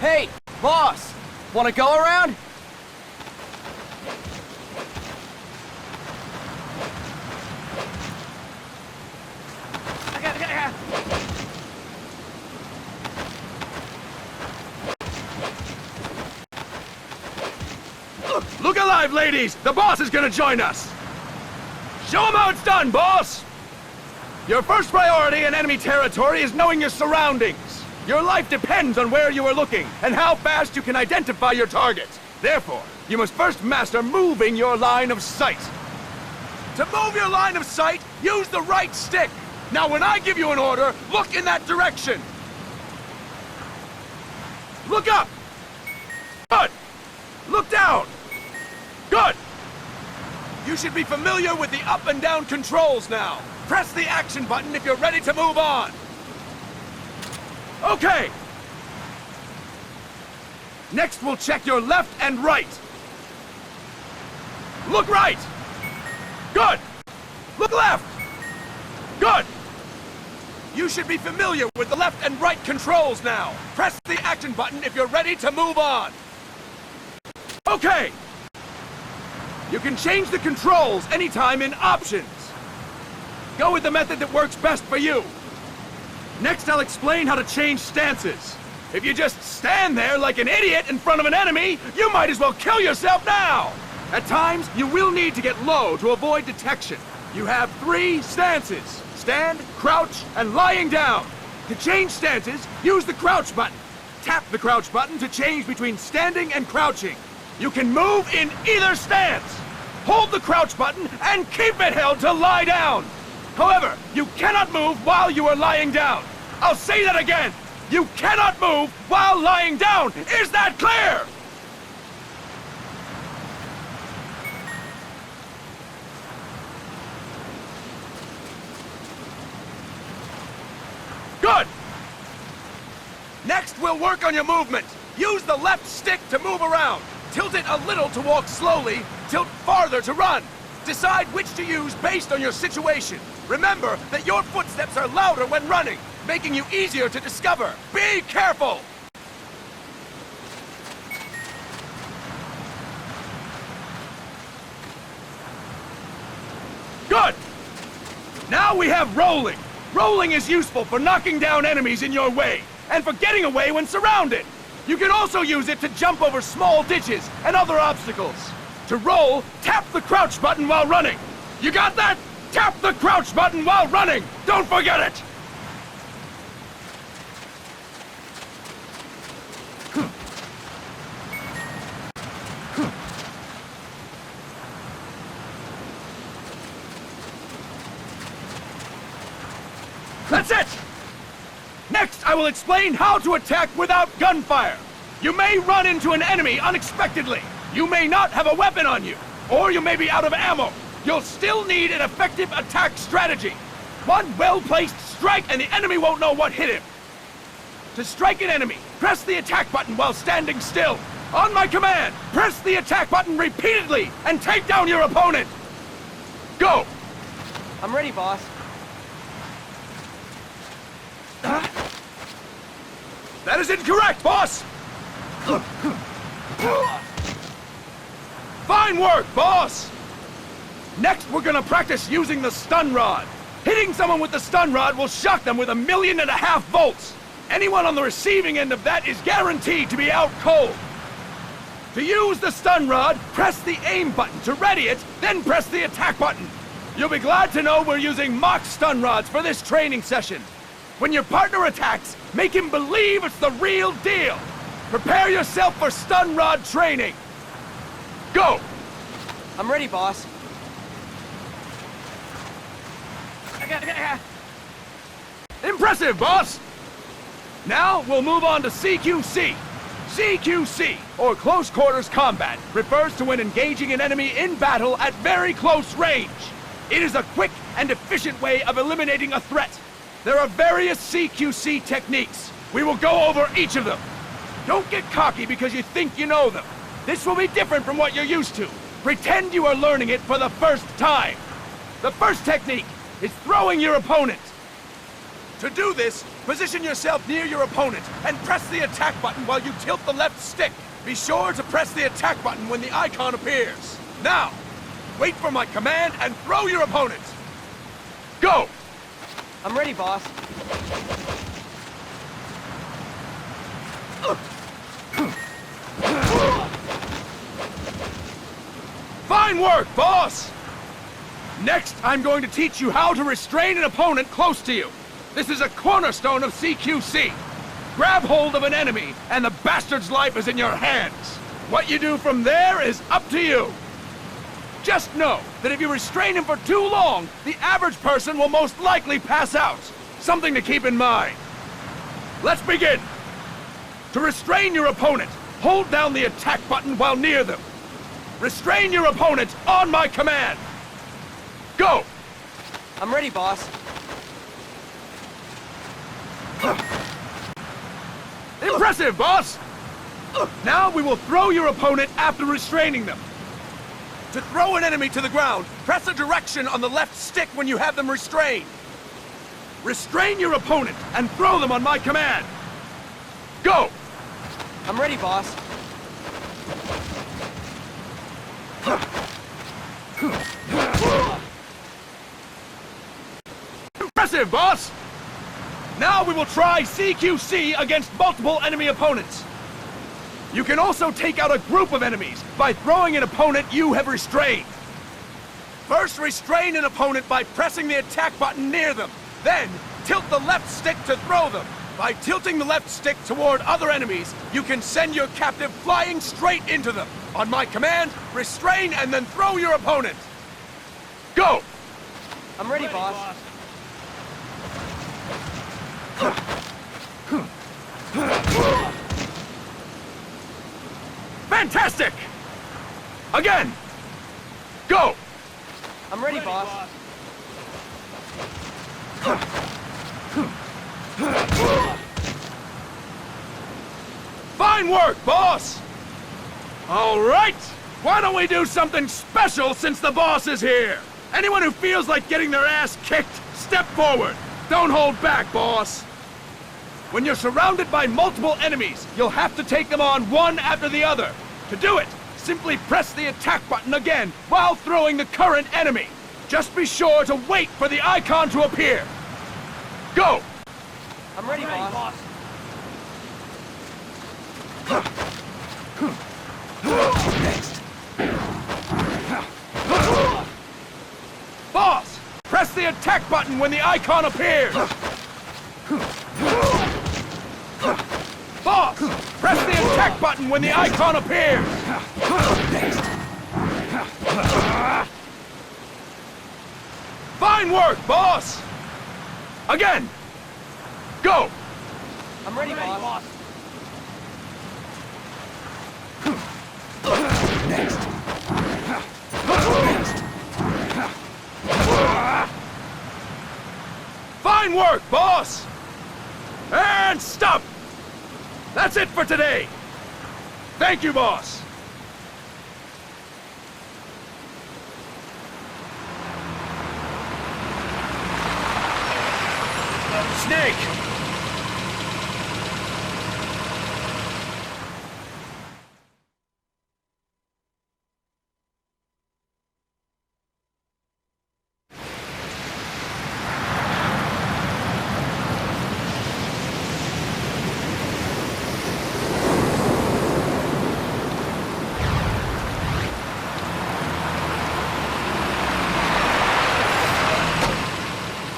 Hey, boss! Wanna go around? Look alive, ladies! The boss is gonna join us! Show him how it's done, boss! Your first priority in enemy territory is knowing your surroundings. Your life depends on where you are looking and how fast you can identify your targets. Therefore, you must first master moving your line of sight. To move your line of sight, use the right stick. Now when I give you an order, look in that direction. Look up! Good! Look down! Good! You should be familiar with the up and down controls now. Press the action button if you're ready to move on. Okay! Next we'll check your left and right. Look right! Good! Look left! Good! You should be familiar with the left and right controls now. Press the action button if you're ready to move on. Okay! You can change the controls anytime in Options. Go with the method that works best for you. Next, I'll explain how to change stances. If you just stand there like an idiot in front of an enemy, you might as well kill yourself now! At times, you will need to get low to avoid detection. You have 3 stances: stand, crouch, and lying down. To change stances, use the crouch button. Tap the crouch button to change between standing and crouching. You can move in either stance. Hold the crouch button and keep it held to lie down. However, you cannot move while you are lying down. I'll say that again. You cannot move while lying down. Is that clear? Good. Next, we'll work on your movement. Use the left stick to move around. Tilt it a little to walk slowly, tilt farther to run. Decide which to use based on your situation. Remember that your footsteps are louder when running, making you easier to discover. Be careful! Good! Now we have rolling. Rolling is useful for knocking down enemies in your way, and for getting away when surrounded. You can also use it to jump over small ditches and other obstacles. To roll, tap the crouch button while running. You got that? Tap the crouch button while running! Don't forget it! That's it! Next, I will explain how to attack without gunfire. You may run into an enemy unexpectedly. You may not have a weapon on you, or you may be out of ammo. You'll still need an effective attack strategy. One well-placed strike and the enemy won't know what hit him. To strike an enemy, press the attack button while standing still. On my command, press the attack button repeatedly and take down your opponent. Go! I'm ready, boss. That is incorrect, boss! Fine work, boss! Next, we're gonna practice using the stun rod. Hitting someone with the stun rod will shock them with 1.5 million volts. Anyone on the receiving end of that is guaranteed to be out cold. To use the stun rod, press the aim button to ready it, then press the attack button. You'll be glad to know we're using mock stun rods for this training session. When your partner attacks, make him believe it's the real deal. Prepare yourself for stun rod training. Go! I'm ready, boss. Impressive, boss! Now, we'll move on to CQC. CQC, or Close Quarters Combat, refers to when engaging an enemy in battle at very close range. It is a quick and efficient way of eliminating a threat. There are various CQC techniques. We will go over each of them. Don't get cocky because you think you know them. This will be different from what you're used to. Pretend you are learning it for the first time. The first technique is throwing your opponent. To do this, position yourself near your opponent and press the attack button while you tilt the left stick. Be sure to press the attack button when the icon appears. Now, wait for my command and throw your opponent. Go! I'm ready, boss. Fine work, boss! Next, I'm going to teach you how to restrain an opponent close to you. This is a cornerstone of CQC. Grab hold of an enemy, and the bastard's life is in your hands. What you do from there is up to you. Just know that if you restrain him for too long, the average person will most likely pass out. Something to keep in mind. Let's begin. To restrain your opponent, hold down the attack button while near them. Restrain your opponent on my command. Go! I'm ready, boss. Impressive, boss! Now we will throw your opponent after restraining them. To throw an enemy to the ground, press a direction on the left stick when you have them restrained. Restrain your opponent and throw them on my command. Go! I'm ready, boss. Impressive, boss! Now we will try CQC against multiple enemy opponents. You can also take out a group of enemies by throwing an opponent you have restrained. First, restrain an opponent by pressing the attack button near them. Then, tilt the left stick to throw them. By tilting the left stick toward other enemies, you can send your captive flying straight into them. On my command, restrain and then throw your opponent. Go! I'm ready, boss. Fantastic! Again! Go! I'm ready, boss. Fine work, boss! All right! Why don't we do something special since the boss is here? Anyone who feels like getting their ass kicked, step forward. Don't hold back, boss. When you're surrounded by multiple enemies, you'll have to take them on one after the other. To do it, simply press the attack button again while throwing the current enemy. Just be sure to wait for the icon to appear. Go! I'm ready, boss. Next. Boss! Press the attack button when the icon appears! Boss! Press the attack button when the icon appears! Next. Fine work, boss! Again! Go! I'm ready, boss. Next. Fine work, boss! And stop! That's it for today! Thank you, boss! Snake!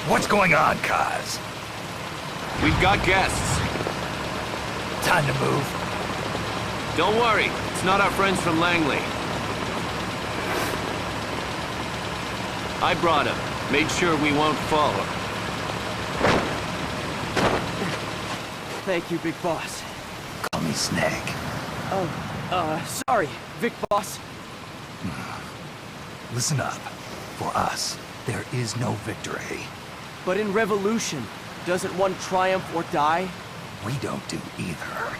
What's going on, Kaz? We've got guests. Time to move. Don't worry, it's not our friends from Langley. I brought him. Made sure we won't follow. Thank you, big boss. Call me Snake. Sorry, Vic boss. Listen up. For us, there is no victory. But in Revolution, doesn't one triumph or die? We don't do either.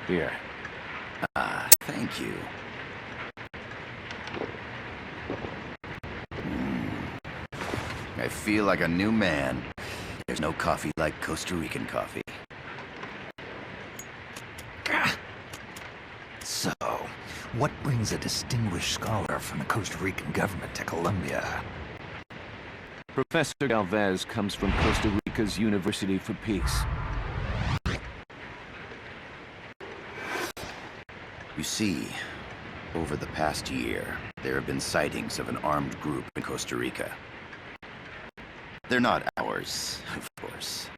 Here. Thank you. I feel like a new man. There's no coffee like Costa Rican coffee. So, what brings a distinguished scholar from the Costa Rican government to Colombia? Professor Galvez comes from Costa Rica's University for Peace. You see, over the past year, there have been sightings of an armed group in Costa Rica. They're not ours, of course.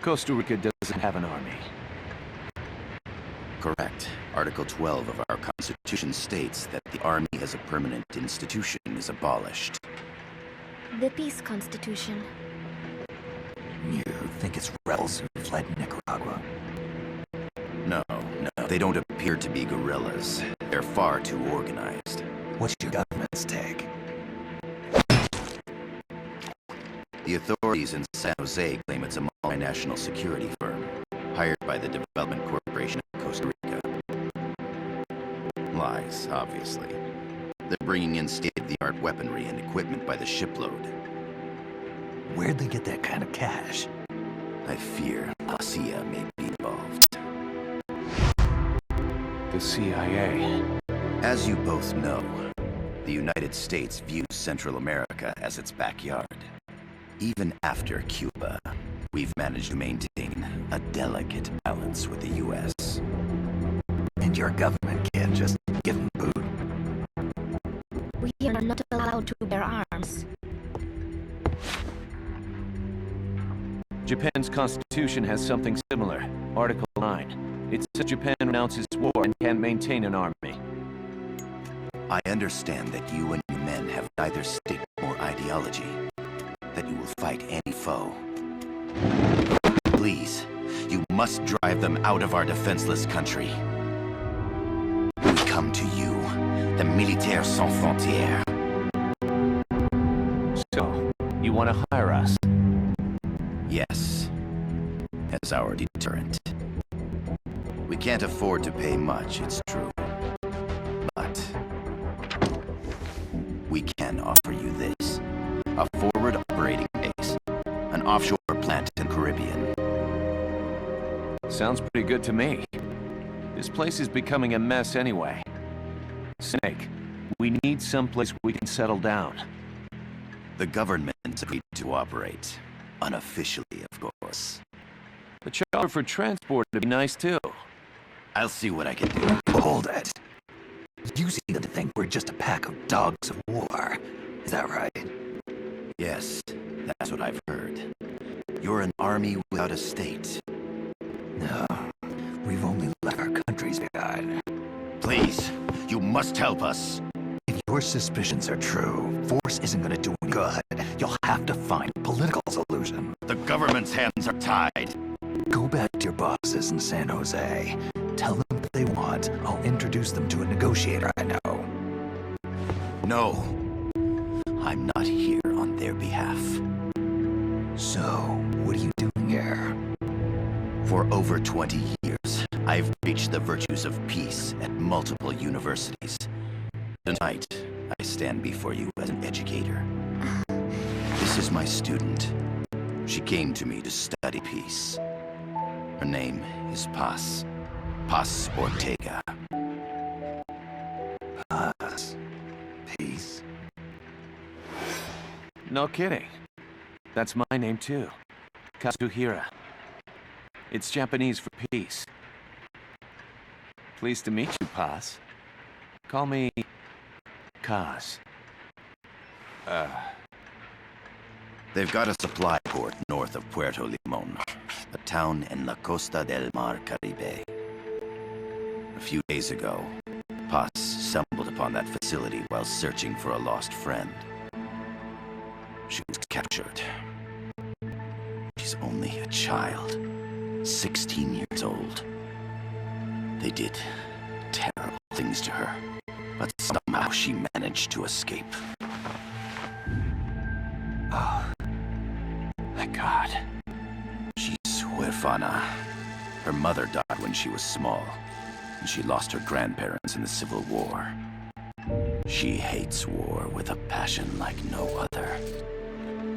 Costa Rica doesn't have an army. Correct. Article 12 of our Constitution states that the Army as a permanent institution is abolished. The Peace Constitution. You think it's rebels who fled Nicaragua? No, they don't appear to be guerrillas. They're far too organized. What's your government's take? The authorities in San Jose claim it's a multinational security firm, hired by the Development Corporation of Costa Rica. Lies, obviously. They're bringing in state-of-the-art weaponry and equipment by the shipload. Where'd they get that kind of cash? I fear La CIA may be involved. The CIA. As you both know, the United States views Central America as its backyard. Even after Cuba, we've managed to maintain a delicate balance with the U.S. And your government can't just give them food? We are not allowed to bear arms. Japan's constitution has something similar. Article 9. It says Japan renounces war and can't maintain an army. I understand that you and your men have neither stake nor ideology. That you will fight any foe. Please, you must drive them out of our defenseless country. We come to you, the Militaires Sans Frontières. So, you want to hire us? Yes, as our deterrent. We can't afford to pay much, it's true. But we can offer you this. A forward operating base. An offshore plant in the Caribbean. Sounds pretty good to me. This place is becoming a mess anyway. Snake, we need someplace we can settle down. The government agreed to operate. Unofficially, of course. The charter for transport would be nice too. I'll see what I can do. Hold it. You seem to think we're just a pack of dogs of war. Is that right? Yes, that's what I've heard. You're an army without a state. No, we've only left our countries behind. Please, you must help us. If your suspicions are true, force isn't gonna do any good. You'll have to find a political solution. The government's hands are tied. Go back to your bosses in San Jose. Tell them what they want. I'll introduce them to a negotiator I know. No, I'm not here on their behalf. So, what are you doing here? For over 20 years, I've preached the virtues of peace at multiple universities. Tonight, I stand before you as an educator. This is my student. She came to me to study peace. Her name is Paz. Paz Ortega. Paz. Peace. No kidding. That's my name too. Kazuhira. It's Japanese for peace. Pleased to meet you, Paz. Call me Kaz. They've got a supply port north of Puerto Limon, a town in La Costa del Mar Caribe. A few days ago, Paz stumbled upon that facility while searching for a lost friend. She was captured. She's only a child, 16 years old. They did terrible things to her, but somehow she managed to escape. Oh, thank God. She's huérfana. Her mother died when she was small, and she lost her grandparents in the Civil War. She hates war with a passion like no other.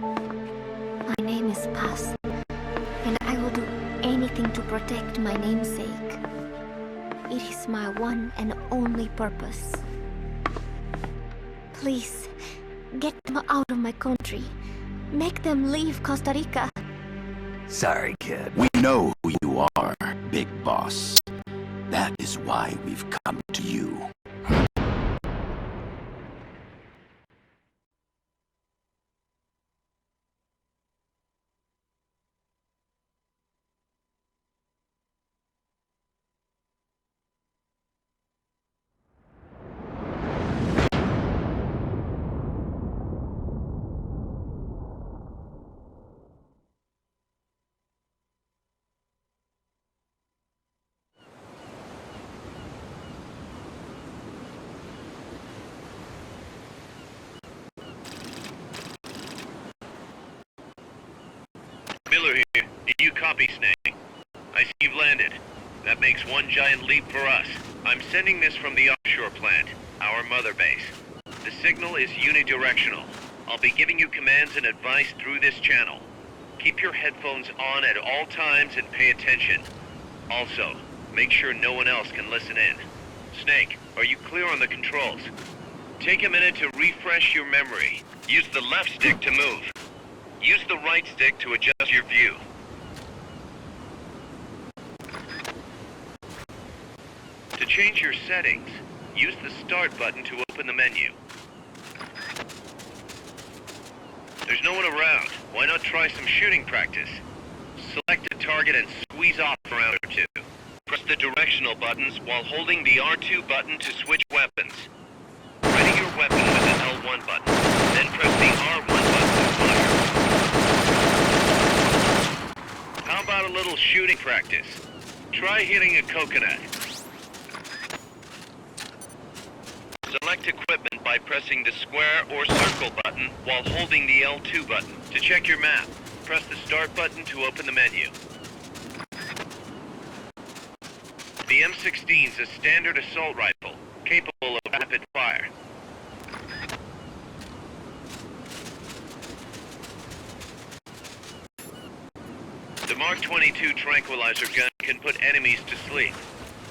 My name is Paz, and I will do anything to protect my namesake. It is my one and only purpose. Please, get them out of my country. Make them leave Costa Rica. Sorry, kid. We know who you are, Big Boss. That is why we've come to you. Miller here. Do you copy, Snake? I see you've landed. That makes one giant leap for us. I'm sending this from the offshore plant, our mother base. The signal is unidirectional. I'll be giving you commands and advice through this channel. Keep your headphones on at all times and pay attention. Also, make sure no one else can listen in. Snake, are you clear on the controls? Take a minute to refresh your memory. Use the left stick to move. Use the right stick to adjust your view. To change your settings, use the Start button to open the menu. There's no one around. Why not try some shooting practice? Select a target and squeeze off for a round or two. Press the directional buttons while holding the R2 button to switch weapons. Ready your weapon with the L1 button, then press the R1 button to fire. How about a little shooting practice? Try hitting a coconut. Select equipment by pressing the square or circle button while holding the L2 button. To check your map, press the Start button to open the menu. The M16 is a standard assault rifle, capable of rapid fire. The Mark 22 tranquilizer gun can put enemies to sleep.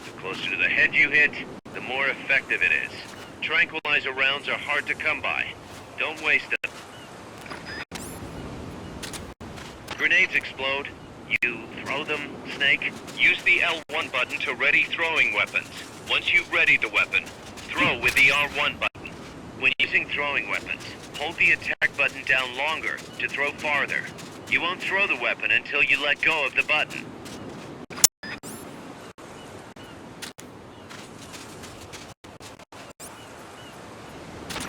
The closer to the head you hit, the more effective it is. Tranquilizer rounds are hard to come by. Don't waste them. Grenades explode. You throw them, Snake. Use the L1 button to ready throwing weapons. Once you've readied the weapon, throw with the R1 button. When using throwing weapons, hold the attack button down longer to throw farther. You won't throw the weapon until you let go of the button.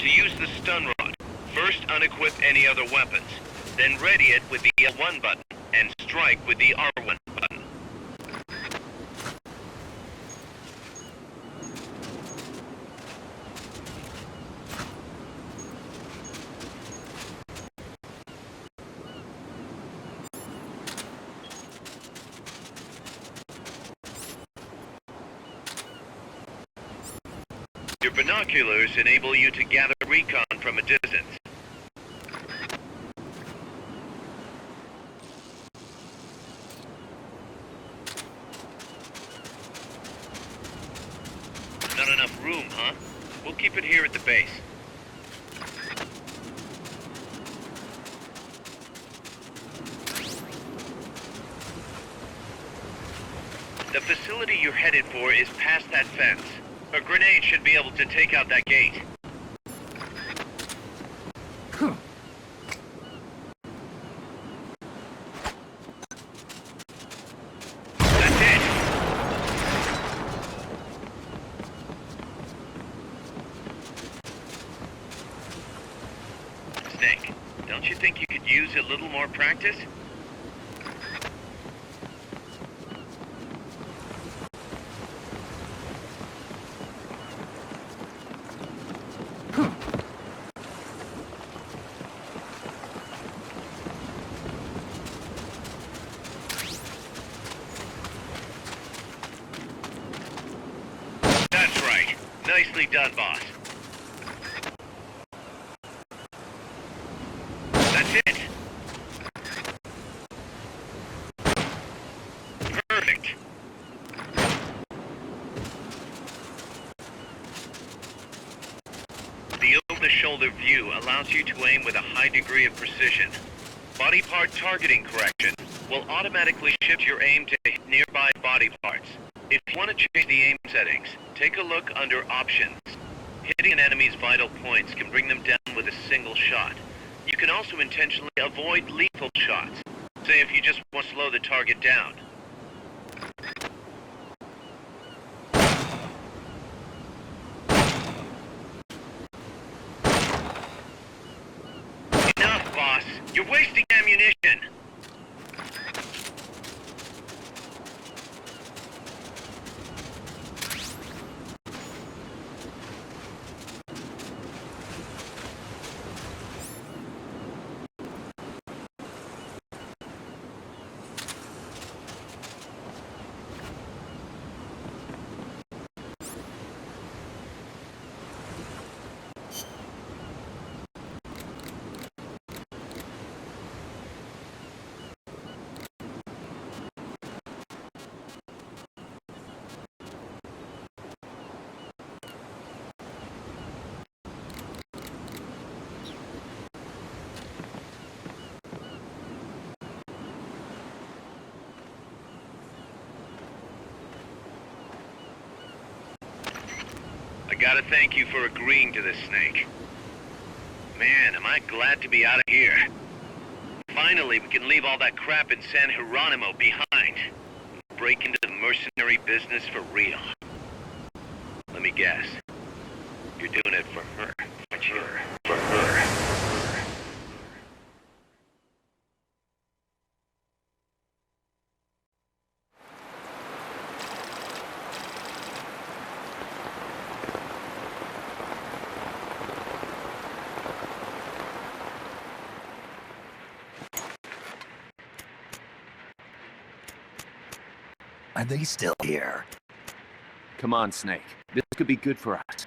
To use the stun rod, first unequip any other weapons, then ready it with the L1 button, and strike with the R1 button. Your binoculars enable you to gather recon from a distance. Not enough room, huh? We'll keep it here at the base. The facility you're headed for is past that fence. A grenade should be able to take out that gate. That's it! Snake, don't you think you could use a little more practice? Nicely done, boss. That's it. Perfect. The over-the-shoulder view allows you to aim with a high degree of precision. Body part targeting correction will automatically shift your aim to nearby body parts. If you want to change the aim settings, take a look under Options. Hitting an enemy's vital points can bring them down with a single shot. You can also intentionally avoid lethal shots. Say if you just want to slow the target down. Enough, boss. You're wasting ammunition. I gotta thank you for agreeing to this, Snake. Man, am I glad to be out of here. Finally, we can leave all that crap in San Geronimo behind. Break into the mercenary business for real. Let me guess. You're doing it for her, aren't you? For her. Are they still here? Come on, Snake. This could be good for us.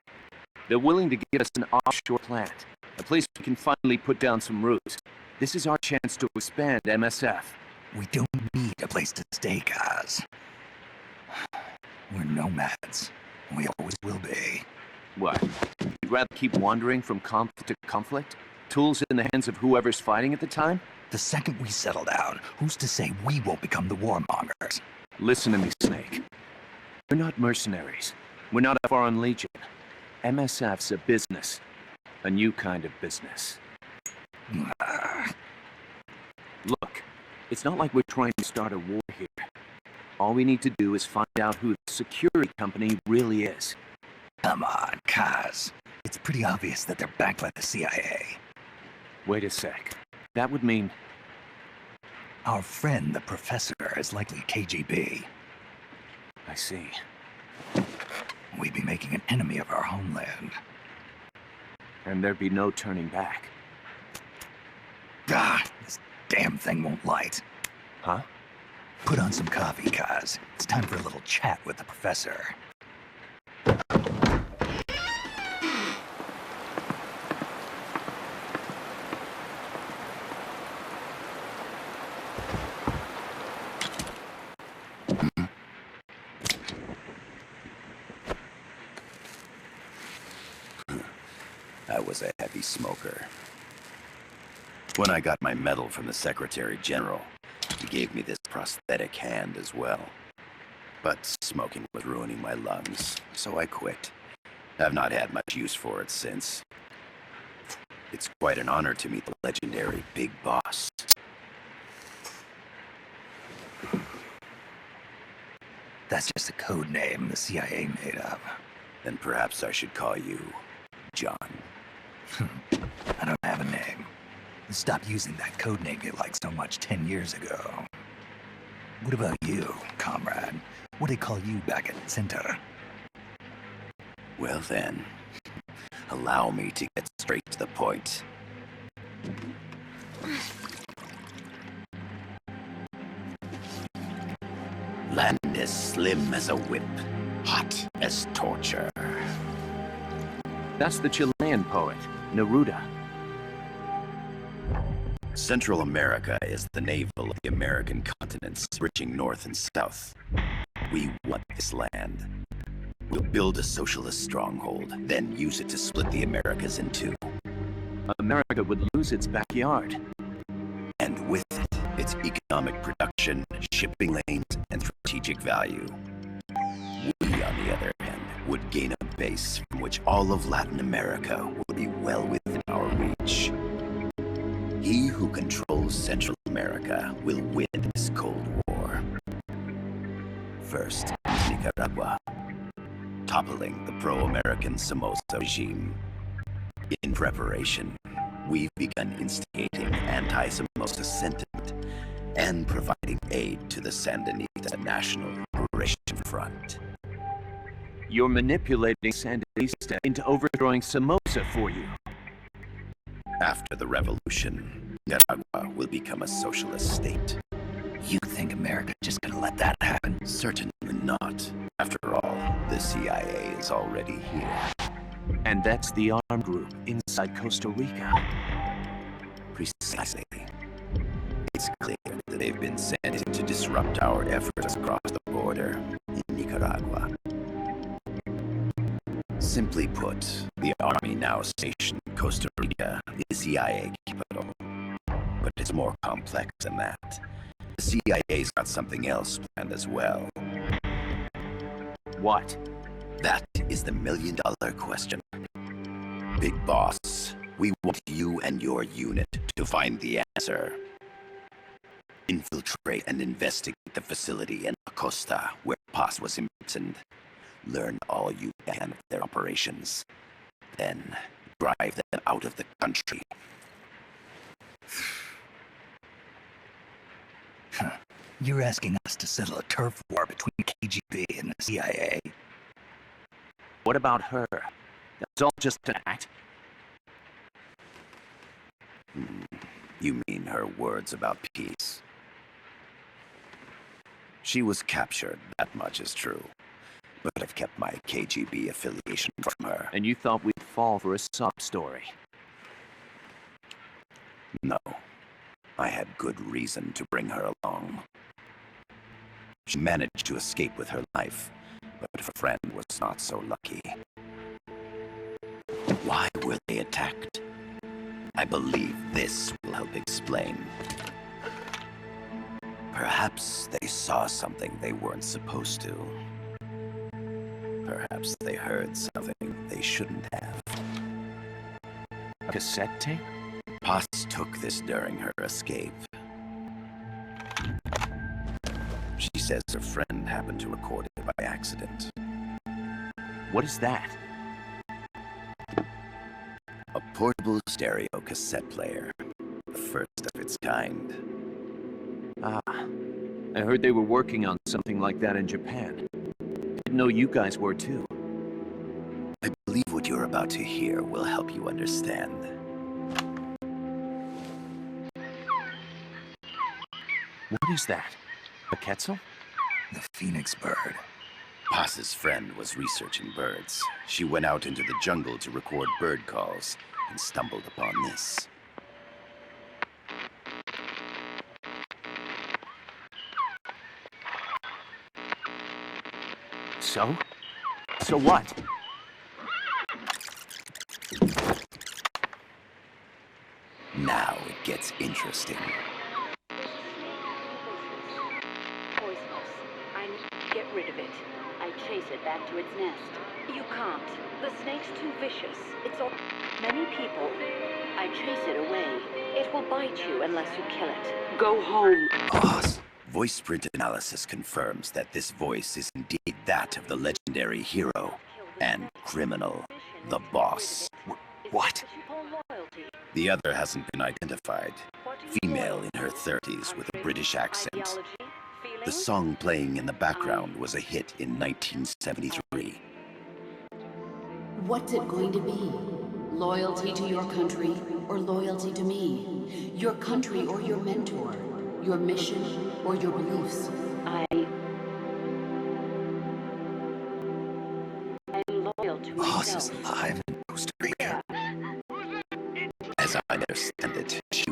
They're willing to give us an offshore plant. A place we can finally put down some roots. This is our chance to expand MSF. We don't need a place to stay, guys. We're nomads. We always will be. What? You'd rather keep wandering from conflict to conflict? Tools in the hands of whoever's fighting at the time? The second we settle down, who's to say we won't become the warmongers? Listen to me, Snake. We're not mercenaries. We're not a foreign legion. MSF's a business. A new kind of business. Look, it's not like we're trying to start a war here. All we need to do is find out who the security company really is. Come on, Kaz. It's pretty obvious that they're backed by the CIA. Wait a sec. That would mean... Our friend, the professor, is likely KGB. I see. We'd be making an enemy of our homeland. And there'd be no turning back. Ah, this damn thing won't light. Huh? Put on some coffee, Kaz. It's time for a little chat with the professor. I was a heavy smoker. When I got my medal from the Secretary General, he gave me this prosthetic hand as well. But smoking was ruining my lungs, so I quit. I've not had much use for it since. It's quite an honor to meet the legendary Big Boss. That's just a code name the CIA made up. Then perhaps I should call you John. I don't have a name. Stop using that code name you liked so much 10 years ago. What about you, comrade? What do they call you back at Center? Well then, allow me to get straight to the point. Land as slim as a whip, hot as torture. That's the Chilean poet, Neruda. Central America is the navel of the American continents, reaching north and south. We want this land. We'll build a socialist stronghold, then use it to split the Americas in two. America would lose its backyard. And with it, its economic production, shipping lanes, and strategic value. We, on the other hand, would gain a base from which all of Latin America will be well within our reach. He who controls Central America will win this Cold War. First, Nicaragua, toppling the pro-American Somoza regime. In preparation, we've begun instigating anti-Somoza sentiment and providing aid to the Sandinista National Liberation Front. You're manipulating Sandinista into overthrowing Somoza for you. After the revolution, Nicaragua will become a socialist state. You think America's just gonna let that happen? Certainly not. After all, the CIA is already here. And that's the armed group inside Costa Rica. Precisely. It's clear that they've been sent in to disrupt our efforts across the border in Nicaragua. Simply put, the army now stationed in Costa Rica is CIA capital. But it's more complex than that. The CIA's got something else planned as well. What? That is the million-dollar question. Big Boss, we want you and your unit to find the answer. Infiltrate and investigate the facility in La Costa where Paz was imprisoned. Learn all you can of their operations. Then, drive them out of the country. You're asking us to settle a turf war between KGB and the CIA? What about her? That's all just an act. You mean her words about peace? She was captured, that much is true. But I've kept my KGB affiliation from her. And you thought we'd fall for a sob story. No. I had good reason to bring her along. She managed to escape with her life, but her friend was not so lucky. Why were they attacked? I believe this will help explain. Perhaps they saw something they weren't supposed to. Perhaps they heard something they shouldn't have. A cassette tape? Paz took this during her escape. She says her friend happened to record it by accident. What is that? A portable stereo cassette player. The first of its kind. Ah, I heard they were working on something like that in Japan. Didn't know you guys were too. I believe what you're about to hear will help you understand. What is that? A Quetzal? The Phoenix bird. Paz's friend was researching birds. She went out into the jungle to record bird calls and stumbled upon this. So? So what? Now it gets interesting. Poisonous. I need to get rid of it. I chase it back to its nest. You can't. The snake's too vicious. It's all many people. I chase it away. It will bite you unless you kill it. Go home. Paz. Voice print analysis confirms that this voice is indeed that of the legendary hero and criminal, the Boss. What? The other hasn't been identified. Female in her 30s with a British accent. The song playing in the background was a hit in 1973. What's it going to be? Loyalty to your country or loyalty to me? Your country or your mentor? Your mission or your beliefs? I'm loyal to Boss is myself. alive in Costa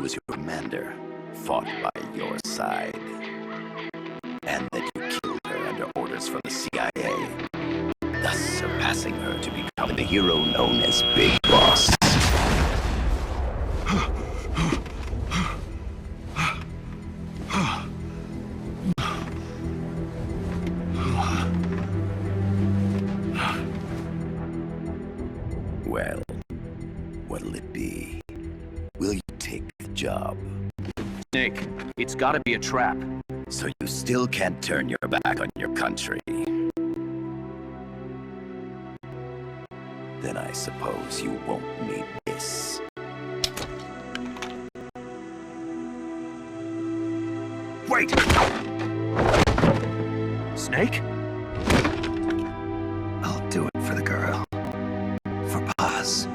was your commander, fought by your side, and that you killed her under orders from the CIA, thus surpassing her to become the hero known as Big Boss. Well, what'll it be? Will you take the job? Snake, it's gotta be a trap. So you still can't turn your back on your country? Then I suppose you won't need this. Wait! Snake? I'll do it for the girl. For Paz.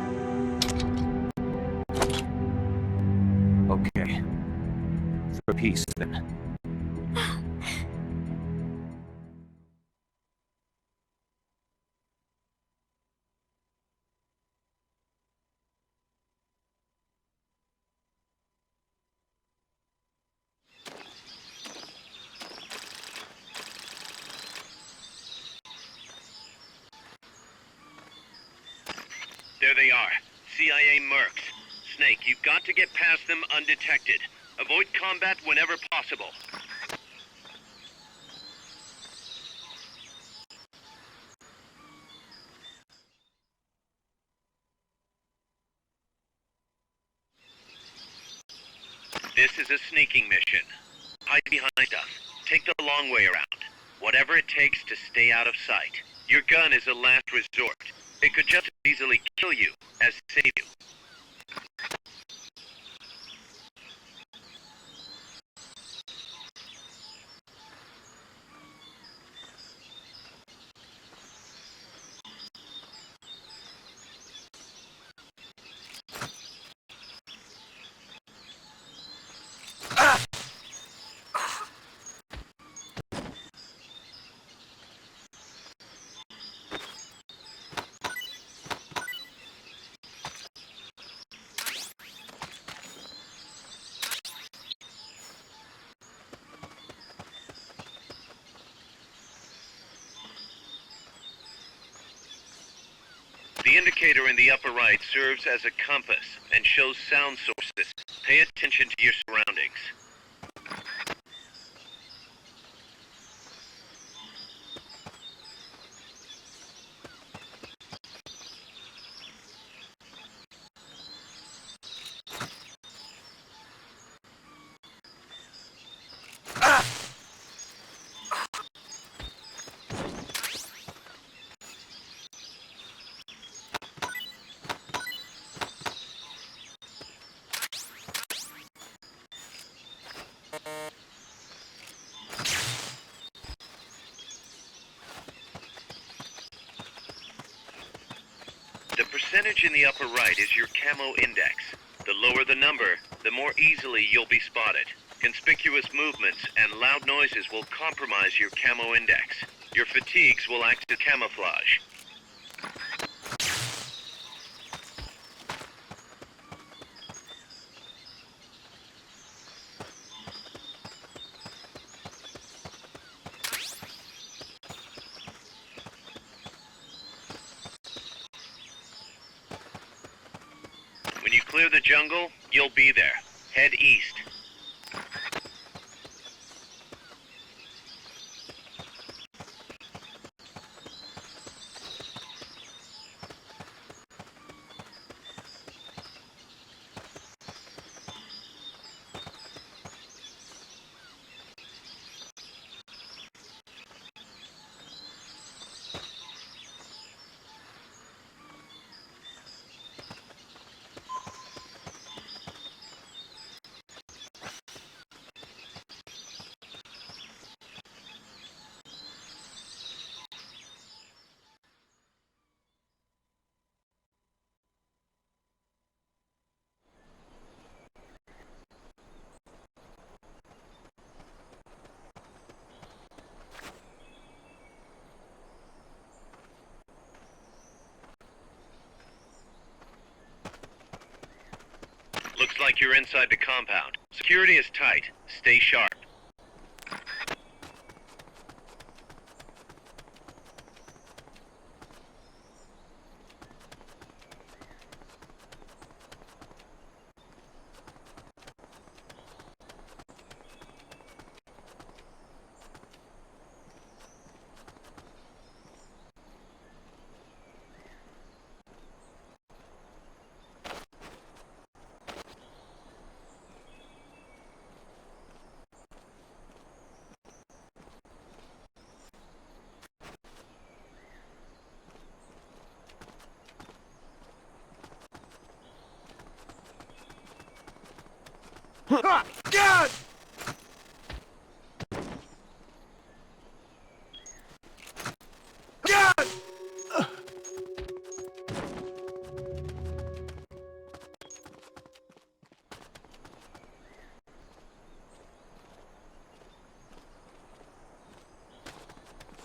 Okay. For peace, then. There they are. CIA mercs. Snake, you've got to get past them undetected. Avoid combat whenever possible. This is a sneaking mission. Hide behind us. Take the long way around. Whatever it takes to stay out of sight. Your gun is a last resort. It could just as easily kill you as save you. The indicator in the upper right serves as a compass and shows sound sources. Pay attention to your surroundings. The percentage in the upper right is your camo index. The lower the number, the more easily you'll be spotted. Conspicuous movements and loud noises will compromise your camo index. Your fatigues will act as camouflage. When you clear the jungle, you'll be there. Head east. like you're inside the compound. Security is tight. Stay sharp. Ha! God! God!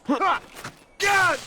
Ha! God!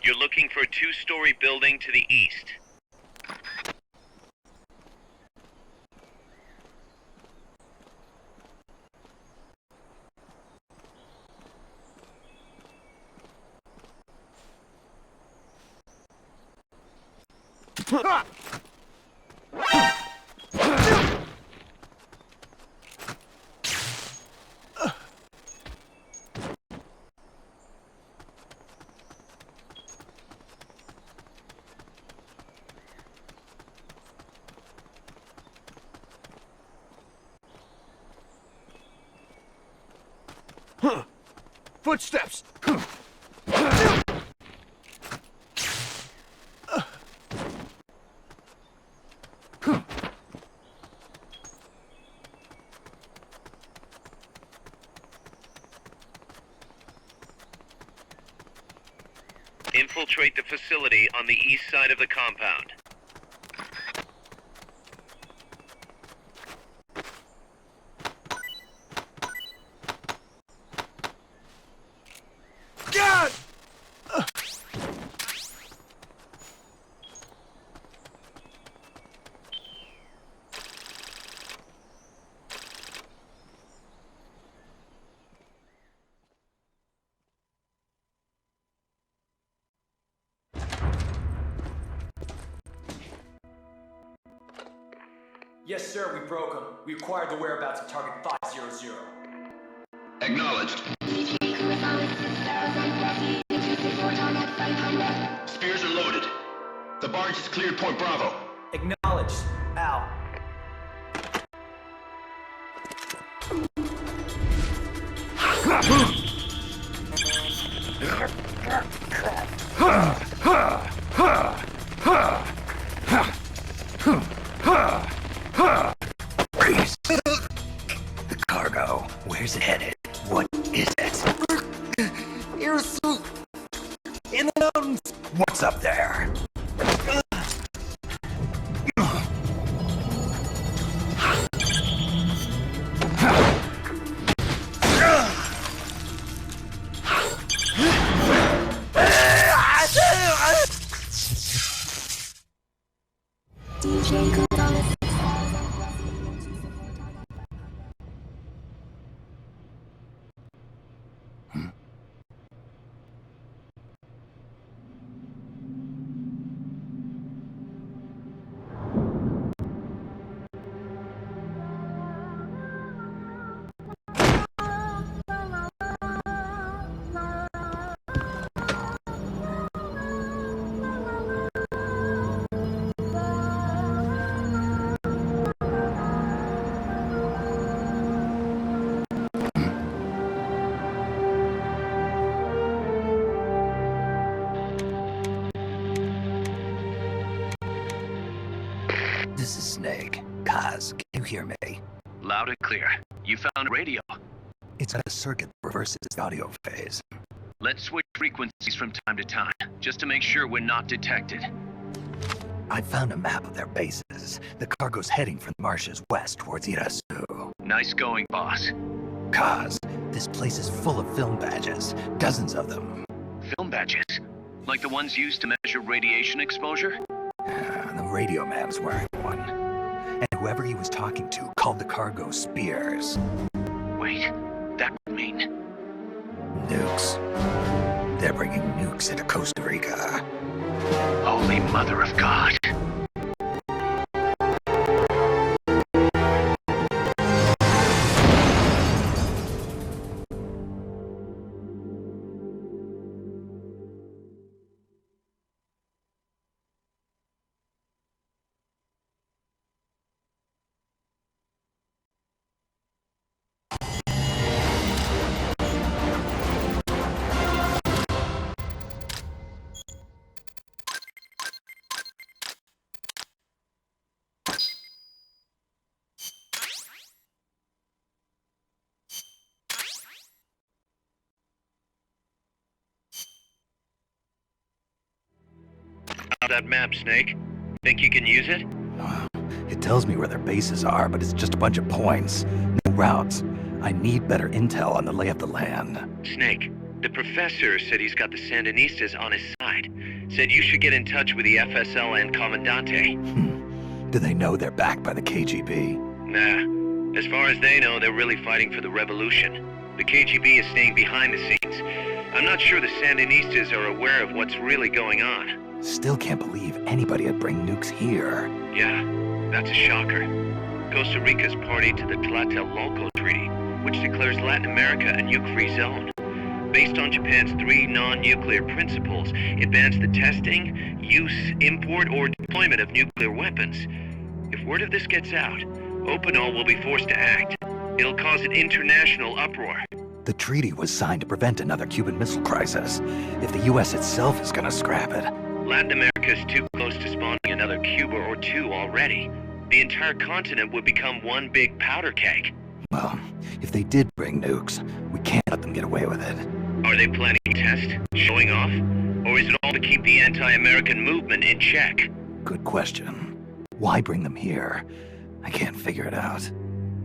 You're looking for a two-story building to the east. Ha! Footsteps! Infiltrate the facility on the east side of the compound. God! Yes, sir, we broke them. We acquired the whereabouts of target 500. Acknowledged. Spears are loaded. The barge has cleared Point Bravo. Acknowledged. Out. The cargo. Where's it headed? What is it? Air suit! In the mountains! What's up there? This is Snake. Kaz, can you hear me? Loud and clear. You found radio. It's a circuit that reverses the audio phase. Let's switch frequencies from time to time, just to make sure we're not detected. I found a map of their bases. The cargo's heading from the marshes west towards Irasu. Nice going, boss. Kaz, this place is full of film badges. Dozens of them. Film badges? Like the ones used to measure radiation exposure? The radio man's wearing one. And whoever he was talking to called the cargo Spears. Wait, that would mean... Nukes. They're bringing nukes into Costa Rica. Holy Mother of God. That map, Snake. Think you can use it? It tells me where their bases are, but it's just a bunch of points. No routes. I need better intel on the lay of the land. Snake, the professor said he's got the Sandinistas on his side. Said you should get in touch with the FSL and Comandante. Do they know they're backed by the KGB? Nah. As far as they know, they're really fighting for the revolution. The KGB is staying behind the scenes. I'm not sure the Sandinistas are aware of what's really going on. Still can't believe anybody would bring nukes here. Yeah, that's a shocker. Costa Rica's party to the Tlatelolco Treaty, which declares Latin America a nuke-free zone. Based on Japan's 3 non-nuclear principles, it bans the testing, use, import, or deployment of nuclear weapons. If word of this gets out, Opinol will be forced to act. It'll cause an international uproar. The treaty was signed to prevent another Cuban Missile Crisis. If the U.S. itself is gonna scrap it... Latin America is too close to spawning another Cuba or two already. The entire continent would become one big powder keg. Well, if they did bring nukes, we can't let them get away with it. Are they planning a test? Showing off? Or is it all to keep the anti-American movement in check? Good question. Why bring them here? I can't figure it out.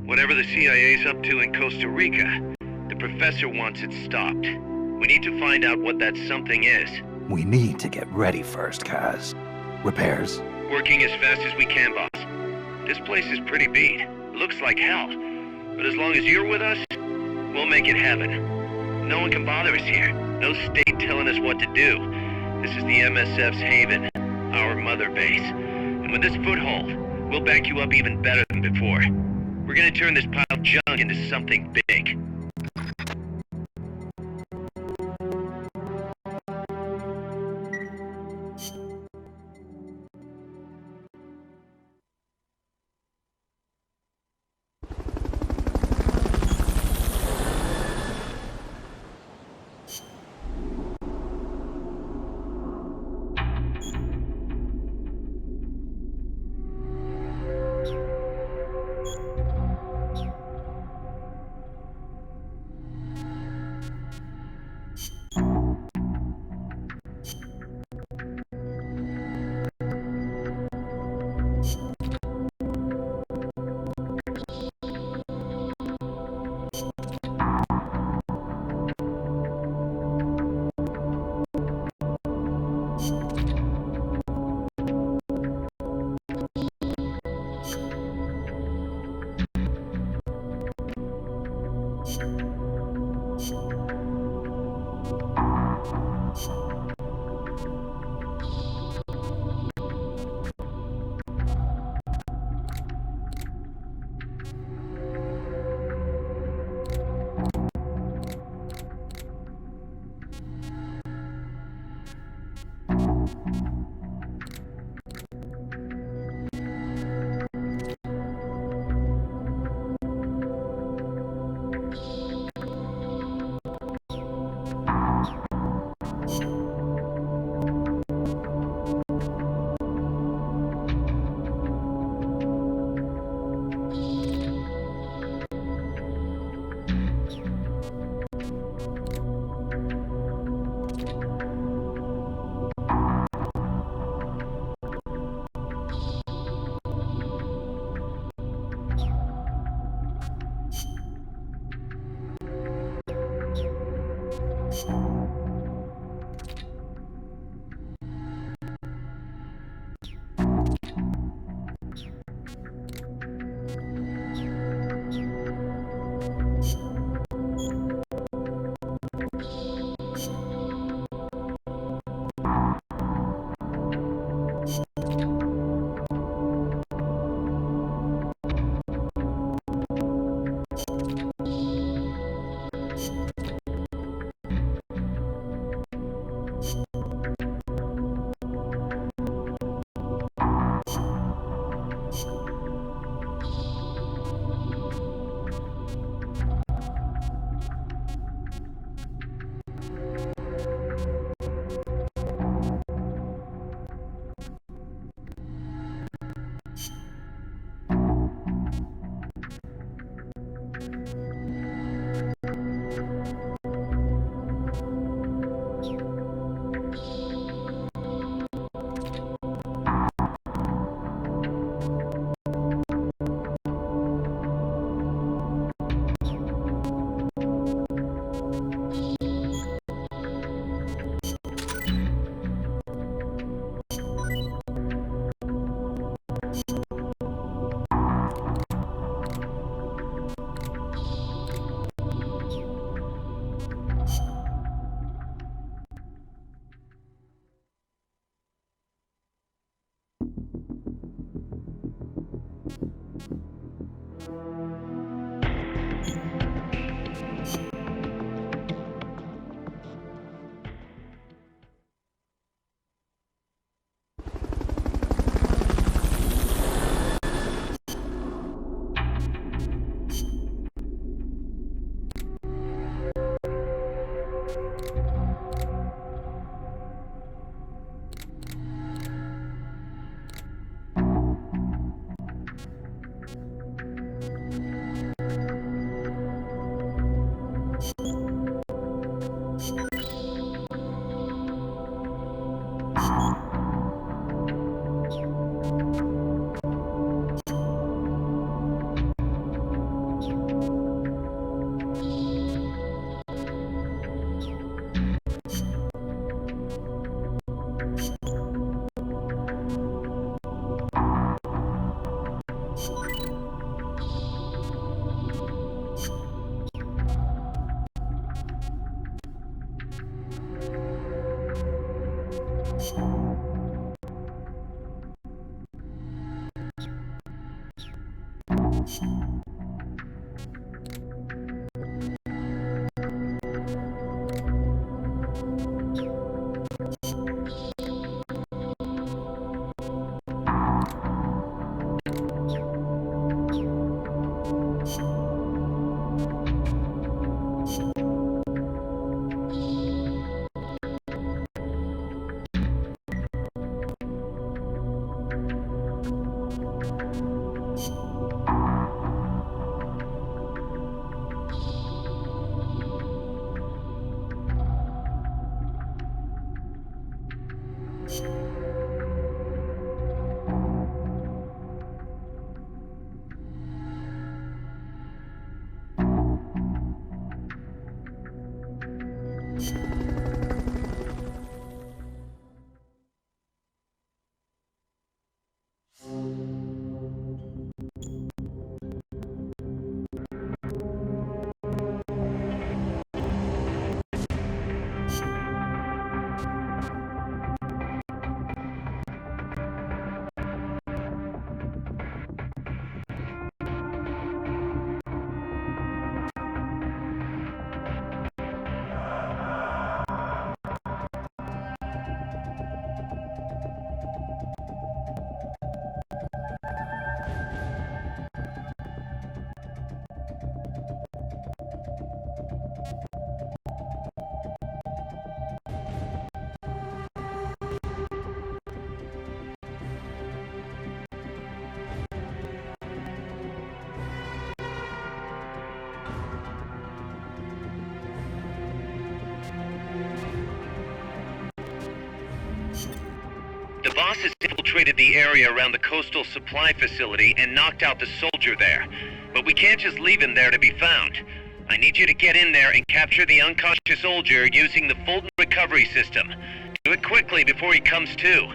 Whatever the CIA's up to in Costa Rica, the professor wants it stopped. We need to find out what that something is. We need to get ready first, Kaz. Repairs? Working as fast as we can, boss. This place is pretty beat. Looks like hell. But as long as you're with us, we'll make it heaven. No one can bother us here. No state telling us what to do. This is the MSF's haven, our mother base. And with this foothold, we'll back you up even better than before. We're gonna turn this pile of junk into something big. The boss has infiltrated the area around the coastal supply facility and knocked out the soldier there. But we can't just leave him there to be found. I need you to get in there and capture the unconscious soldier using the Fulton recovery system. Do it quickly before he comes to.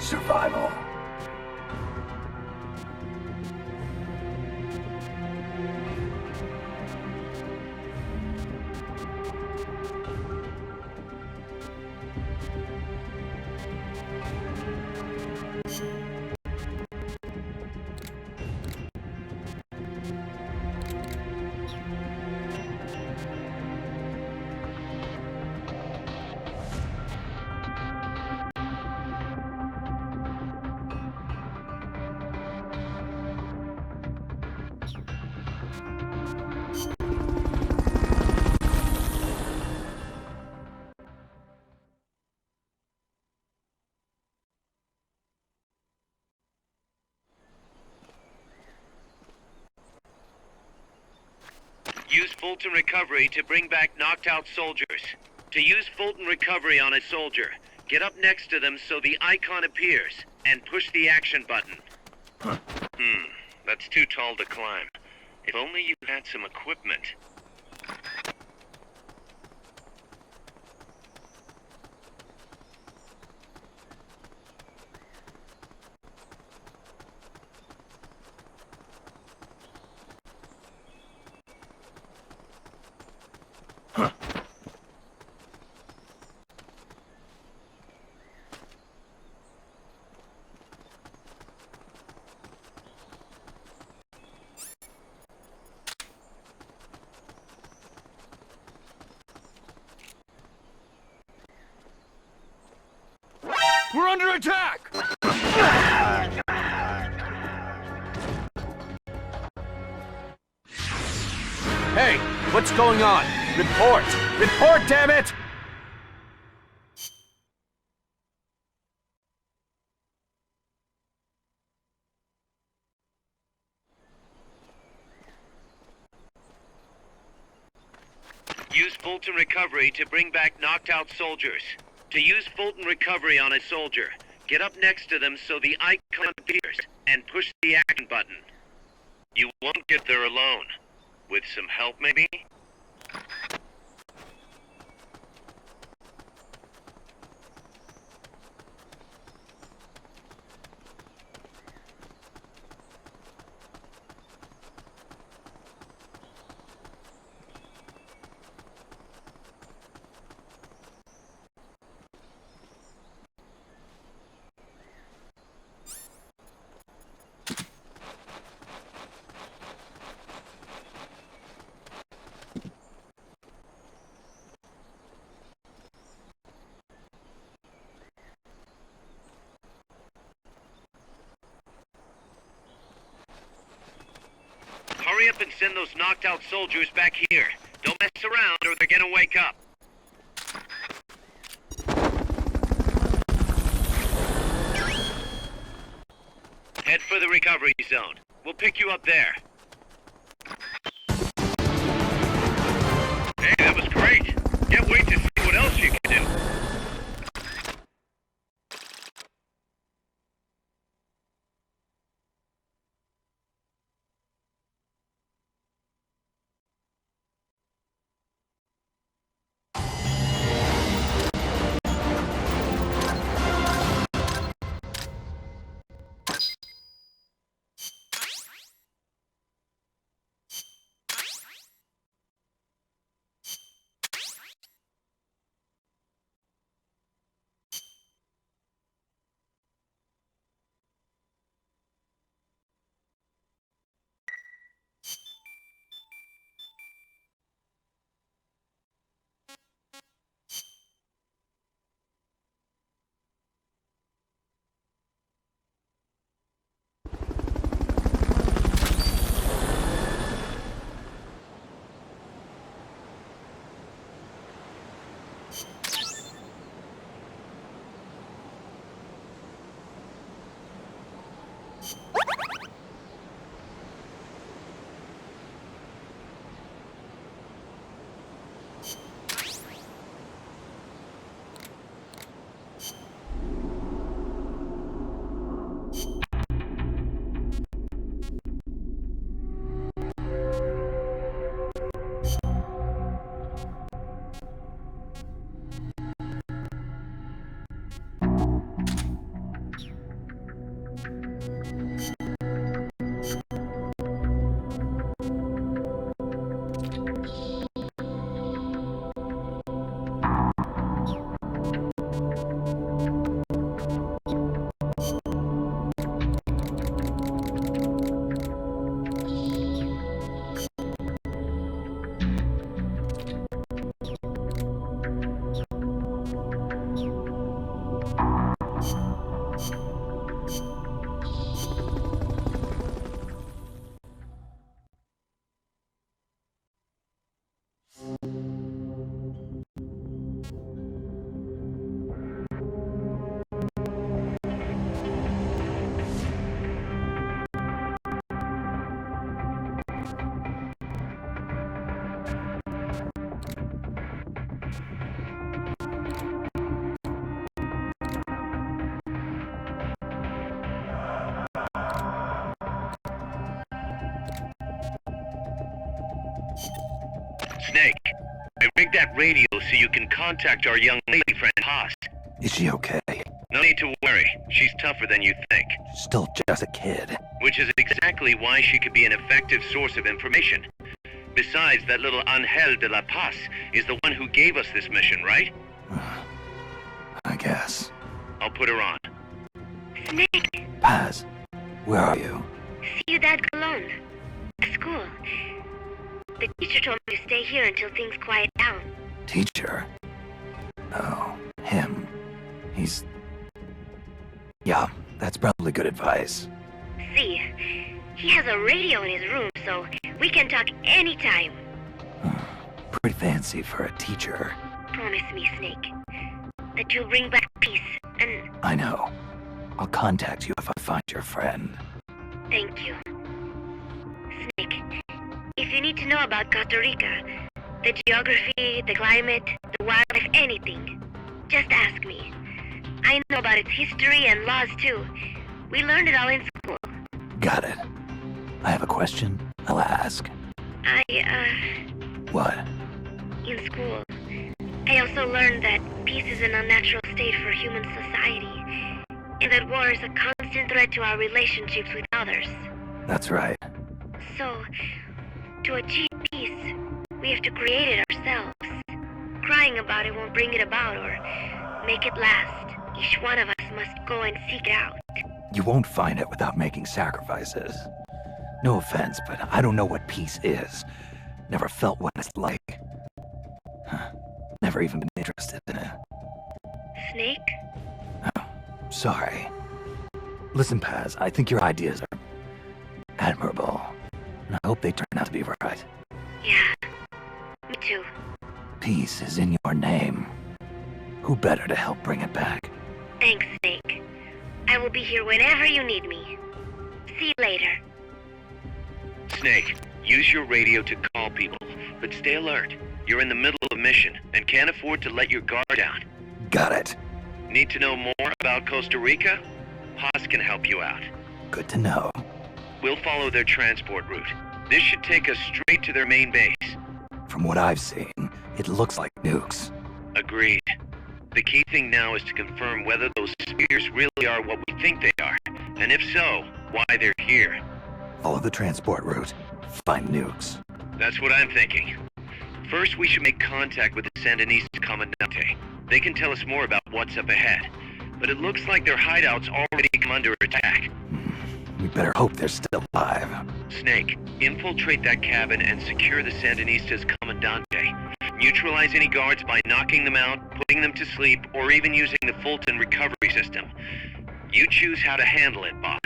Survival. Use Fulton Recovery to bring back knocked out soldiers. To use Fulton Recovery on a soldier, get up next to them so the icon appears, and push the action button. That's too tall to climb. If only you had some equipment. We're under attack! Hey, what's going on? Report! Report, damn it! Use Fulton Recovery to bring back knocked out soldiers. To use Fulton Recovery on a soldier, get up next to them so the icon appears, and push the action button. You won't get there alone. With some help, maybe? Hurry up and send those knocked out soldiers back here. Don't mess around or they're gonna wake up. Head for the recovery zone. We'll pick you up there. Hey, that was great. Can't wait to see what else you can do. that radio so you can contact our young lady friend Haas. Is she okay? No need to worry. She's tougher than you think. Still just a kid. Which is exactly why she could be an effective source of information. Besides, that little Angel de la Paz is the one who gave us this mission, right? I guess. I'll put her on. Snake, Paz, where are you? Ciudad Colon. A school. The teacher told me to stay here until things quiet down. Teacher? Oh, him. He's... Yeah, that's probably good advice. See, he has a radio in his room, so we can talk anytime. Pretty fancy for a teacher. Promise me, Snake, that you'll bring back peace, and I know. I'll contact you if I find your friend. thank you. Snake, if you need to know about Costa Rica, the geography, the climate, the wildlife, anything, just ask me. I know about its history and laws too. We learned it all in school. Got it. I have a question. I'll ask. What? In school, I also learned that peace is an unnatural state for human society, and that war is a constant threat to our relationships with others. That's right. So, to achieve peace, we have to create it ourselves. Crying about it won't bring it about or make it last. Each one of us must go and seek it out. You won't find it without making sacrifices. No offense, but I don't know what peace is. Never felt what it's like. Never even been interested in it. Snake? Oh, sorry. Listen, Paz, I think your ideas are admirable. And I hope they turn out to be right. Yeah, me too. Peace is in your name. Who better to help bring it back? Thanks, Snake. I will be here whenever you need me. See you later. Snake, use your radio to call people, but stay alert. You're in the middle of a mission and can't afford to let your guard down. Got it. Need to know more about Costa Rica? Haas can help you out. Good to know. We'll follow their transport route. This should take us straight to their main base. From what I've seen, it looks like nukes. Agreed. The key thing now is to confirm whether those spheres really are what we think they are, and if so, why they're here. Follow the transport route. Find nukes. That's what I'm thinking. First, we should make contact with the Sandinista Comandante. They can tell us more about what's up ahead. But it looks like their hideout's already come under attack. We better hope they're still alive. Snake, infiltrate that cabin and secure the Sandinistas Comandante. Neutralize any guards by knocking them out, putting them to sleep, or even using the Fulton recovery system. You choose how to handle it, boss.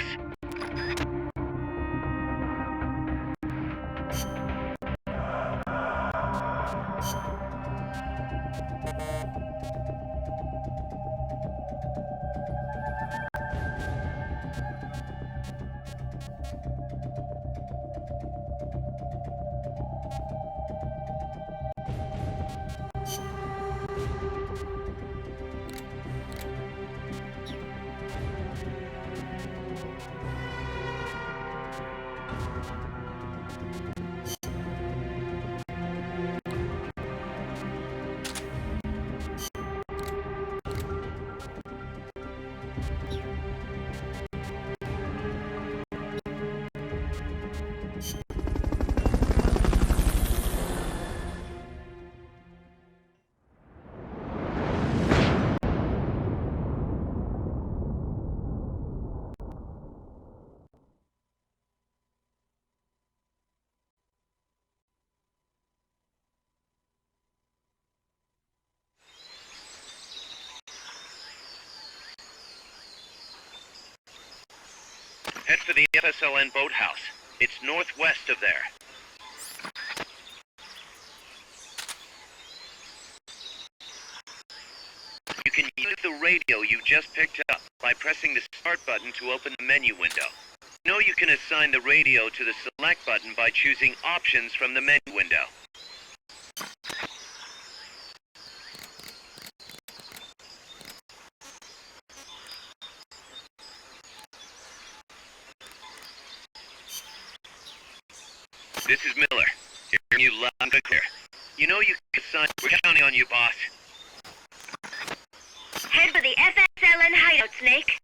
Head for the FSLN boathouse. It's northwest of there. You can use the radio you just picked up by pressing the start button to open the menu window. You know you can assign the radio to the select button by choosing options from the menu window. This is Miller. Hearing you loud and clear. You know you can sign. We're counting on you, boss. Head for the FSLN hideout, Snake.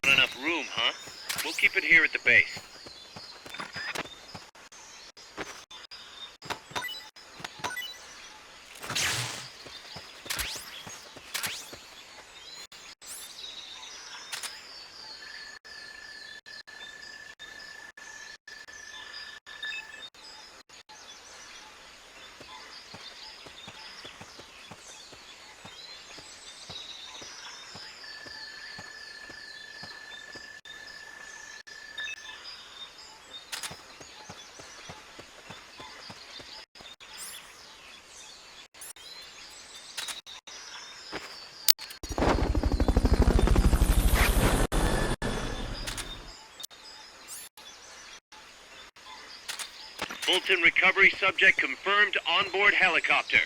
Not enough room, huh? We'll keep it here at the base. Fulton recovery subject confirmed onboard helicopter.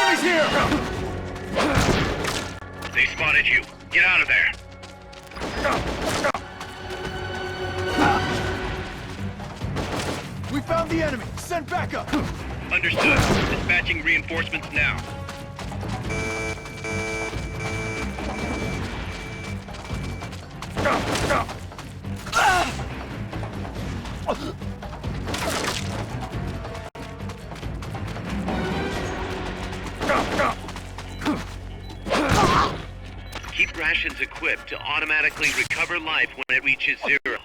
Enemies here! They spotted you. Get out of there. We found the enemy. Send backup. Understood. Dispatching reinforcements now. Keep rations equipped to automatically recover life when it reaches zero.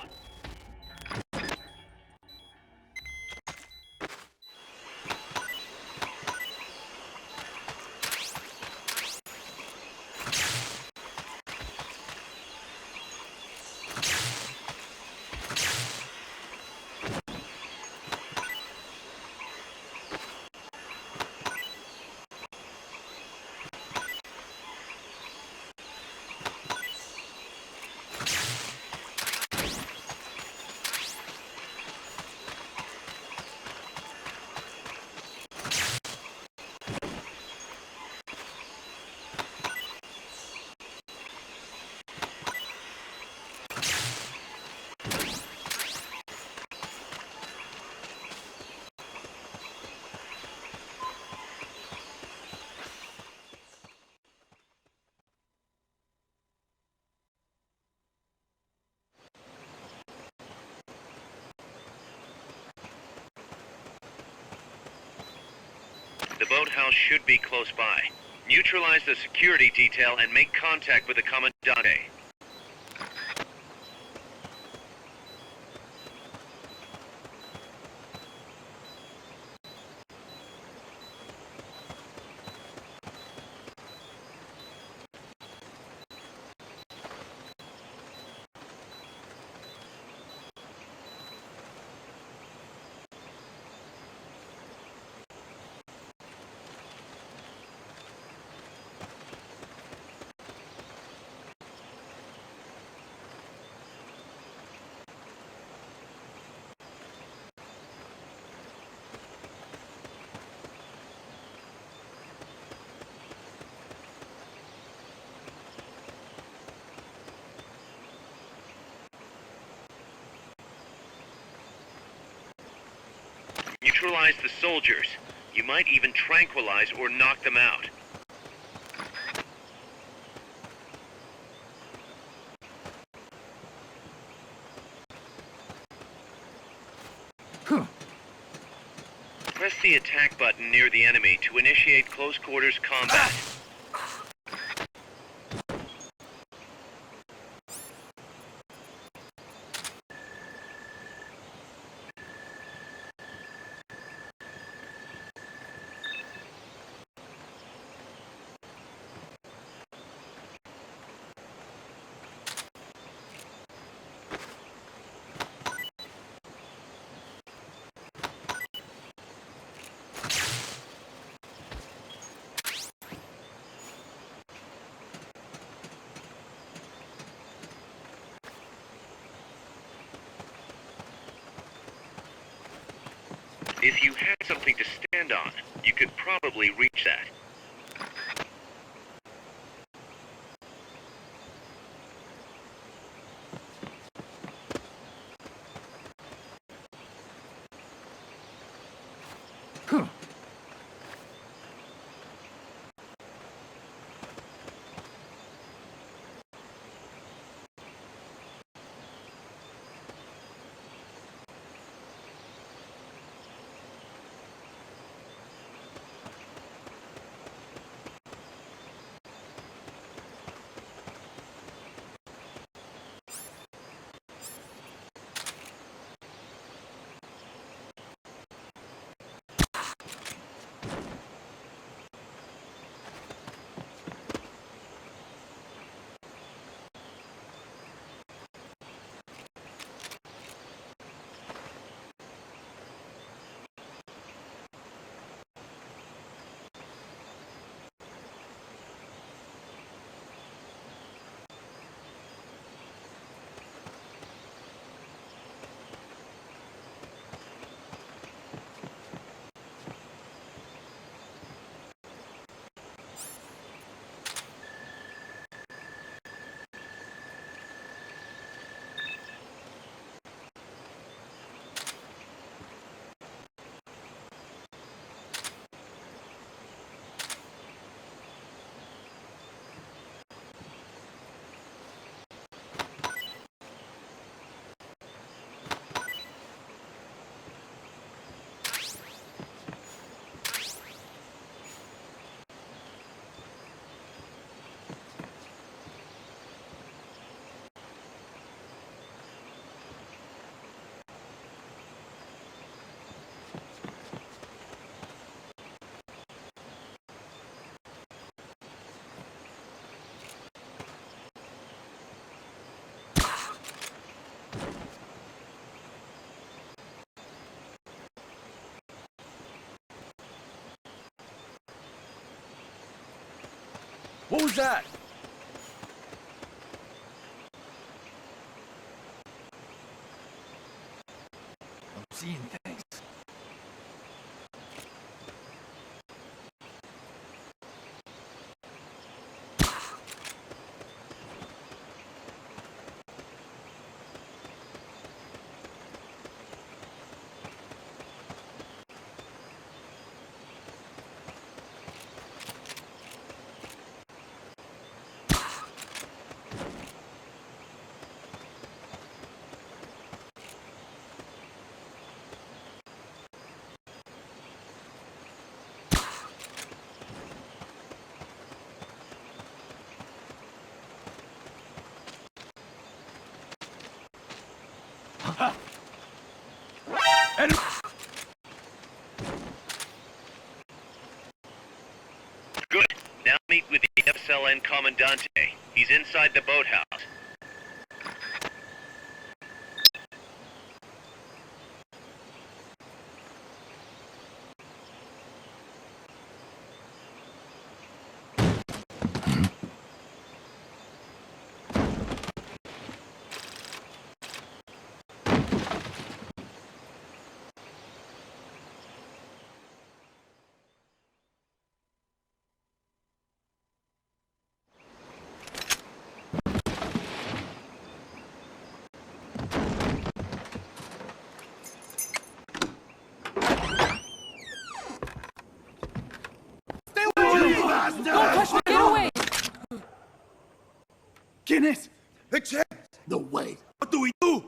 The boathouse should be close by. Neutralize the security detail and make contact with the Commandante. Neutralize the soldiers. You might even tranquilize or knock them out. Press the attack button near the enemy to initiate close quarters combat. If you had something to stand on, you could probably reach that. What was that? I'm seeing things. Enemy! Good. Now meet with the FSLN Commandante. He's inside the boathouse. Guinness! Except... No, wait. What do we do?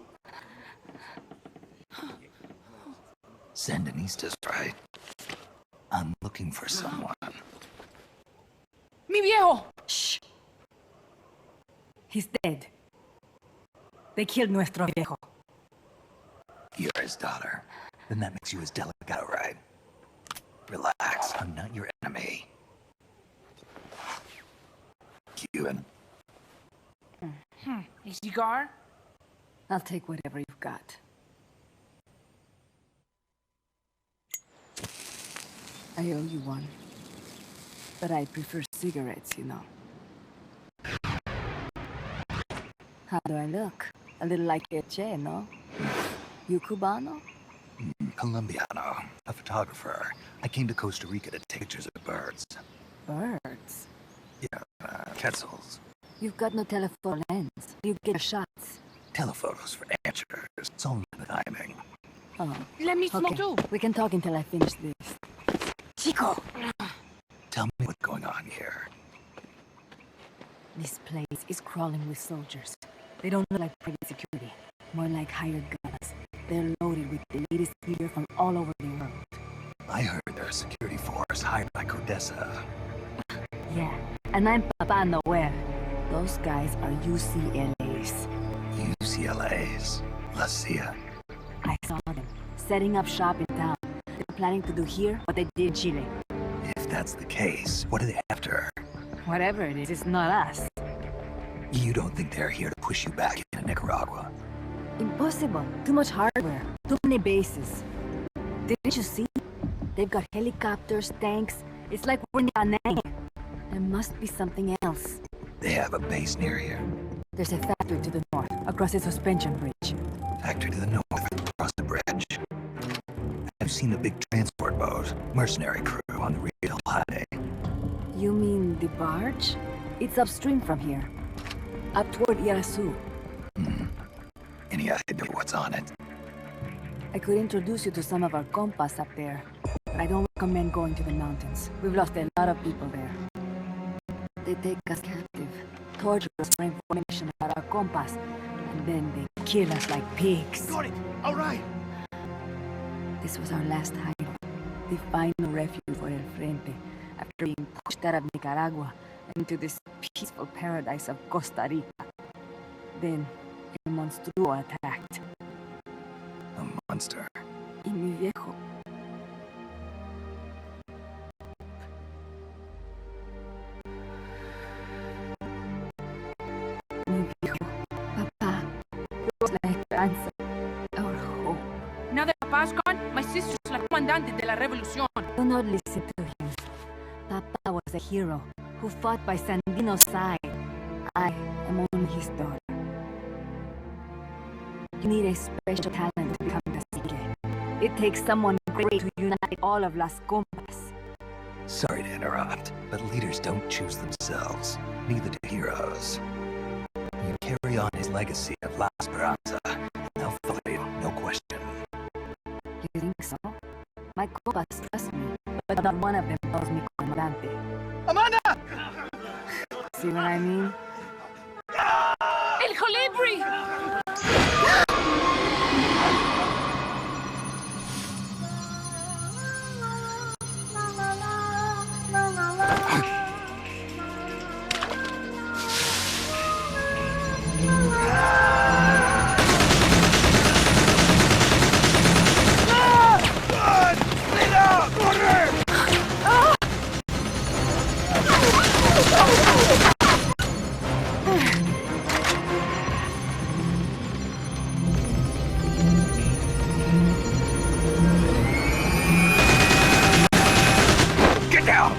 Sandinista's right. I'm looking for someone. Mi viejo! Shh. He's dead. They killed nuestro viejo. You're his daughter. Then that makes you his delegado, right? Relax, I'm not your enemy. Cuban. A cigar? I'll take whatever you've got. I owe you one. But I prefer cigarettes, you know. How do I look? A little like Eche, no? You Cubano? Colombiano, a photographer. I came to Costa Rica to take pictures of birds. Birds? Yeah, quetzals. You've got no telephoto lens. You get your shots. Telephotos for amateurs. It's all in the timing. Oh. Let me smoke too. We can talk until I finish this. Chico! Tell me what's going on here. This place is crawling with soldiers. They don't look like private security. More like hired guns. They're loaded with the latest gear from all over the world. I heard they're a security force hired by Codesa. Yeah, and I'm Papa Nowhere. Those guys are UCLA's. UCLA's? La CIA. I saw them, setting up shop in town. They're planning to do here what they did in Chile. If that's the case, what are they after? Whatever it is, it's not us. You don't think they're here to push you back into Nicaragua? Impossible. Too much hardware. Too many bases. Didn't you see? They've got helicopters, tanks. It's like we're in Anang. There must be something else. They have a base near here. There's a factory to the north, across the suspension bridge. Factory to the north, across the bridge. I've seen a big transport boat, mercenary crew on the Rio Jade. You mean the barge? It's upstream from here. Up toward Irasu. Any idea what's on it? I could introduce you to some of our compas up there. But I don't recommend going to the mountains. We've lost a lot of people there. They take us captive, torture us for information about our compas, and then they kill us like pigs. Got it! All right! This was our last hideout, the final refuge for El Frente, after being pushed out of Nicaragua into this peaceful paradise of Costa Rica. Then, El Monstruo attacked. A monster. Y mi viejo. Mi viejo. Papa. Was la esperanza. Our hope. Now that Papa's gone, my sister's la comandante de la revolución. Do not listen to him. Papa was a hero who fought by Sandino's side. I am only his daughter. You need a special talent to become cacique. It takes someone great to unite all of Las Compas. Sorry to interrupt, but leaders don't choose themselves. Neither do heroes. You carry on his legacy of La Esperanza, and they'll follow you, no question. You think so? My compas trust me, but not one of them calls me Comandante. Amanda! See what I mean? El Colibri! Get down!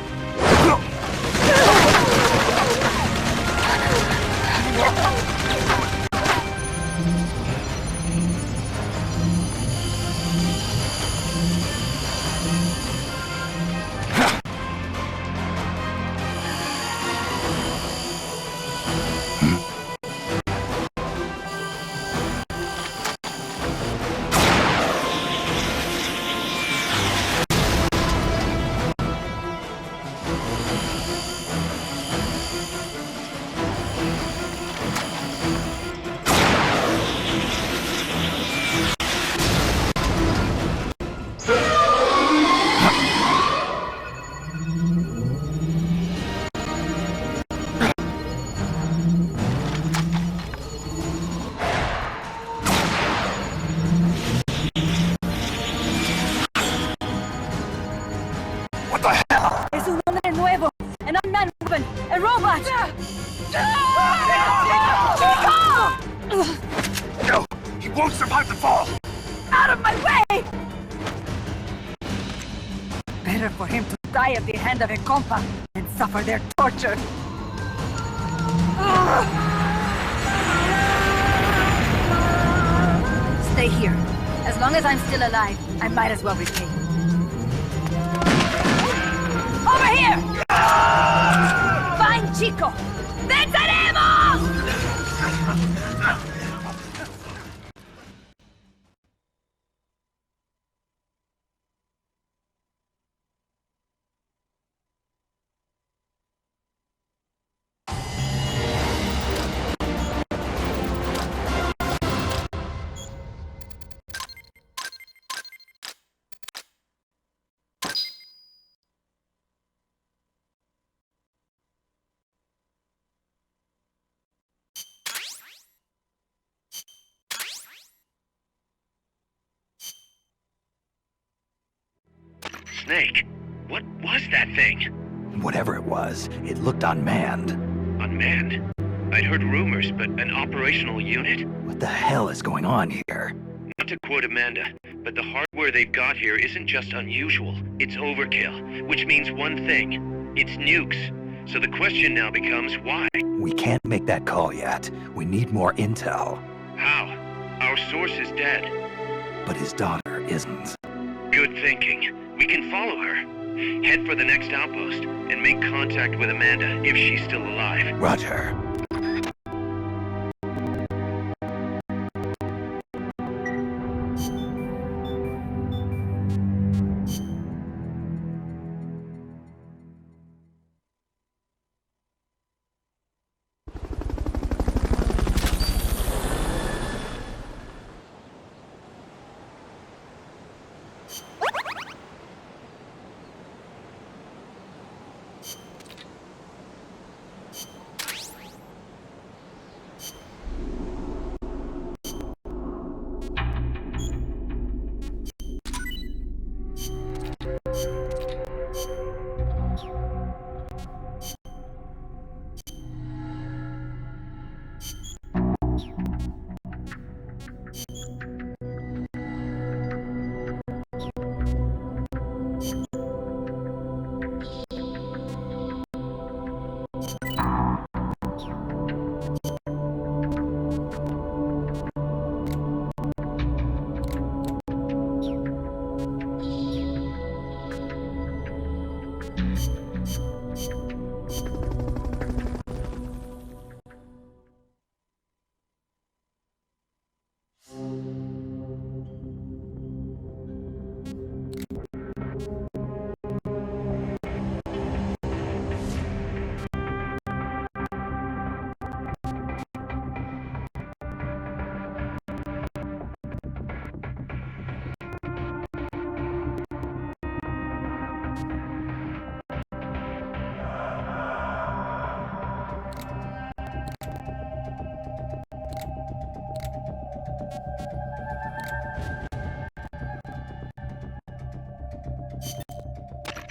Es un hombre nuevo, an unmanned weapon, a robot! No! He won't survive the fall! Out of my way! Better for him to die at the hand of a compa than suffer their torture. Stay here. As long as I'm still alive, I might as well repay. Over here! Fine, Chico! ¡Venceremos! Snake, what was that thing? Whatever it was, it looked unmanned. Unmanned? I'd heard rumors, but an operational unit? What the hell is going on here? Not to quote Amanda, but the hardware they've got here isn't just unusual, it's overkill, which means one thing. It's nukes. So the question now becomes why? We can't make that call yet. We need more intel. How? Our source is dead. But his daughter isn't. Good thinking. We can follow her. Head for the next outpost and make contact with Amanda if she's still alive. Roger.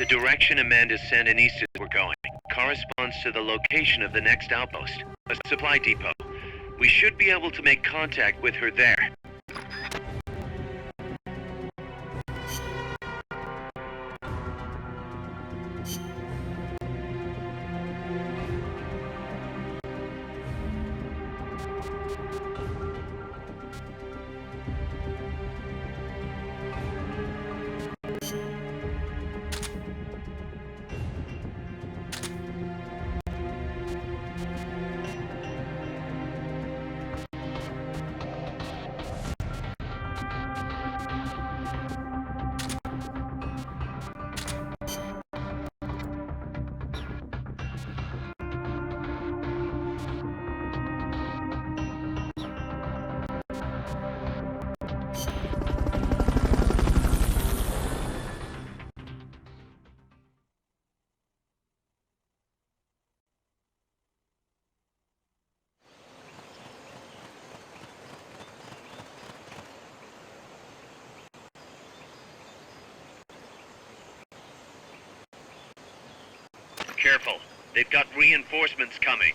The direction Amanda's Sandinistas were going corresponds to the location of the next outpost, a supply depot. We should be able to make contact with her there. Careful. They've got reinforcements coming.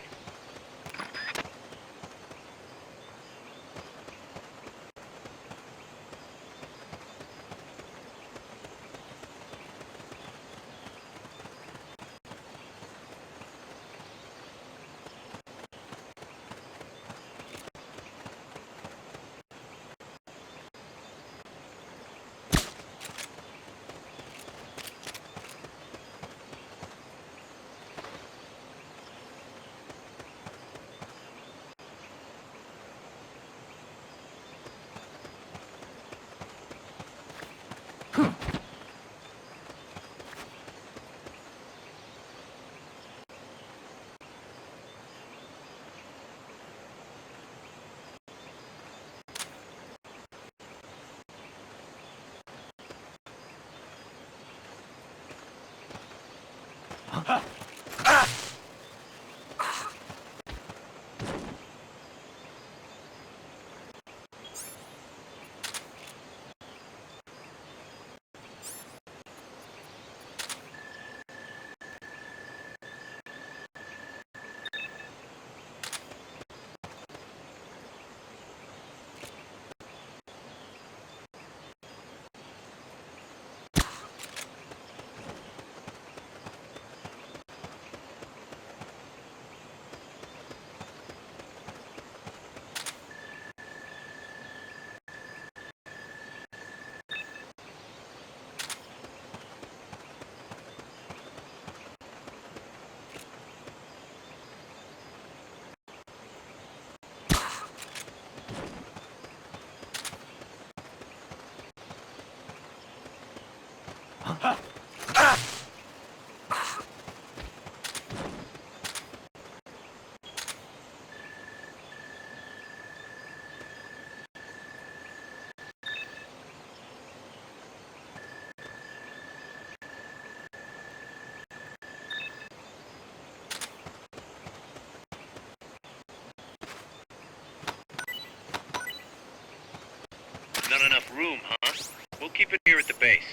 Not enough room, huh? We'll keep it here at the base.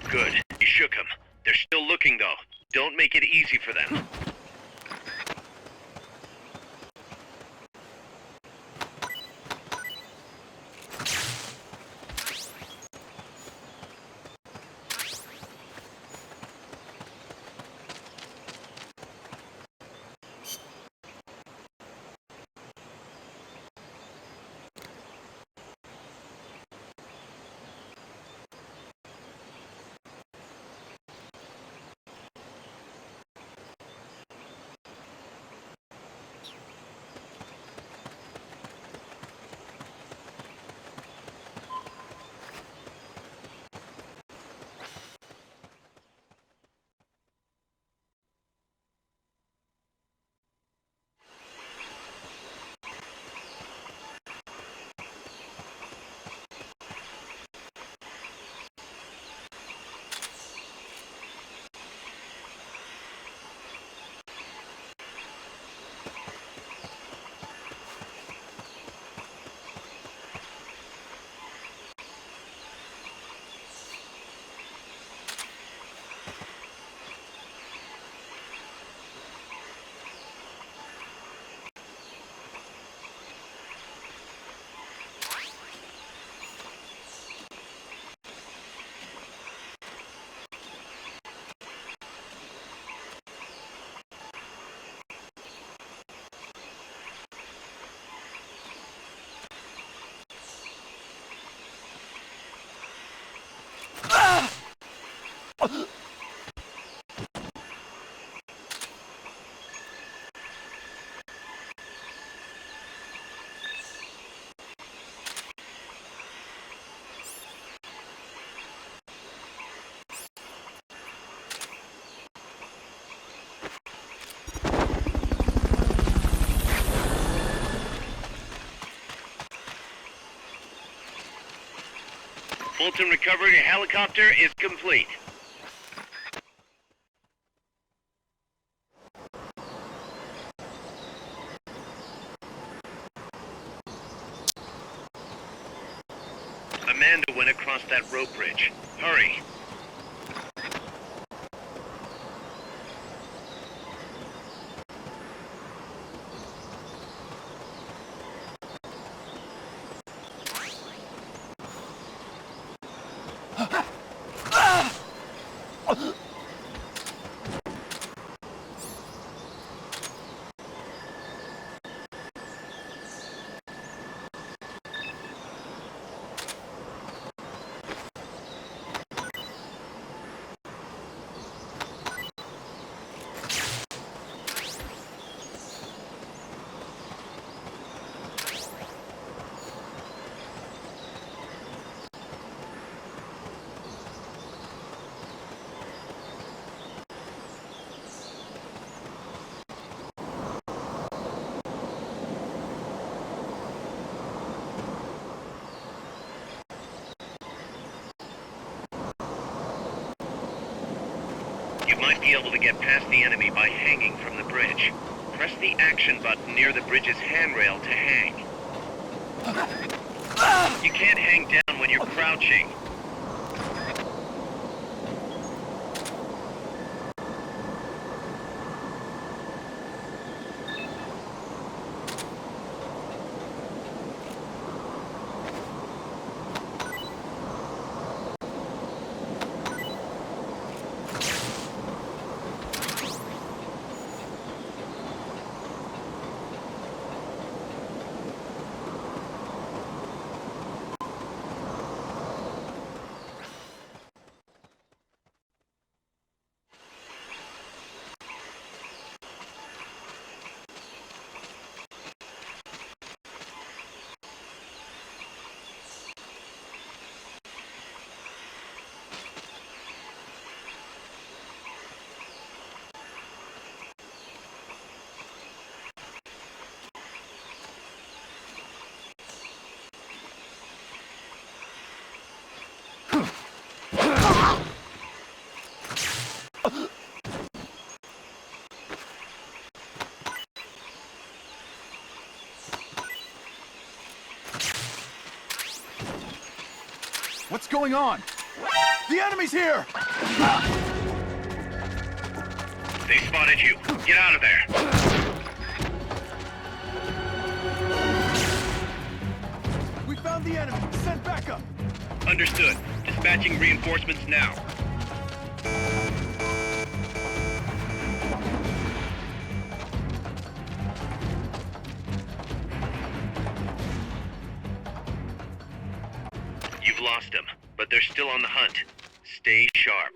Good. You shook them. They're still looking, though. Don't make it easy for them. Fulton recovery helicopter is complete. Amanda went across that rope bridge. Hurry. You might be able to get past the enemy by hanging from the bridge. Press the action button near the bridge's handrail to hang. You can't hang down when you're crouching. What's going on? The enemy's here! They spotted you. Get out of there. We found the enemy. Send backup. Understood. Dispatching reinforcements now. You've lost them, but they're still on the hunt. Stay sharp.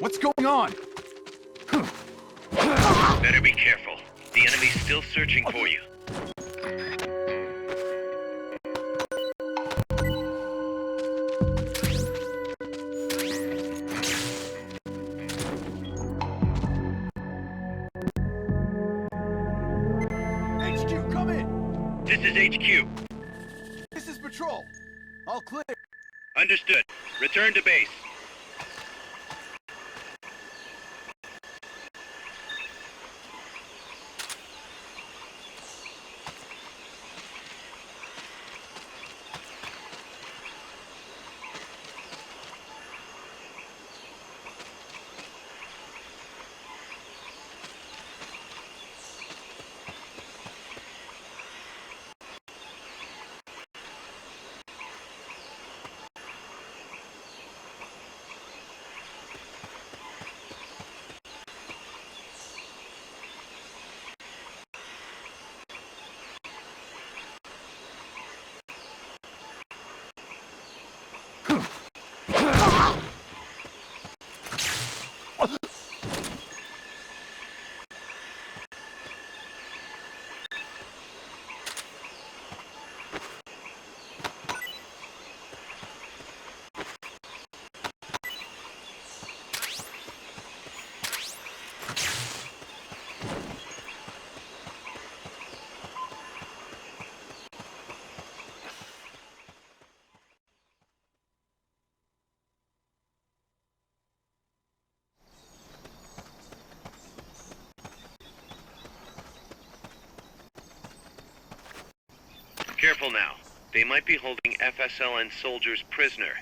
What's going on? Better be careful. The enemy's still searching for you. HQ, come in! This is HQ. This is patrol. All clear. Understood. Return to base. careful now. They might be holding FSLN soldiers prisoner.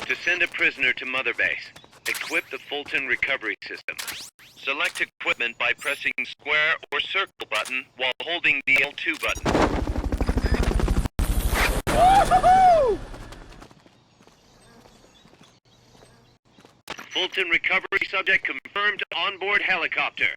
To send a prisoner to Mother Base, equip the Fulton recovery system. Select equipment by pressing square or circle button while holding the L2 button. Fulton recovery subject confirmed onboard helicopter.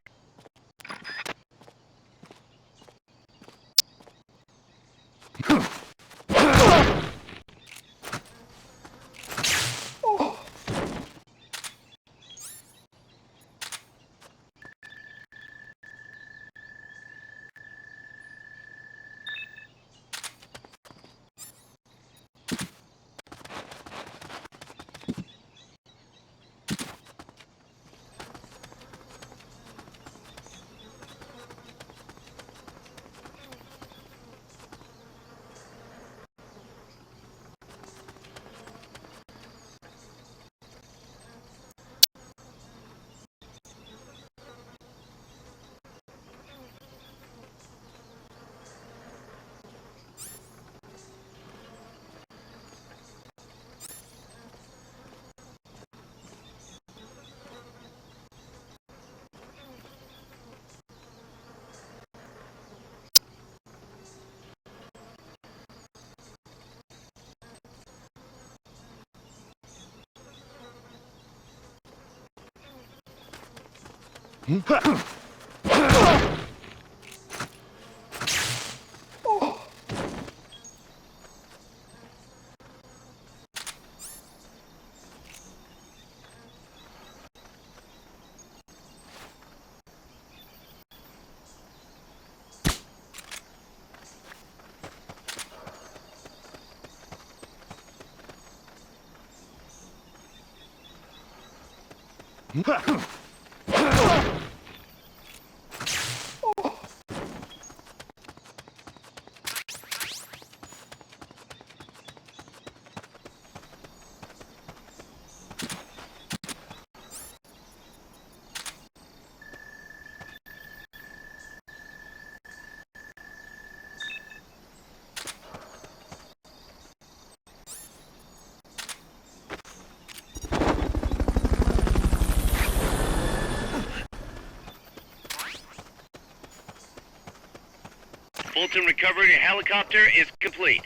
Fulton recovery helicopter is complete.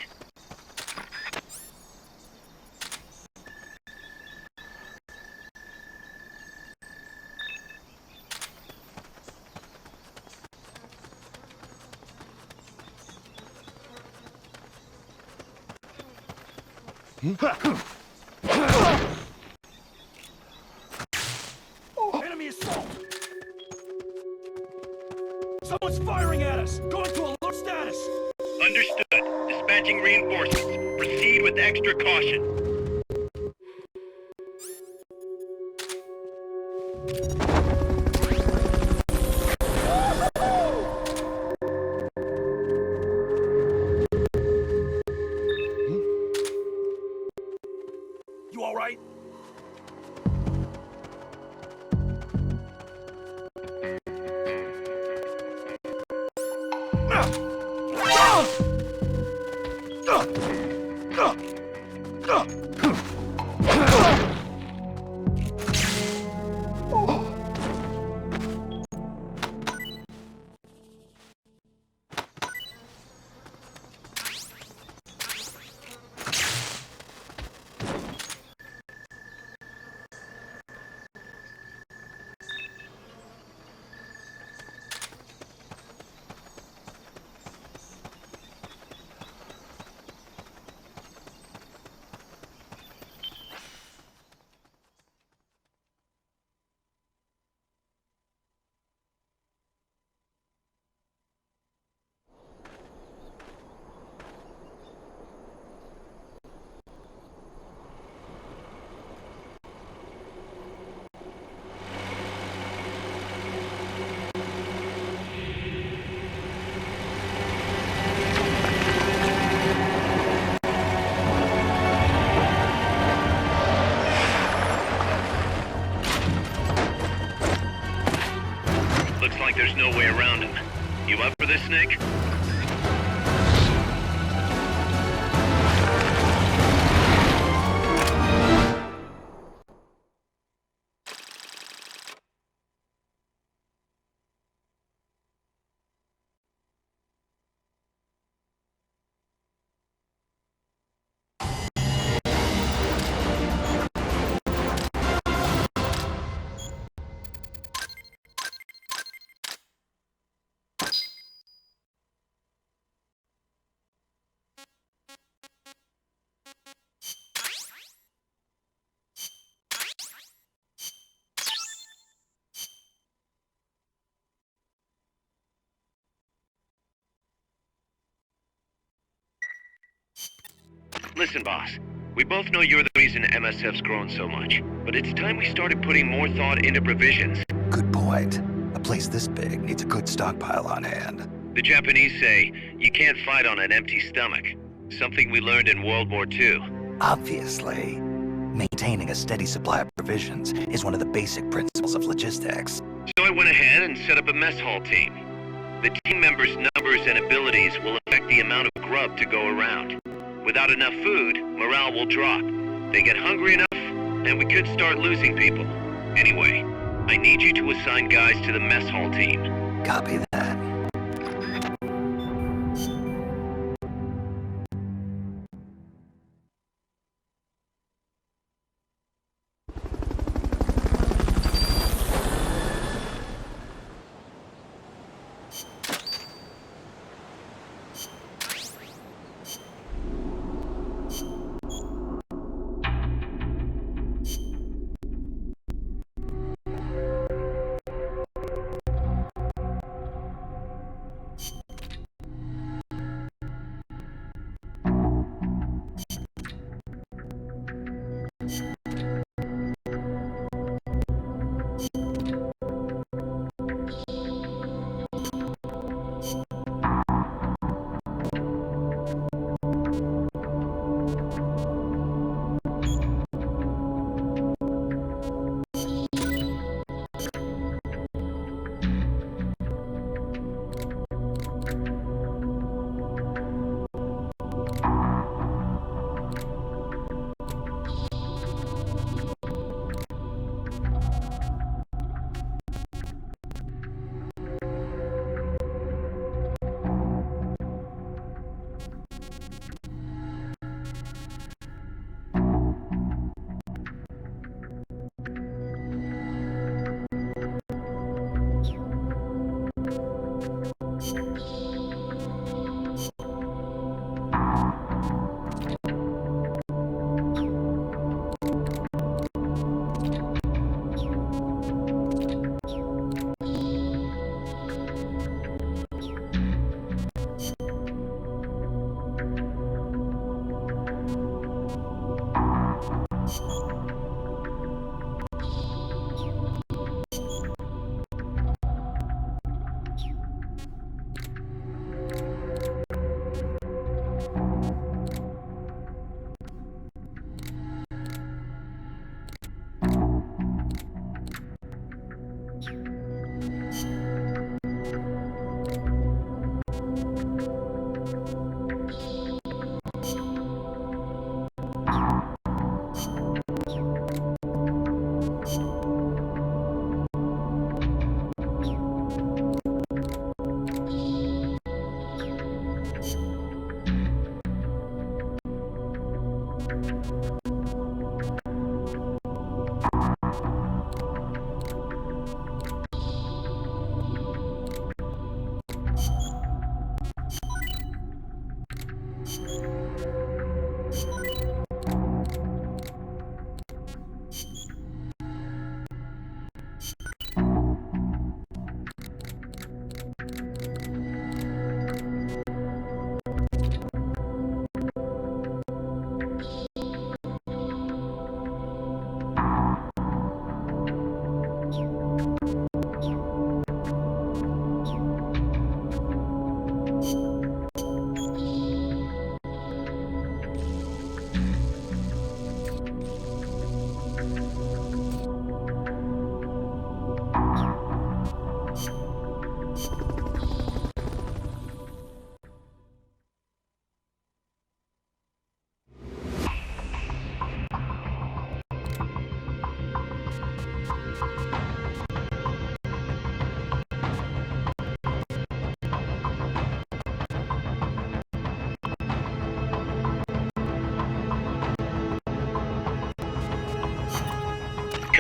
Enemy assault! Someone's firing at us! Going to alert status! Understood. Dispatching reinforcements. Proceed with extra caution. Looks like there's no way around him. You up for this, Snake? Listen, boss. We both know you're the reason MSF's grown so much, but it's time we started putting more thought into provisions. Good point. A place this big needs a good stockpile on hand. The Japanese say, you can't fight on an empty stomach. Something we learned in World War II. Obviously, maintaining a steady supply of provisions is one of the basic principles of logistics. So I went ahead and set up a mess hall team. The team members' numbers and abilities will affect the amount of grub to go around. Without enough food, morale will drop. They get hungry enough, and we could start losing people. Anyway, I need you to assign guys to the mess hall team. Copy that.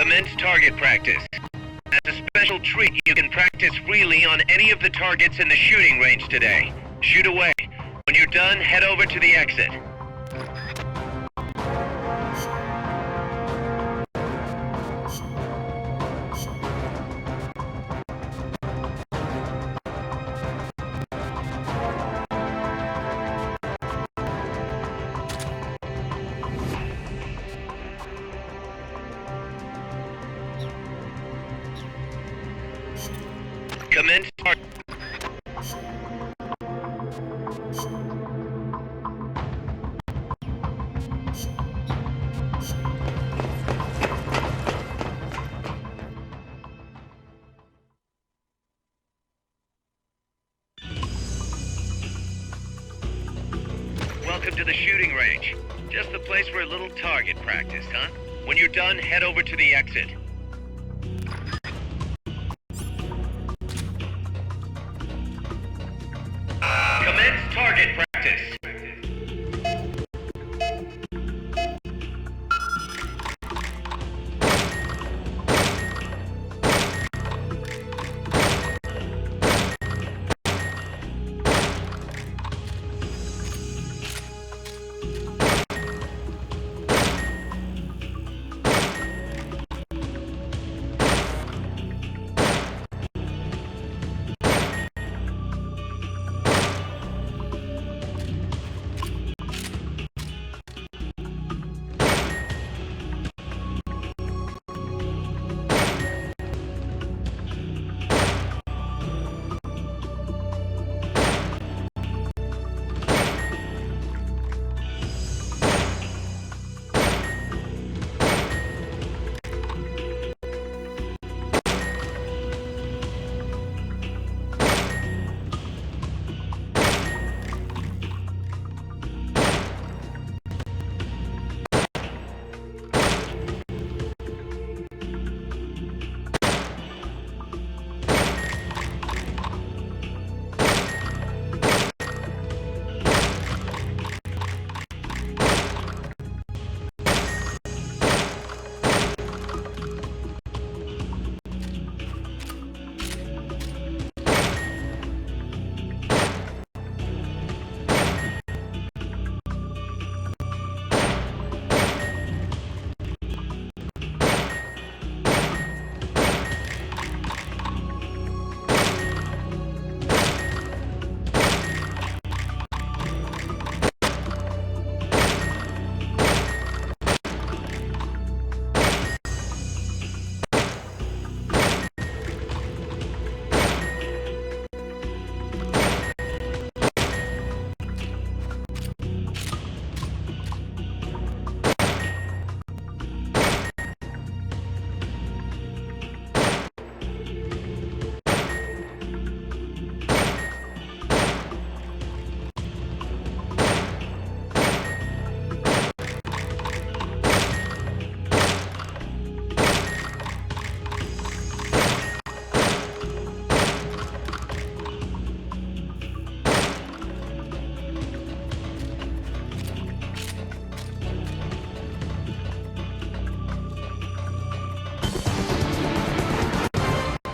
Commence target practice. As a special treat, you can practice freely on any of the targets in the shooting range today. Shoot away. When you're done, head over to the exit. Commence target. Welcome to the shooting range. Just the place for a little target practice, huh? When you're done, head over to the exit. Commence target practice.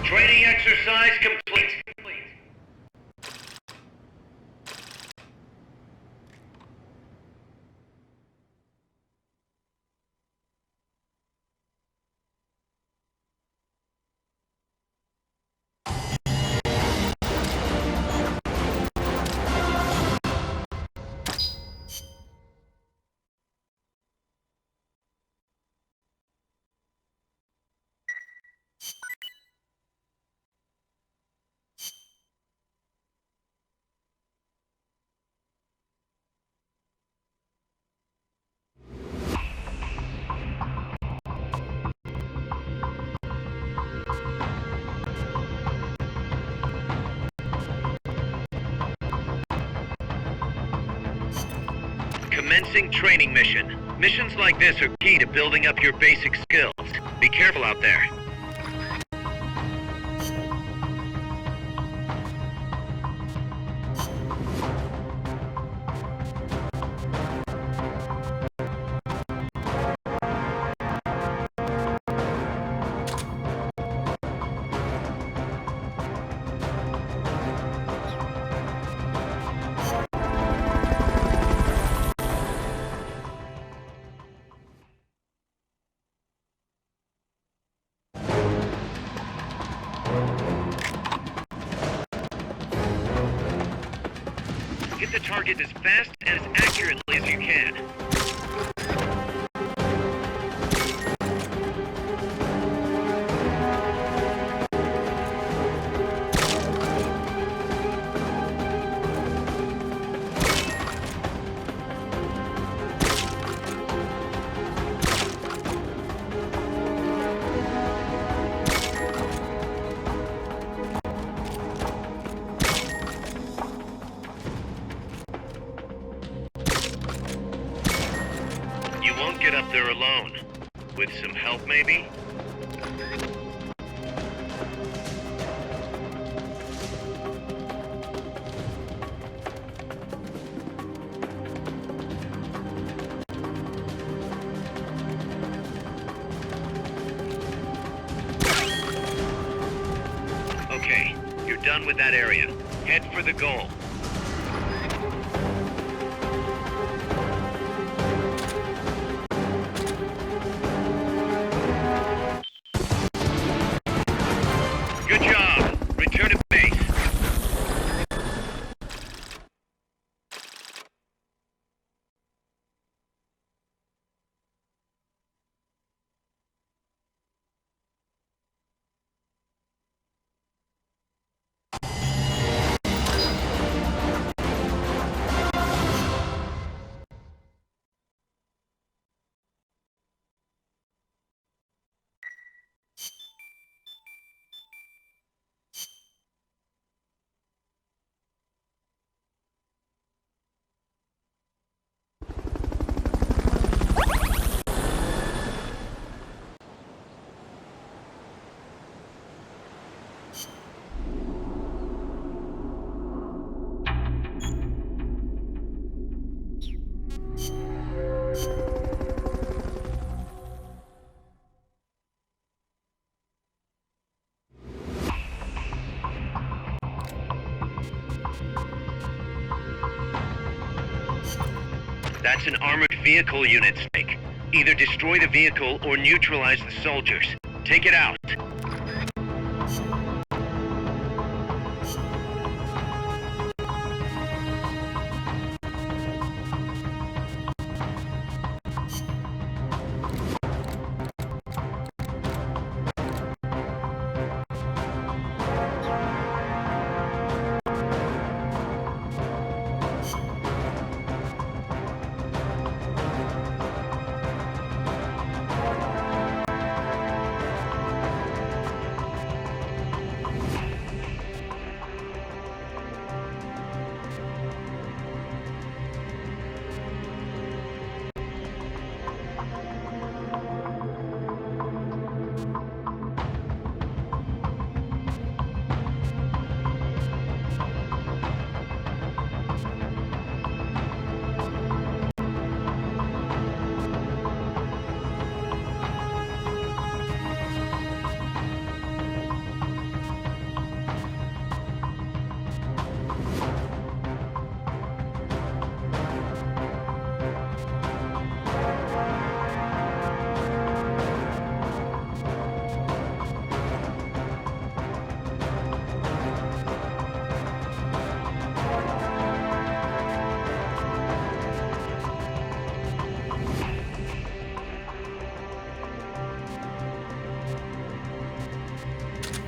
Training exercise complete. Commencing training mission. Missions like this are key to building up your basic skills. Be careful out there. Hit the target as fast and as accurately as you can. Get up there alone. With some help, maybe? Okay, you're done with that area. Head for the goal. Good job. Return to base. That's an armored vehicle unit, Snake. Either destroy the vehicle or neutralize the soldiers. Take it out.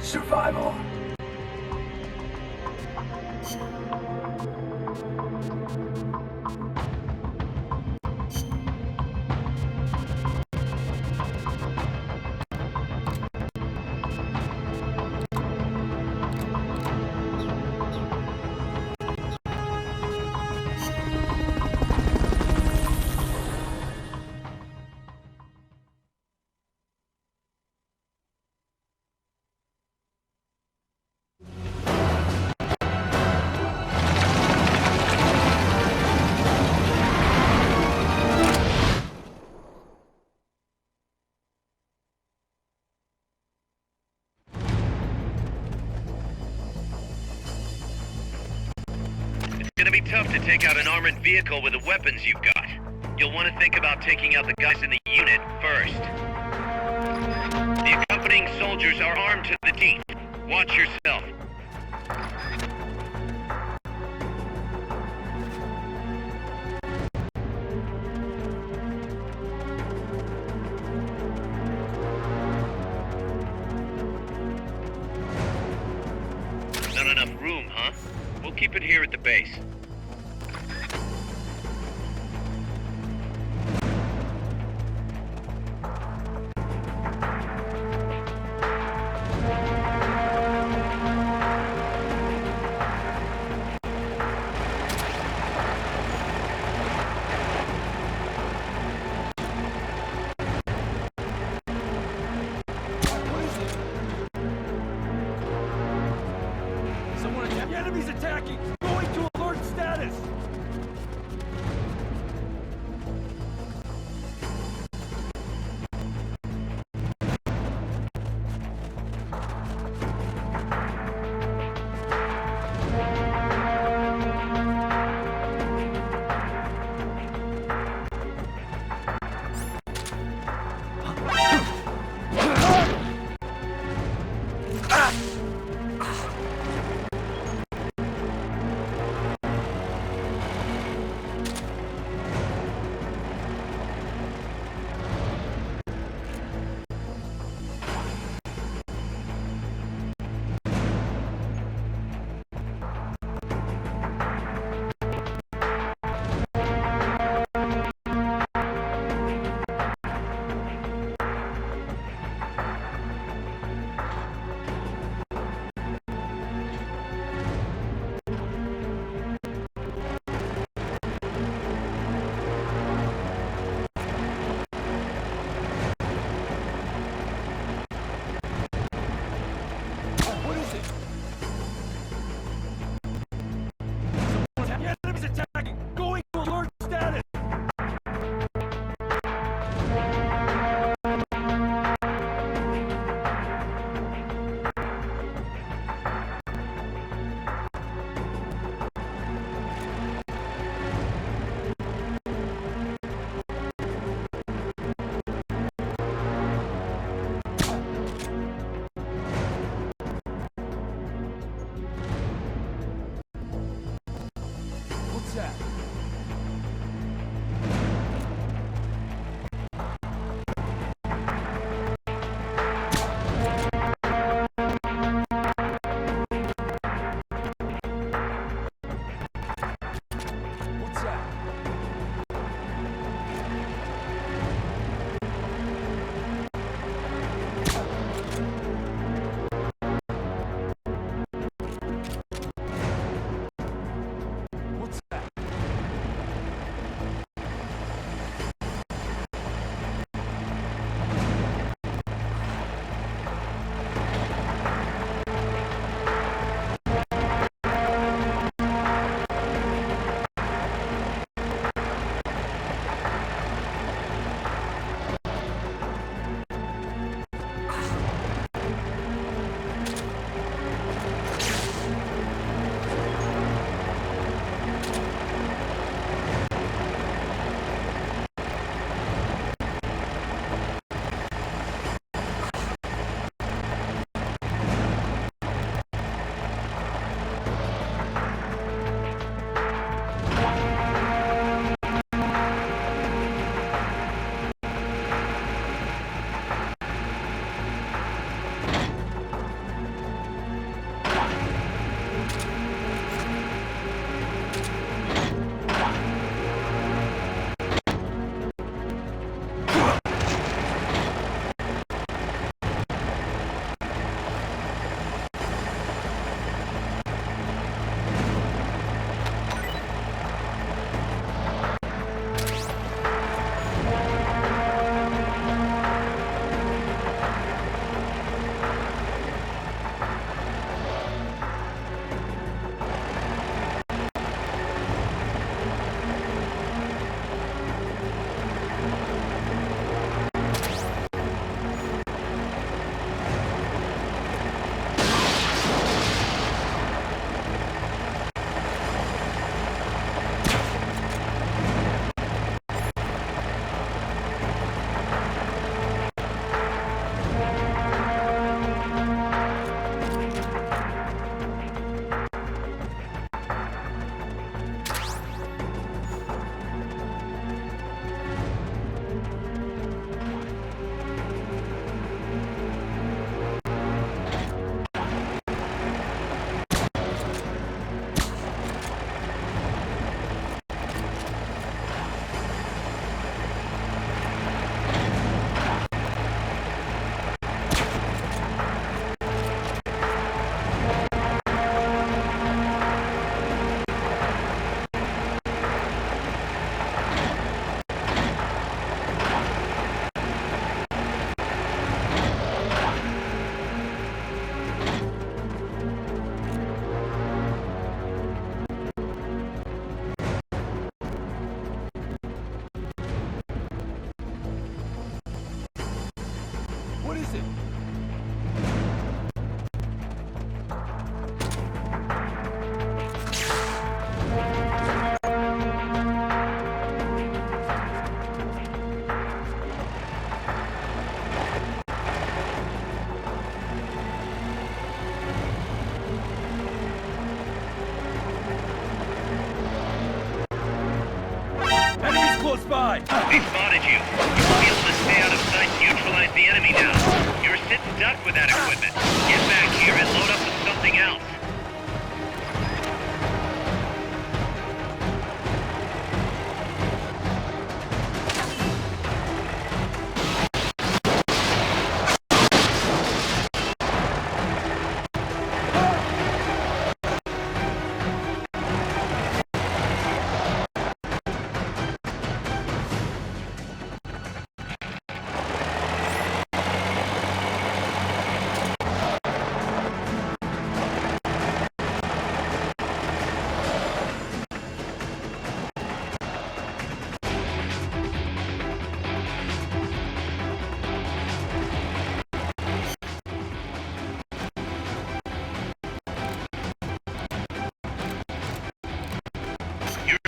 Survival. It's gonna be tough to take out an armored vehicle with the weapons you've got. You'll want to think about taking out the guys in the unit first. The accompanying soldiers are armed to the teeth. Watch yourself. Not enough room, huh? We'll keep it here at the base. The enemy's attacking! Going to alert status! is it? Enemies close by! They spotted you. You'll be able to stay out of sight and neutralize the enemy now. You're sitting duck with that equipment. Get back here and load up with something else.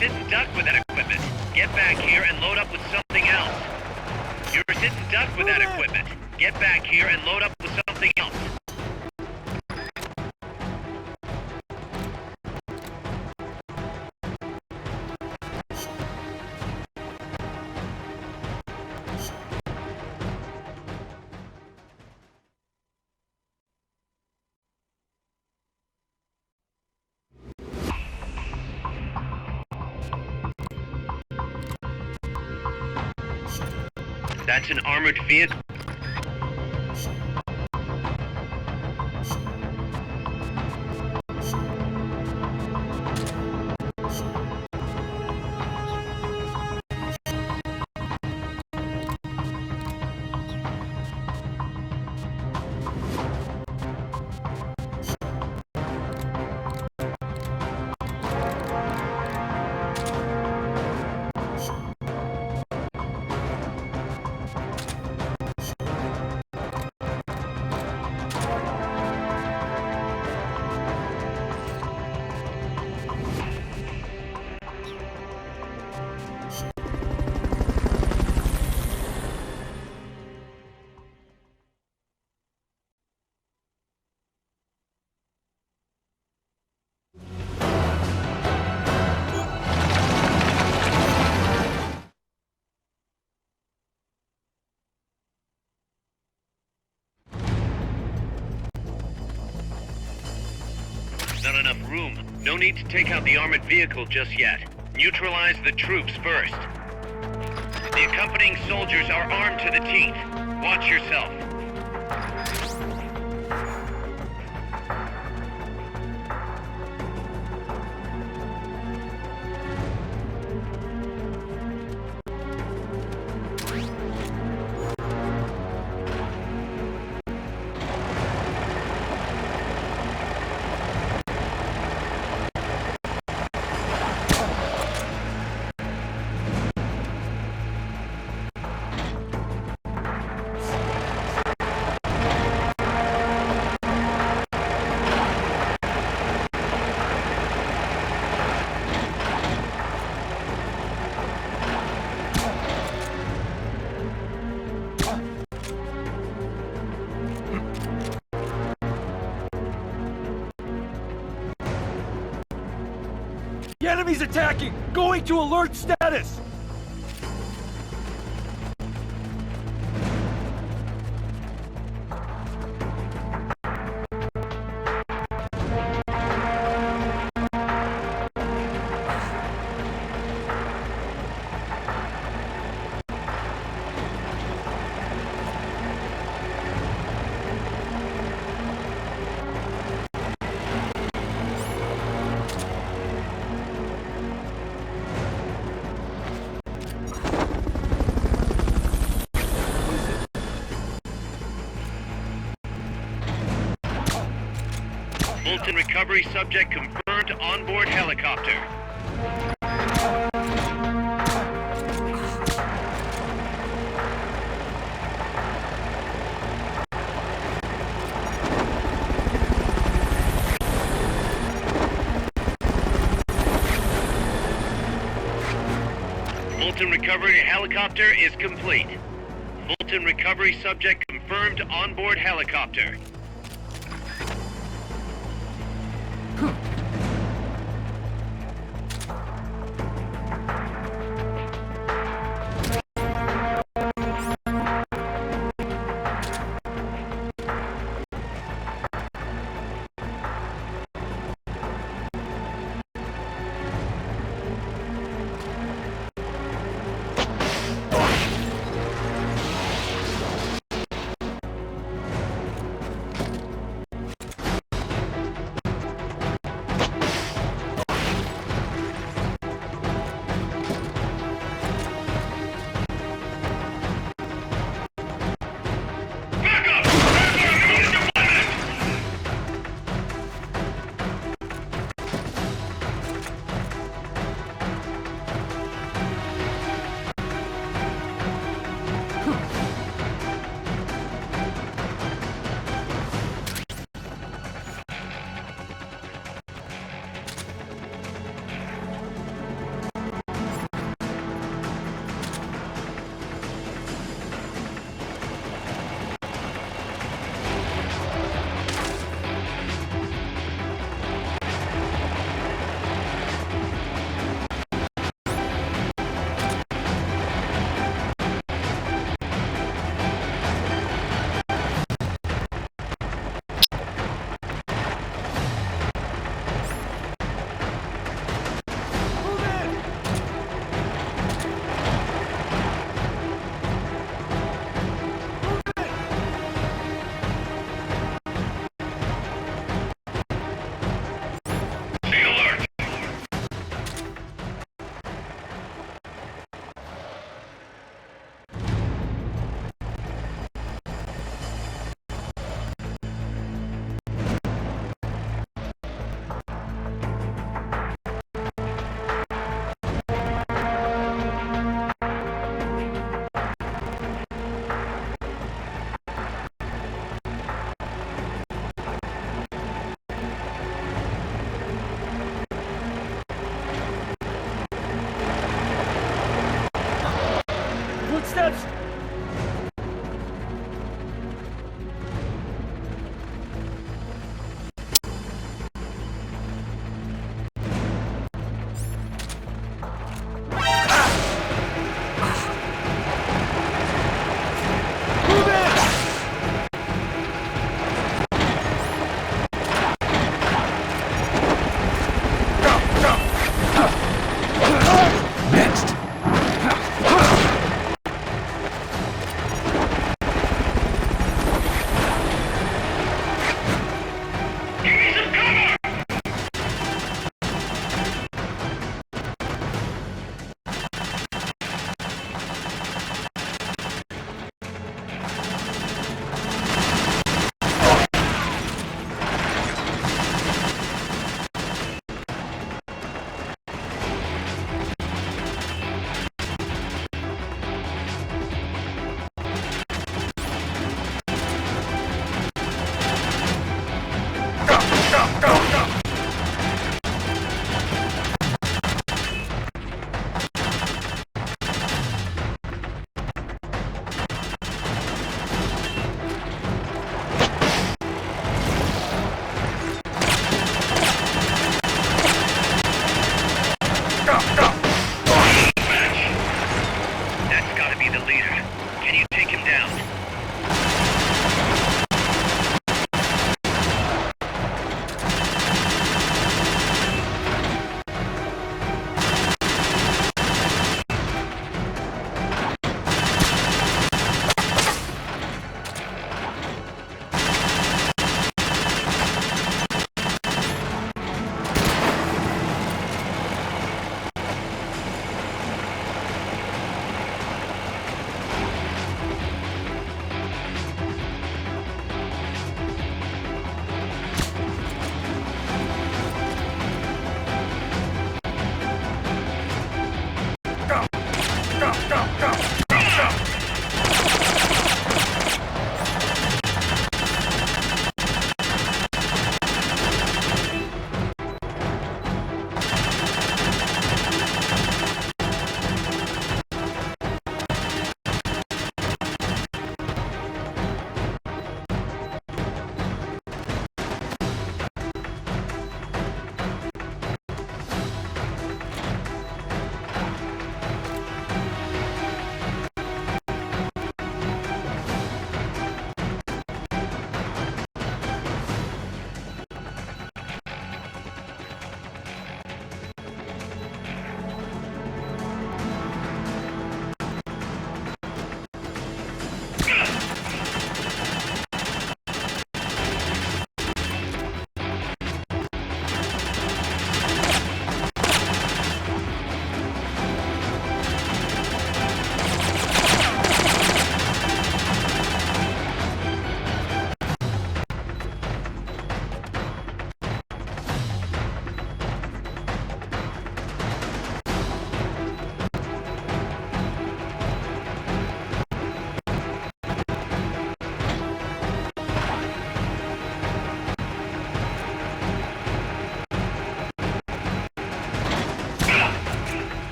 Sitting duck with that equipment. Get back here and load up with something else. You're sitting duck with that equipment. Get back here and load up with something else. That's an armored vehicle. Not enough room. No need to take out the armored vehicle just yet. Neutralize the troops first. The accompanying soldiers are armed to the teeth. Watch yourself. The enemy's attacking! Going to alert status! Fulton recovery subject confirmed onboard helicopter. Fulton recovery helicopter is complete. Fulton recovery subject confirmed on board helicopter.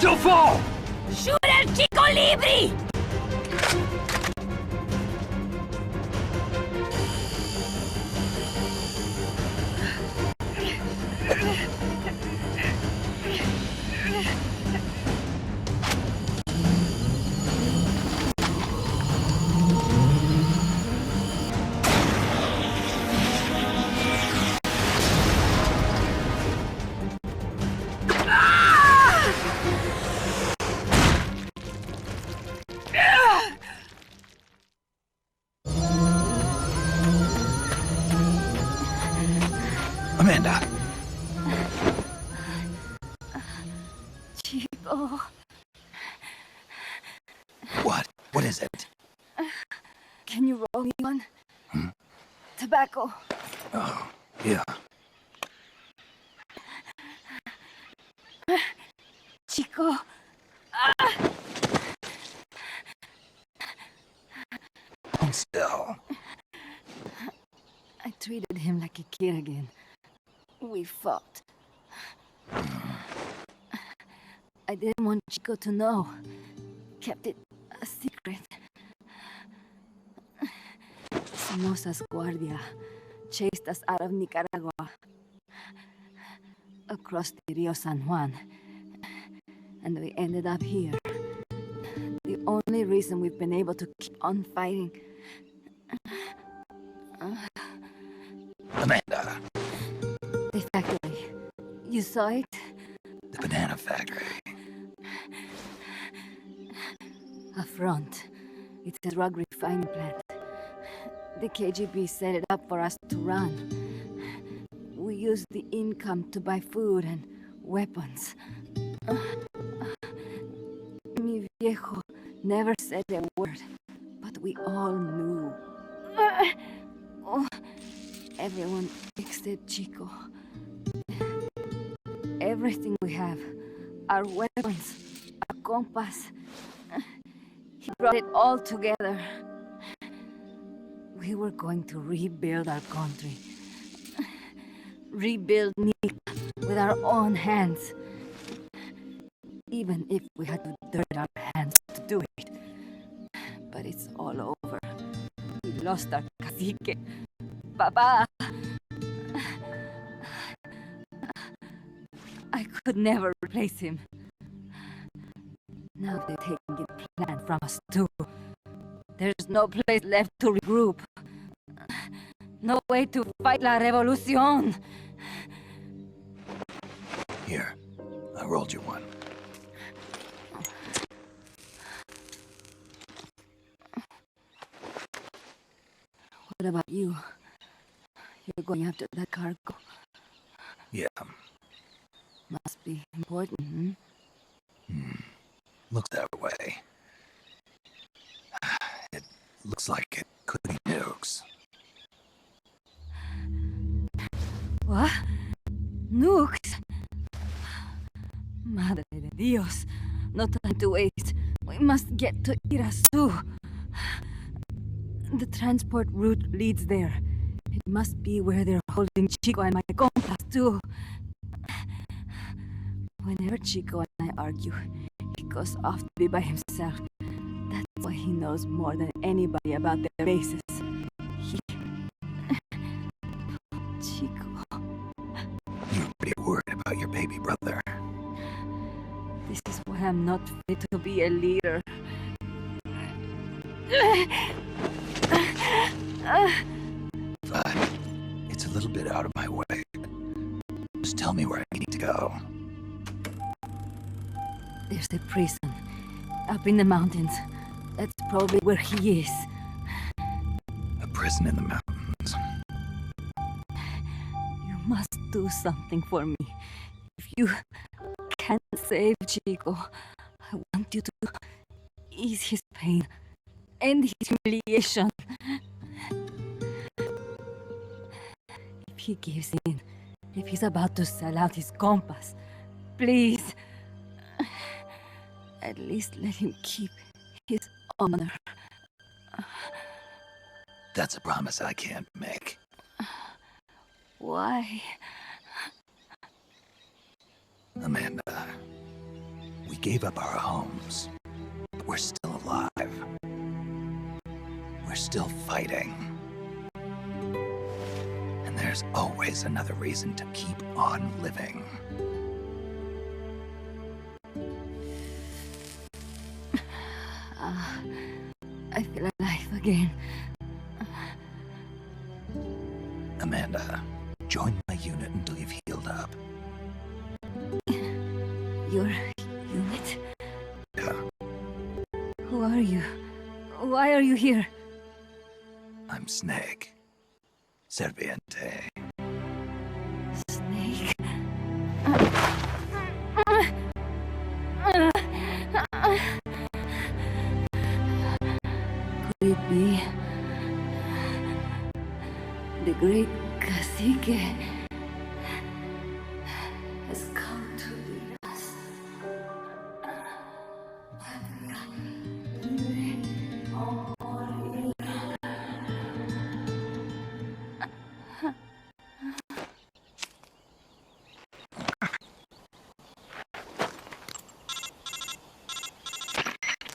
She'll fall! ¡Shoot el Chico Libri! Amanda! Chico. What? What is it? Can you roll me one? Tobacco. Oh, yeah. Chico. Hold still. I treated him like a kid again. We fought. I didn't want Chico to know. Kept it a secret. Somoza's Guardia chased us out of Nicaragua, across the Rio San Juan, and we ended up here. The only reason we've been able to keep on fighting. Amanda! The factory. You saw it? The banana factory. A front. It's a drug refining plant. The KGB set it up for us to run. We used the income to buy food and weapons. Mi viejo never said a word, but we all knew. Oh, everyone except Chico. Everything we have, our weapons, our compass, he brought it all together. We were going to rebuild our country. Rebuild Nika with our own hands. Even if we had to dirt our hands to do it. But it's all over. We lost our cacique. Papa! I could never replace him. Now they're taking the plan from us too. There's no place left to regroup. No way to fight la revolución. Here, I rolled you one. What about you? You're going after that cargo. Yeah. Must be important, Looks that way. It looks like it could be nukes. What? Nukes? Madre de Dios. No time to waste. We must get to Irasu. The transport route leads there. It must be where they're holding Chico and my compass too. Whenever Chico and I argue, he goes off to be by himself. That's why he knows more than anybody about their bases. Chico. You're pretty worried about your baby brother. This is why I'm not fit to be a leader. But it's a little bit out of my way. Just tell me where I need to go. There's a prison up in the mountains. That's probably where he is. A prison in the mountains. You must do something for me. If you can't save Chico, I want you to ease his pain, end his humiliation. If he gives in, if he's about to sell out his compass, please, at least let him keep his honor. That's a promise I can't make. Why? Amanda, we gave up our homes, but we're still alive. We're still fighting. And there's always another reason to keep on living. I feel alive again. Amanda, join my unit until you've healed up. Your unit? Yeah, Who are you? Why are you here? I'm Snake. Serviente. Snake? Could it be the great cacique has come to lead us?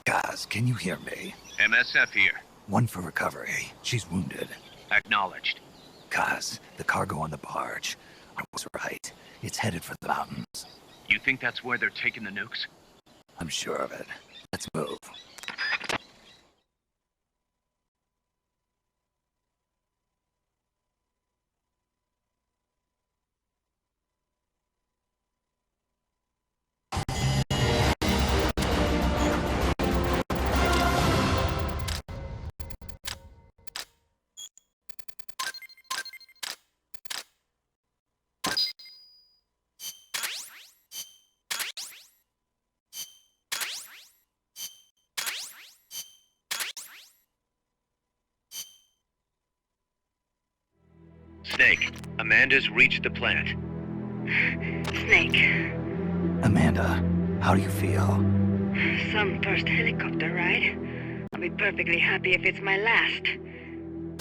Guys, can you hear me? MSF here. One for recovery. She's wounded. Acknowledged. Kaz, the cargo on the barge. I was right. It's headed for the mountains. You think that's where they're taking the nukes? I'm sure of it. Let's move. Snake, Amanda's reached the plant. Snake, Amanda, how do you feel? some first helicopter ride. I'll be perfectly happy if it's my last.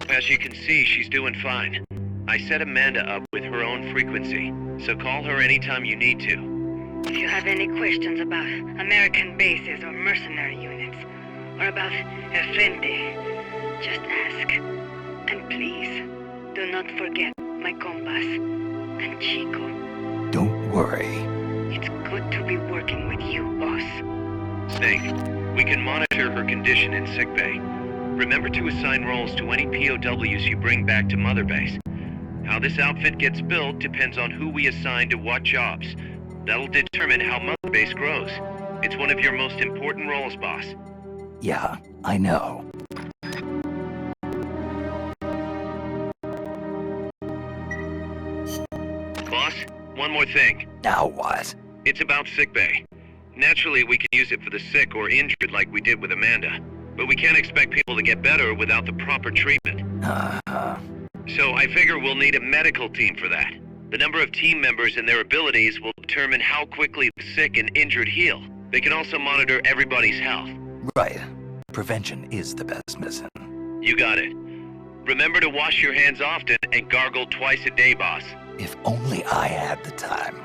As you can see, she's doing fine. I set Amanda up with her own frequency, so call her anytime you need to. If you have any questions about American bases or mercenary units, or about El Frente, just ask. And please, do not forget my compass and Chico. Don't worry. It's good to be working with you, boss. Snake, we can monitor her condition in sickbay. Remember to assign roles to any POWs you bring back to Mother Base. How this outfit gets built depends on who we assign to what jobs. That'll determine how Mother Base grows. It's one of your most important roles, boss. Yeah, I know. Boss, one more thing. Now what? It's about sickbay. Naturally, we can use it for the sick or injured like we did with Amanda. But we can't expect people to get better without the proper treatment. So I figure we'll need a medical team for that. The number of team members and their abilities will determine how quickly the sick and injured heal. They can also monitor everybody's health. Right. Prevention is the best medicine. You got it. Remember to wash your hands often and gargle twice a day, boss. If only I had the time.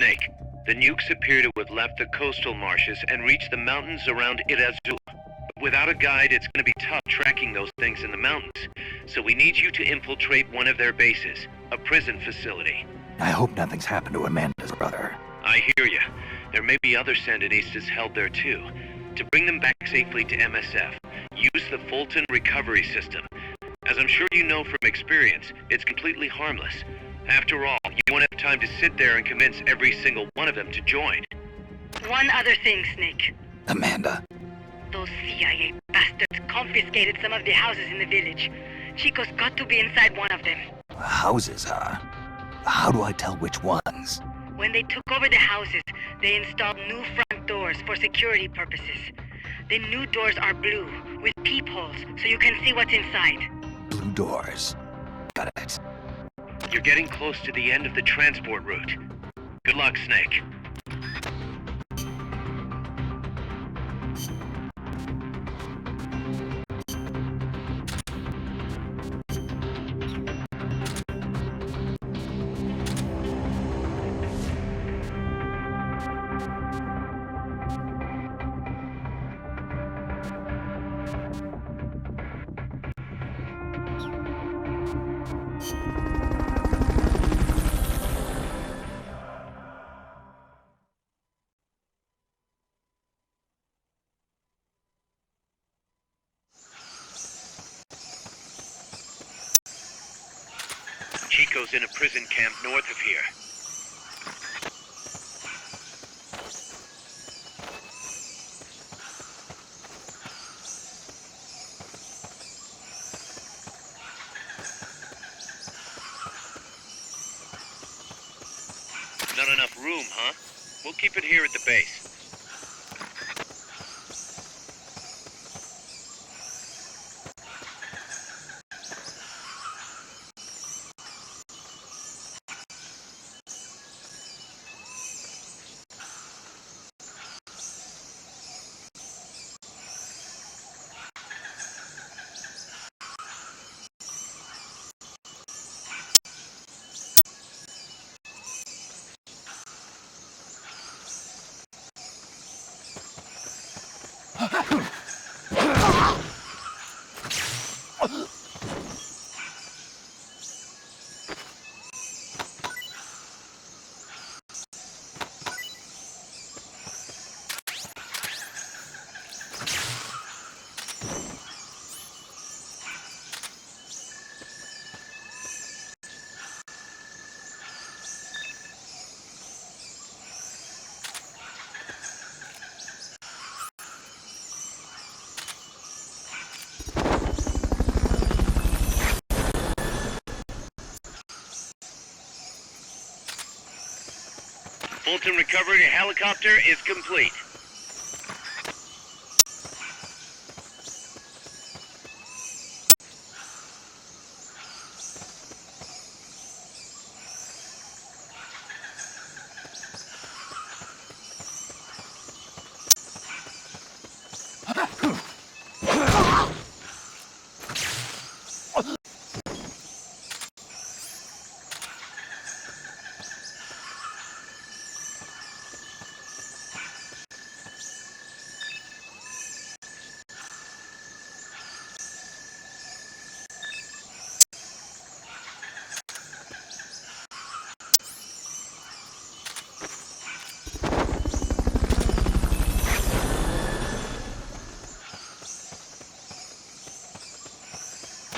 Snake, the nukes appear to have left the coastal marshes and reached the mountains around Irazu. Without a guide, it's going to be tough tracking those things in the mountains. So we need you to infiltrate one of their bases, a prison facility. I hope nothing's happened to Amanda's brother. I hear ya. There may be other Sandinistas held there too. To bring them back safely to MSF, use the Fulton recovery system. As I'm sure you know from experience, it's completely harmless. After all, you won't have time to sit there and convince every single one of them to join. One other thing, Snake. Amanda? Those CIA bastards confiscated some of the houses in the village. Chico's got to be inside one of them. Houses, huh? How do I tell which ones? When they took over the houses, they installed new front doors for security purposes. The new doors are blue, with peepholes, so you can see what's inside. Blue doors. Got it. You're getting close to the end of the transport route. Good luck, Snake. Chico's in a prison camp north of here. Not enough room, huh? We'll keep it here at the base. Fulton recovery helicopter is complete.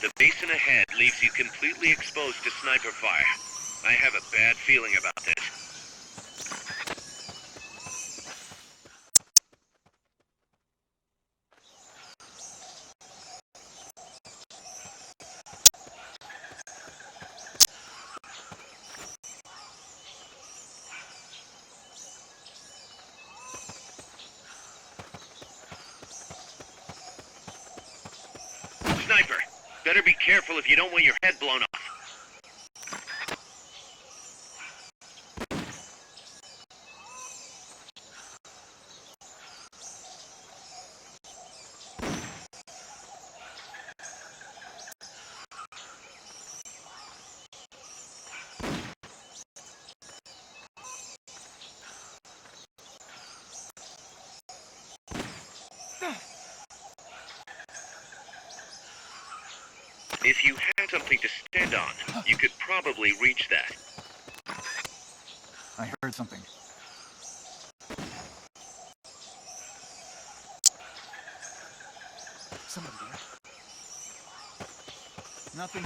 The basin ahead leaves you completely exposed to sniper fire. I have a bad feeling about this. Sniper, better be careful if you don't want your head blown off. If you had something to stand on, you could probably reach that. I heard something. Somebody there. Nothing.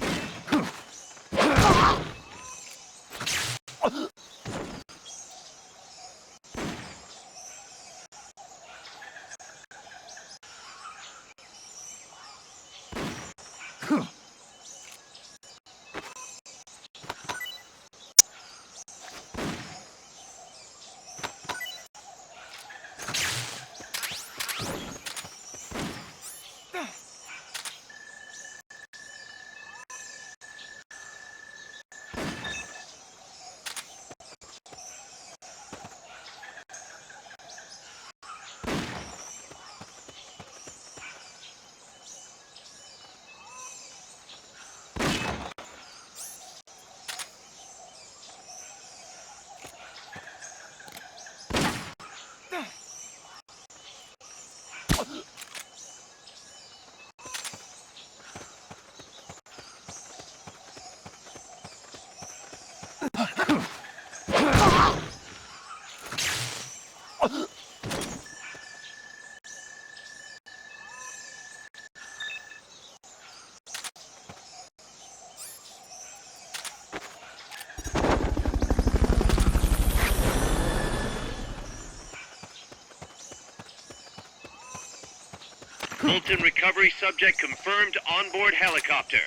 Fulton recovery subject confirmed onboard helicopter.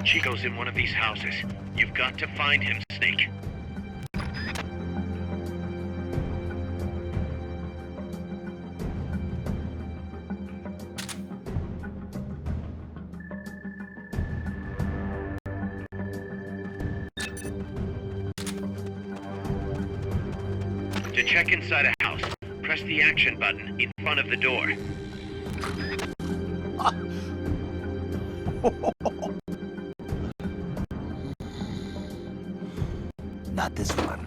Chico's in one of these houses. You've got to find him, Snake. To check inside a house, press the action button in front of the door. Not this one.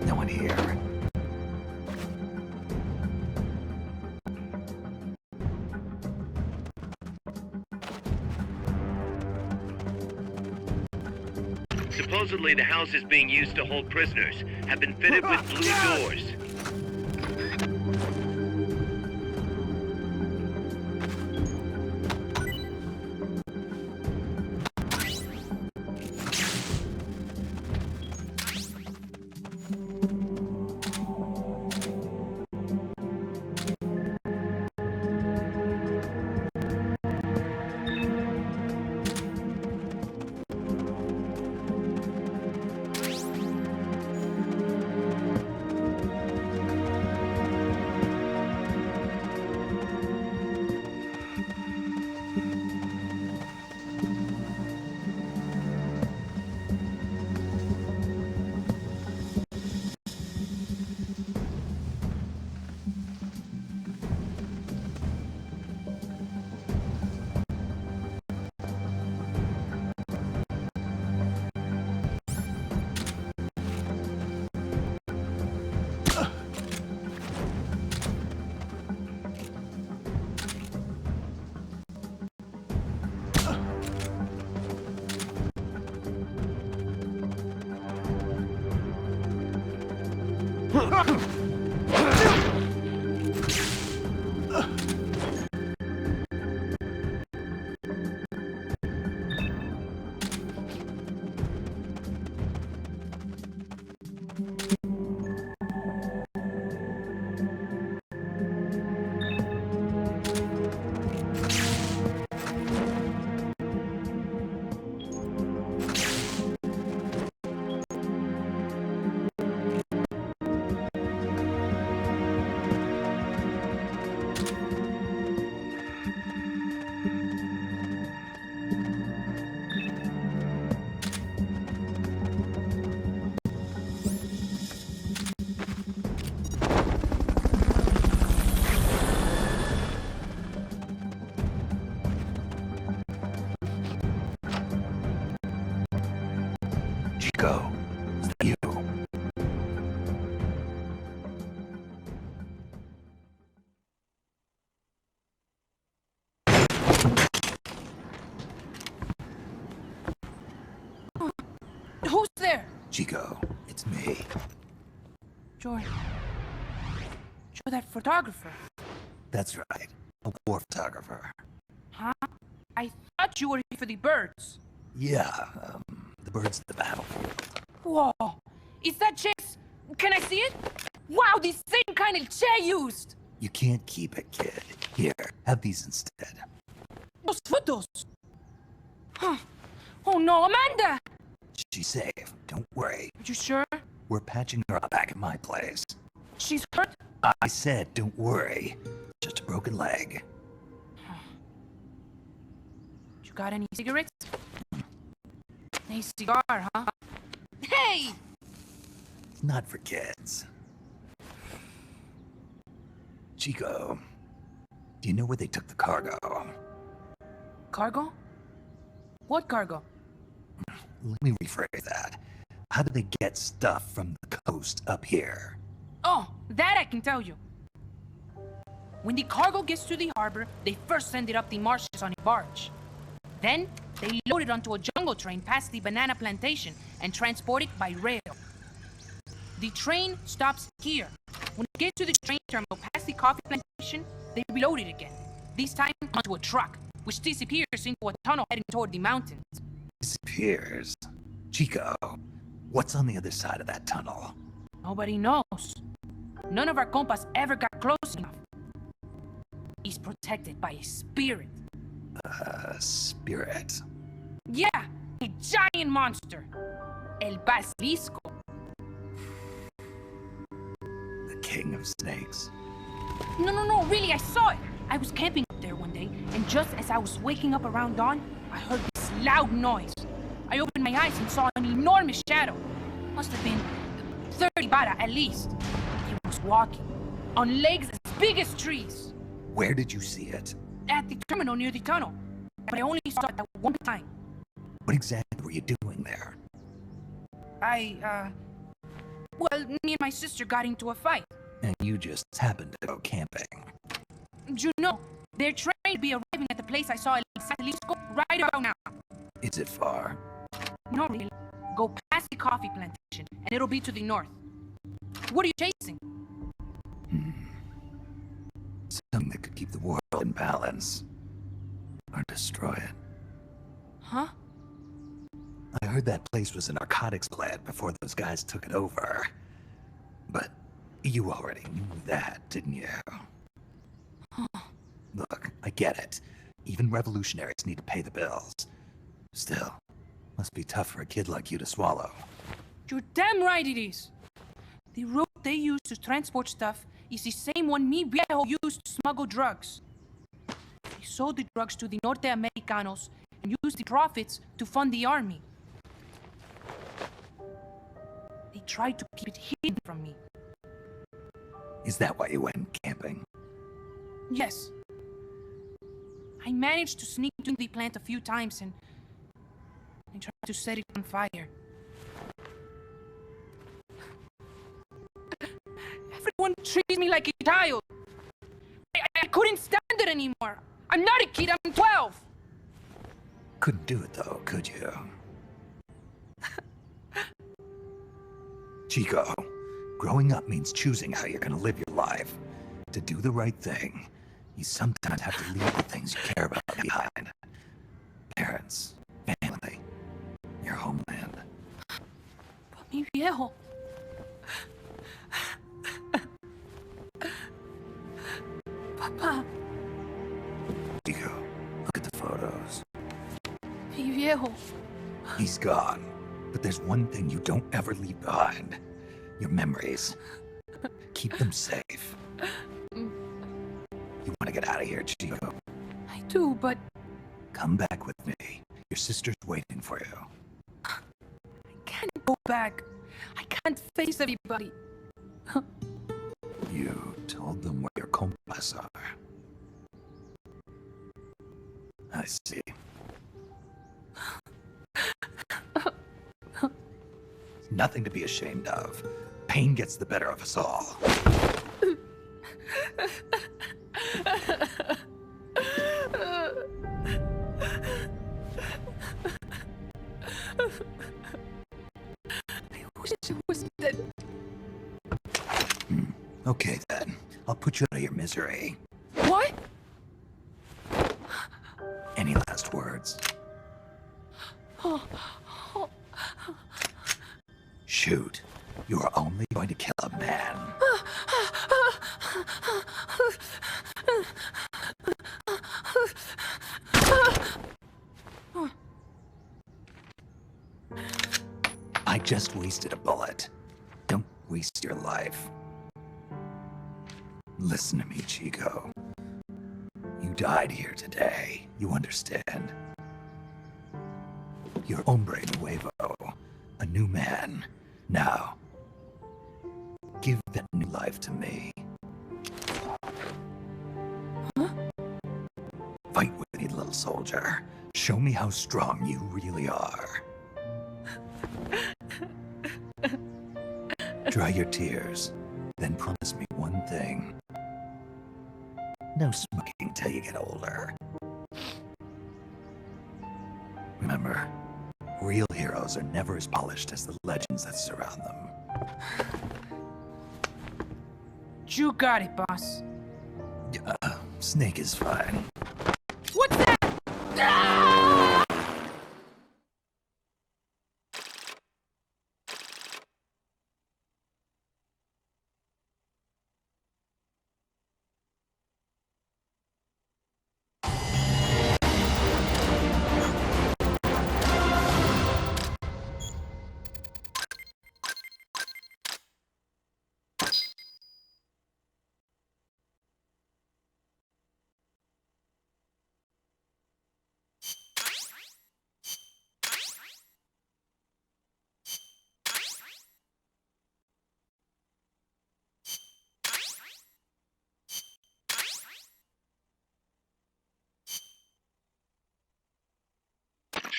No one here. Supposedly the houses being used to hold prisoners have been fitted with blue doors. Chico, is that you? Who's there? Chico, it's me. You're that photographer. That's right, a war photographer. Huh? I thought you were here for the birds. Yeah, the birds of the battlefield. Whoa! Is that chase? Can I see it? Wow, the same kind of chair used! You can't keep it, kid. Here, have these instead. Those photos! Huh. Oh no, Amanda! She's safe, don't worry. Are you sure? We're patching her up back at my place. She's hurt? I said, don't worry. Just a broken leg. You got any cigarettes? A cigar, huh? Hey! It's not for kids. Chico, do you know where they took the cargo? Cargo? What cargo? Let me rephrase that. How did they get stuff from the coast up here? Oh, that I can tell you. When the cargo gets to the harbor, they first send it up the marshes on a barge. Then, they load it onto a jungle train past the banana plantation and transport it by rail. The train stops here. When it gets to the train terminal past the coffee plantation, they reload it again. This time onto a truck, which disappears into a tunnel heading toward the mountains. Disappears. Chico, what's on the other side of that tunnel? Nobody knows. None of our compas ever got close enough. He's protected by a spirit. Spirit. Yeah, a giant monster. El Basilisco. The king of snakes. No, really, I saw it. I was camping up there one day, and just as I was waking up around dawn, I heard this loud noise. I opened my eyes and saw an enormous shadow. Must have been 30 bara at least. He was walking, on legs as big as trees. Where did you see it? At the terminal near the tunnel. But I only saw it that one time. What exactly were you doing there? Well, me and my sister got into a fight. And you just happened to go camping. You know, their train will be arriving at the place I saw El Basilisco right about now. Is it far? Not really. Go past the coffee plantation, and it'll be to the north. What are you chasing? Something that could keep the world in balance. Or destroy it. Huh? I heard that place was a narcotics plant before those guys took it over. But you already knew that, didn't you? Look, I get it. Even revolutionaries need to pay the bills. Still, must be tough for a kid like you to swallow. You're damn right it is. The route they use to transport stuff is the same one mi viejo used to smuggle drugs. They sold the drugs to the Norte Americanos and used the profits to fund the army. They tried to keep it hidden from me. Is that why you went camping? Yes. I managed to sneak into the plant a few times and tried to set it on fire. Everyone treats me like a child. I couldn't stand it anymore. I'm not a kid, I'm 12. Couldn't do it though, could you? Chico, Growing up means choosing how you're gonna live your life. To do the right thing, you sometimes have to leave the things you care about behind. Parents, family, your homeland. Mi viejo. Papa, Chico, look at the photos. mi viejo. He's gone. But there's one thing you don't ever leave behind. Your memories. Keep them safe. You want to get out of here, Chico? I do, but Come back with me. Your sister's waiting for you. I can't go back. I can't face everybody. You told them where your compas are. I see. Nothing to be ashamed of. Pain gets the better of us all. I wish it was dead. Okay then. I'll put you out of your misery. What? Any last words? Shoot. You are only going to kill a man. I just wasted a bullet. Don't waste your life. Listen to me, Chico. You died here today. You understand? You're hombre nuevo. A new man. Now, give that new life to me. Huh? Fight with me, little soldier. Show me how strong you really are. Dry your tears, then promise me one thing. No smoking till you get older. Remember, real heroes are never as polished as the legends that surround them. You got it, boss. Snake is fine. What's that? Ah!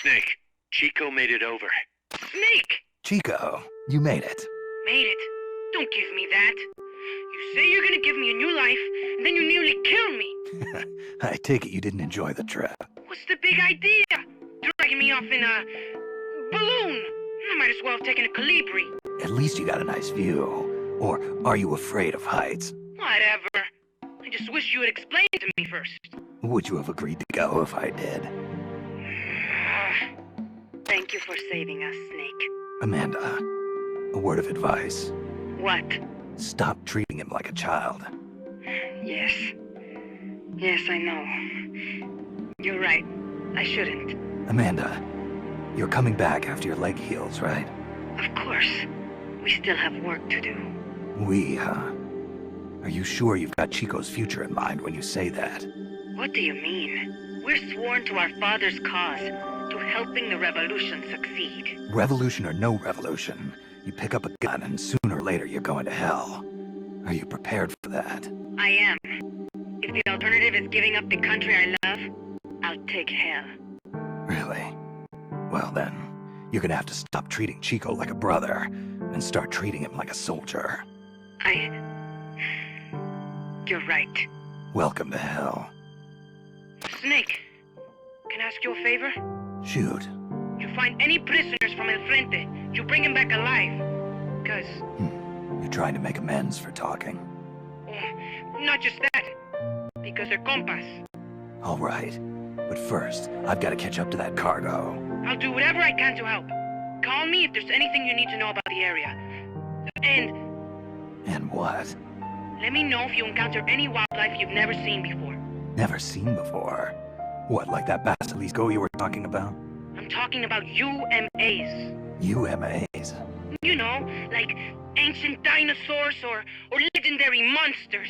Snake, Chico made it over. Snake! Chico, you made it. Made it. Don't give me that. You say you're gonna give me a new life, and then you nearly kill me. I take it you didn't enjoy the trip. What's the big idea? Dragging me off in a balloon. I might as well have taken a Calibri. At least you got a nice view. Or are you afraid of heights? Whatever. I just wish you had explained it to me first. Would you have agreed to go if I did? Thank you for saving us, Snake. Amanda, a word of advice. What? Stop treating him like a child. Yes. Yes, I know. You're right. I shouldn't. Amanda, you're coming back after your leg heals, right? Of course. We still have work to do. We, huh? Are you sure you've got Chico's future in mind when you say that? What do you mean? We're sworn to our father's cause, to helping the revolution succeed. Revolution or no revolution, you pick up a gun and sooner or later you're going to hell. Are you prepared for that? I am. If the alternative is giving up the country I love, I'll take hell. Really? Well then, you're gonna have to stop treating Chico like a brother and start treating him like a soldier. You're right. Welcome to hell. Snake, can I ask you a favor? Shoot. You find any prisoners from El Frente, you bring them back alive. Because You're trying to make amends for talking. Not just that. Because their compass. All right. But first, I've got to catch up to that cargo. I'll do whatever I can to help. Call me if there's anything you need to know about the area. And what? Let me know if you encounter any wildlife you've never seen before. Never seen before. What, like that basilisco you were talking about? I'm talking about UMAs. UMAs? You know, like ancient dinosaurs or legendary monsters.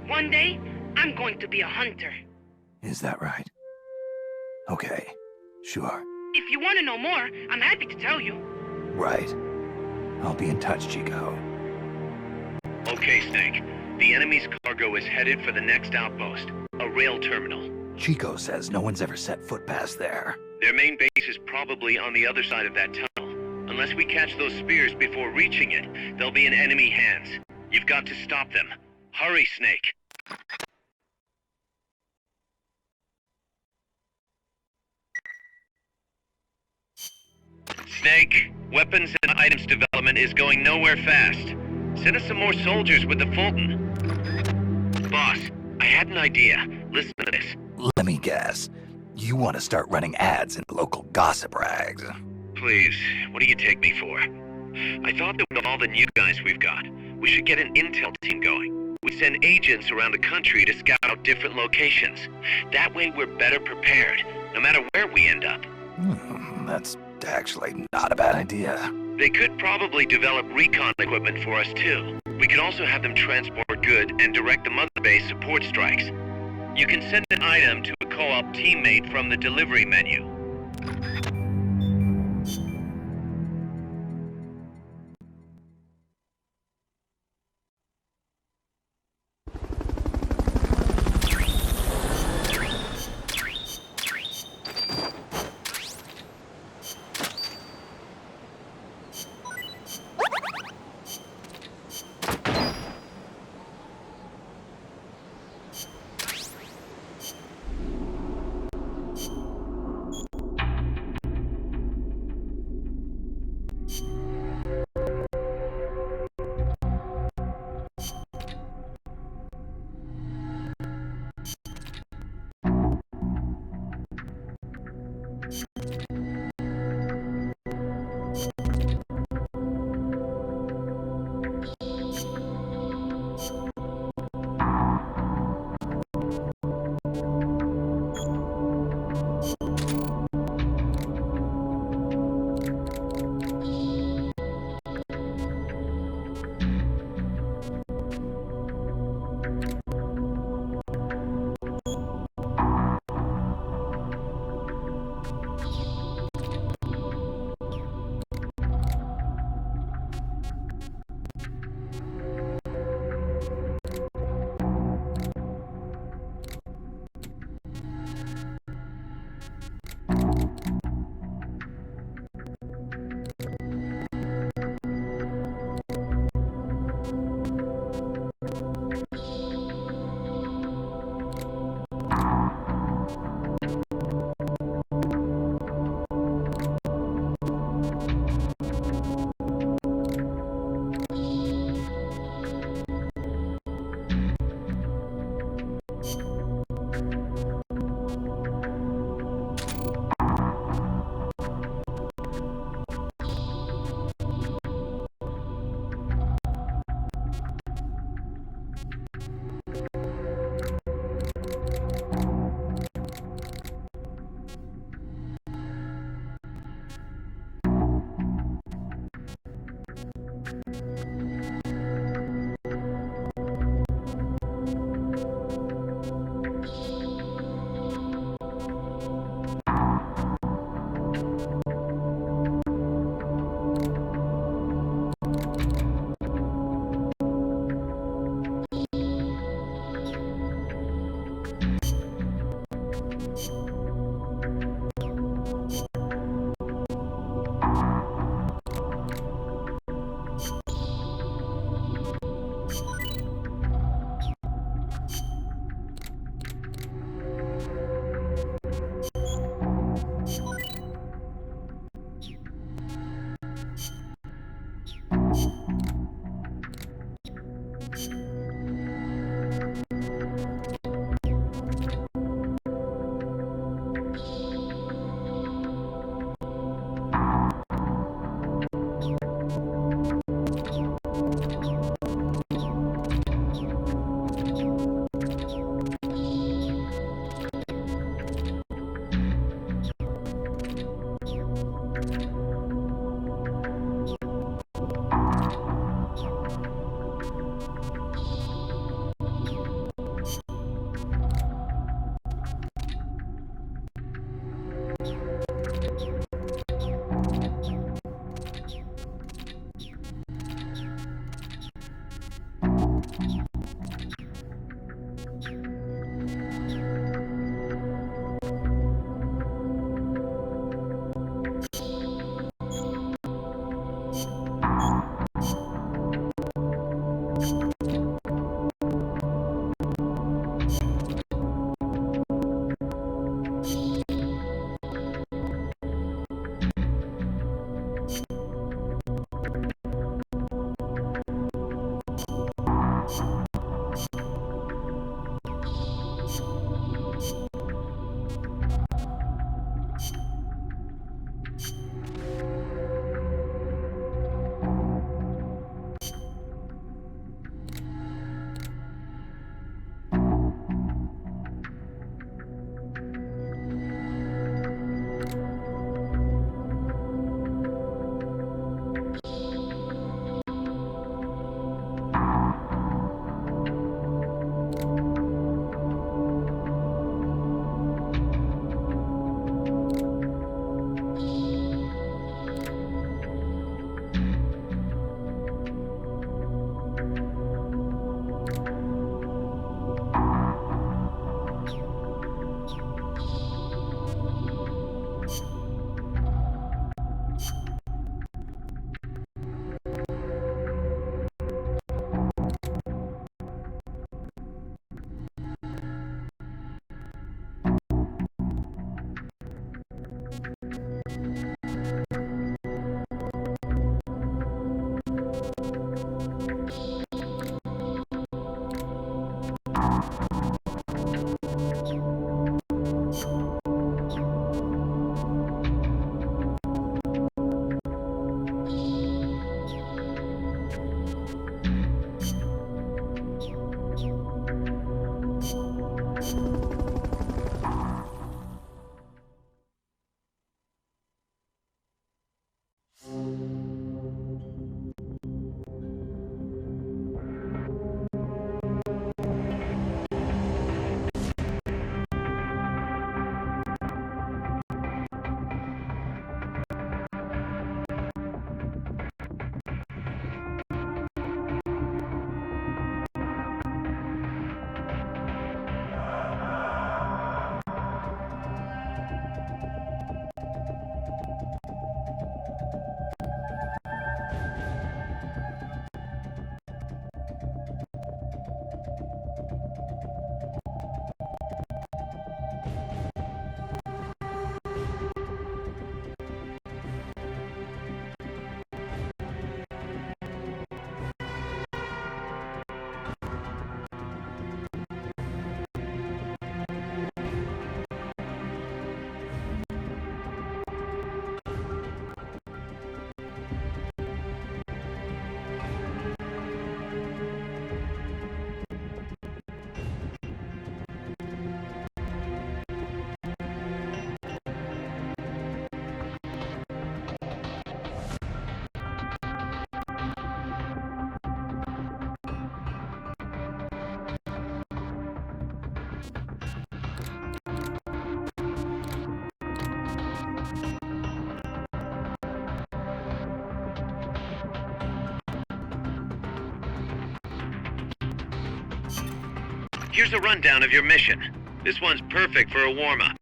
One day, I'm going to be a hunter. Is that right? Okay, sure. If you want to know more, I'm happy to tell you. Right. I'll be in touch, Chico. Okay, Snake. The enemy's cargo is headed for the next outpost, a rail terminal. Chico says no one's ever set foot past there. Their main base is probably on the other side of that tunnel. Unless we catch those spears before reaching it, they'll be in enemy hands. You've got to stop them. Hurry, Snake. Snake, weapons and items development is going nowhere fast. Send us some more soldiers with the Fulton. Boss, I had an idea. Listen to this. Let me guess. You want to start running ads in the local gossip rags. Please, what do you take me for? I thought that with all the new guys we've got, we should get an intel team going. We send agents around the country to scout out different locations. That way we're better prepared, no matter where we end up. That's actually not a bad idea. They could probably develop recon equipment for us too. We could also have them transport goods and direct the mother base support strikes. You can send an item to a co-op teammate from the delivery menu. Here's a rundown of your mission. This one's perfect for a warm-up.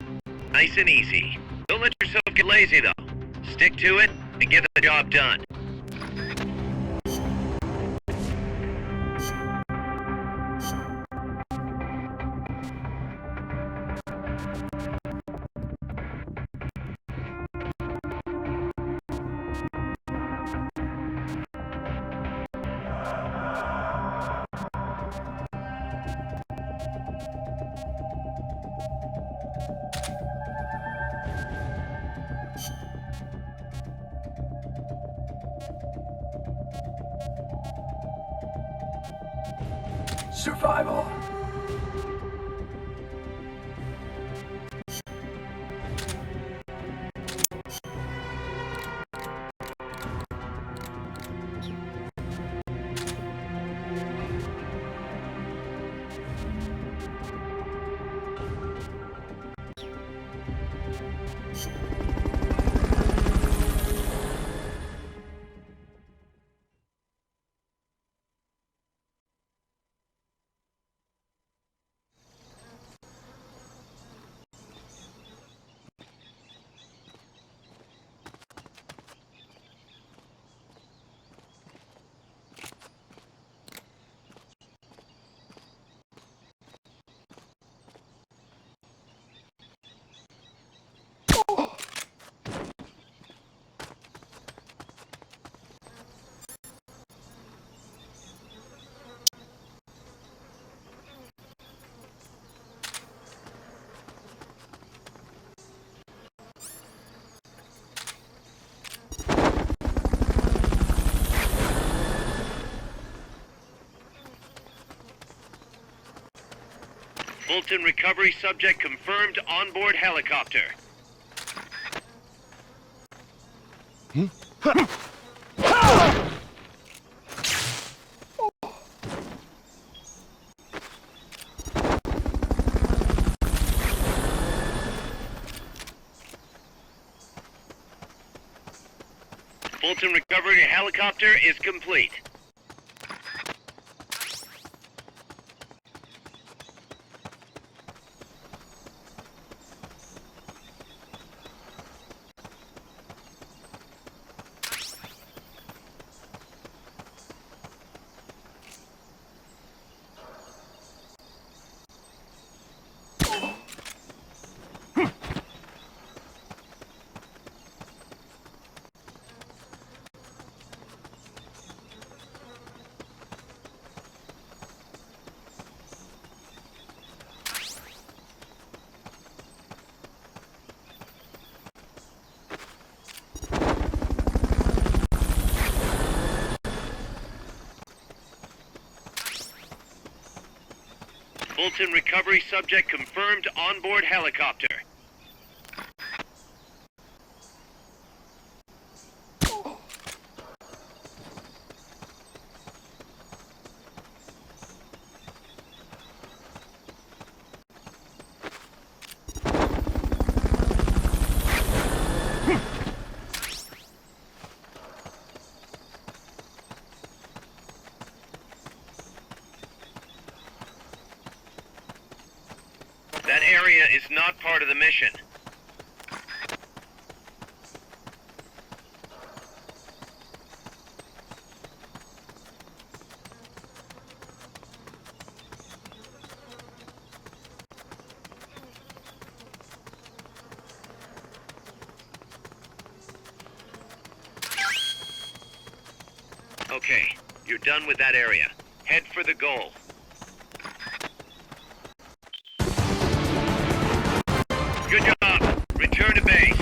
Nice and easy. Don't let yourself get lazy, though. Stick to it and get the job done. Survival. Fulton recovery subject confirmed onboard helicopter. Fulton recovery helicopter is complete. Fulton recovery subject confirmed onboard helicopter. That area is not part of the mission. Okay, you're done with that area. Head for the goal. Good job. Return to base.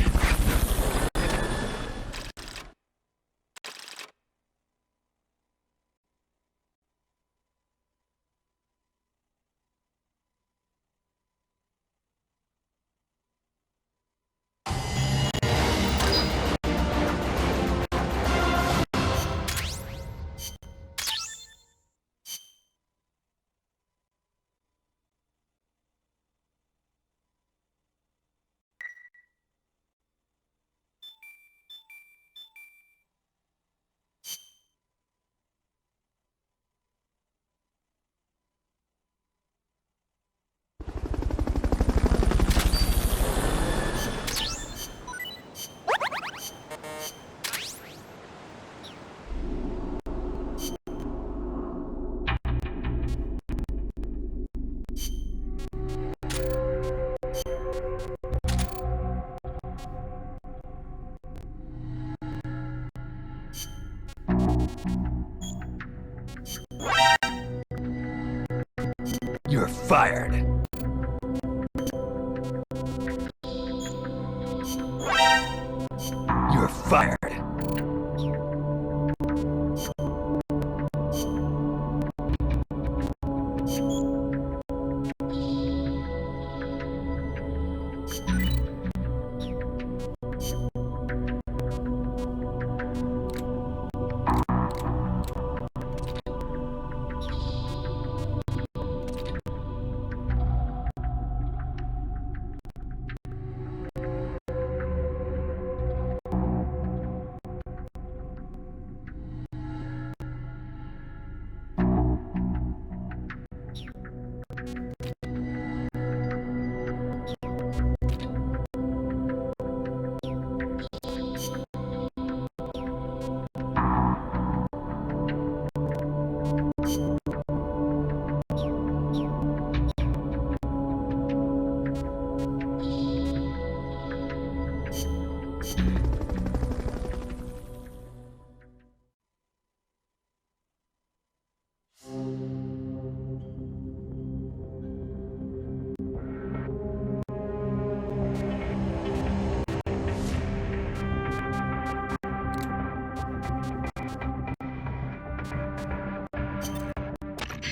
You're fired. You're fired.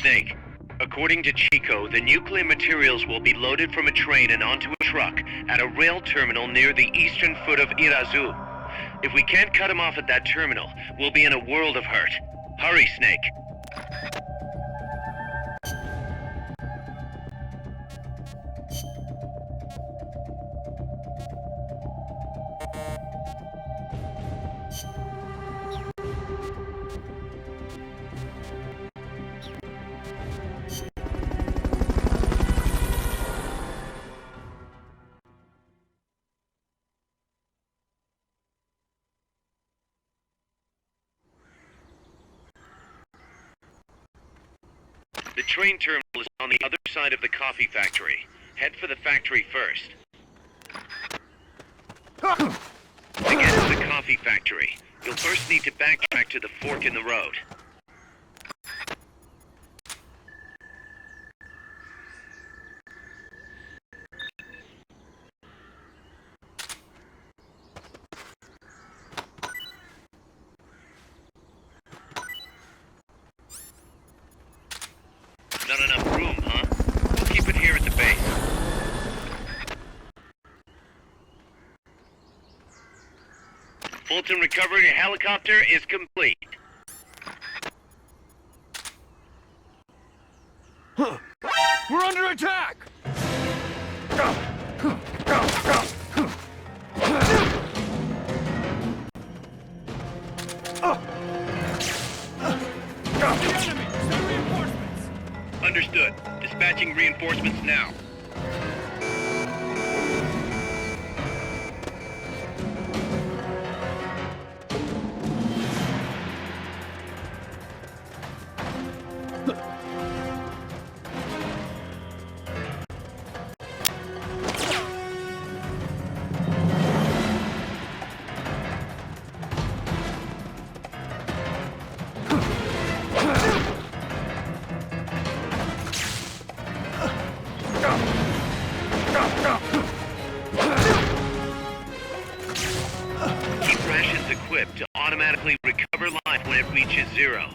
Snake, according to Chico, the nuclear materials will be loaded from a train and onto a truck at a rail terminal near the eastern foot of Irazu. If we can't cut him off at that terminal, we'll be in a world of hurt. Hurry, Snake. The train terminal is on the other side of the coffee factory. Head for the factory first. To get to the coffee factory, you'll first need to backtrack to the fork in the road. Not enough room, huh? here at the base. Fulton recovery helicopter is complete. We're under attack! Understood. Dispatching reinforcements now. Keep rations equipped to automatically recover life when it reaches zero.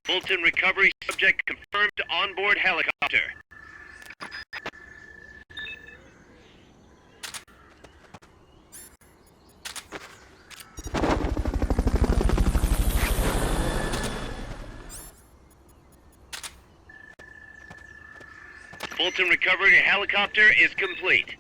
Fulton recovery subject confirmed onboard helicopter. Fulton recovery helicopter is complete.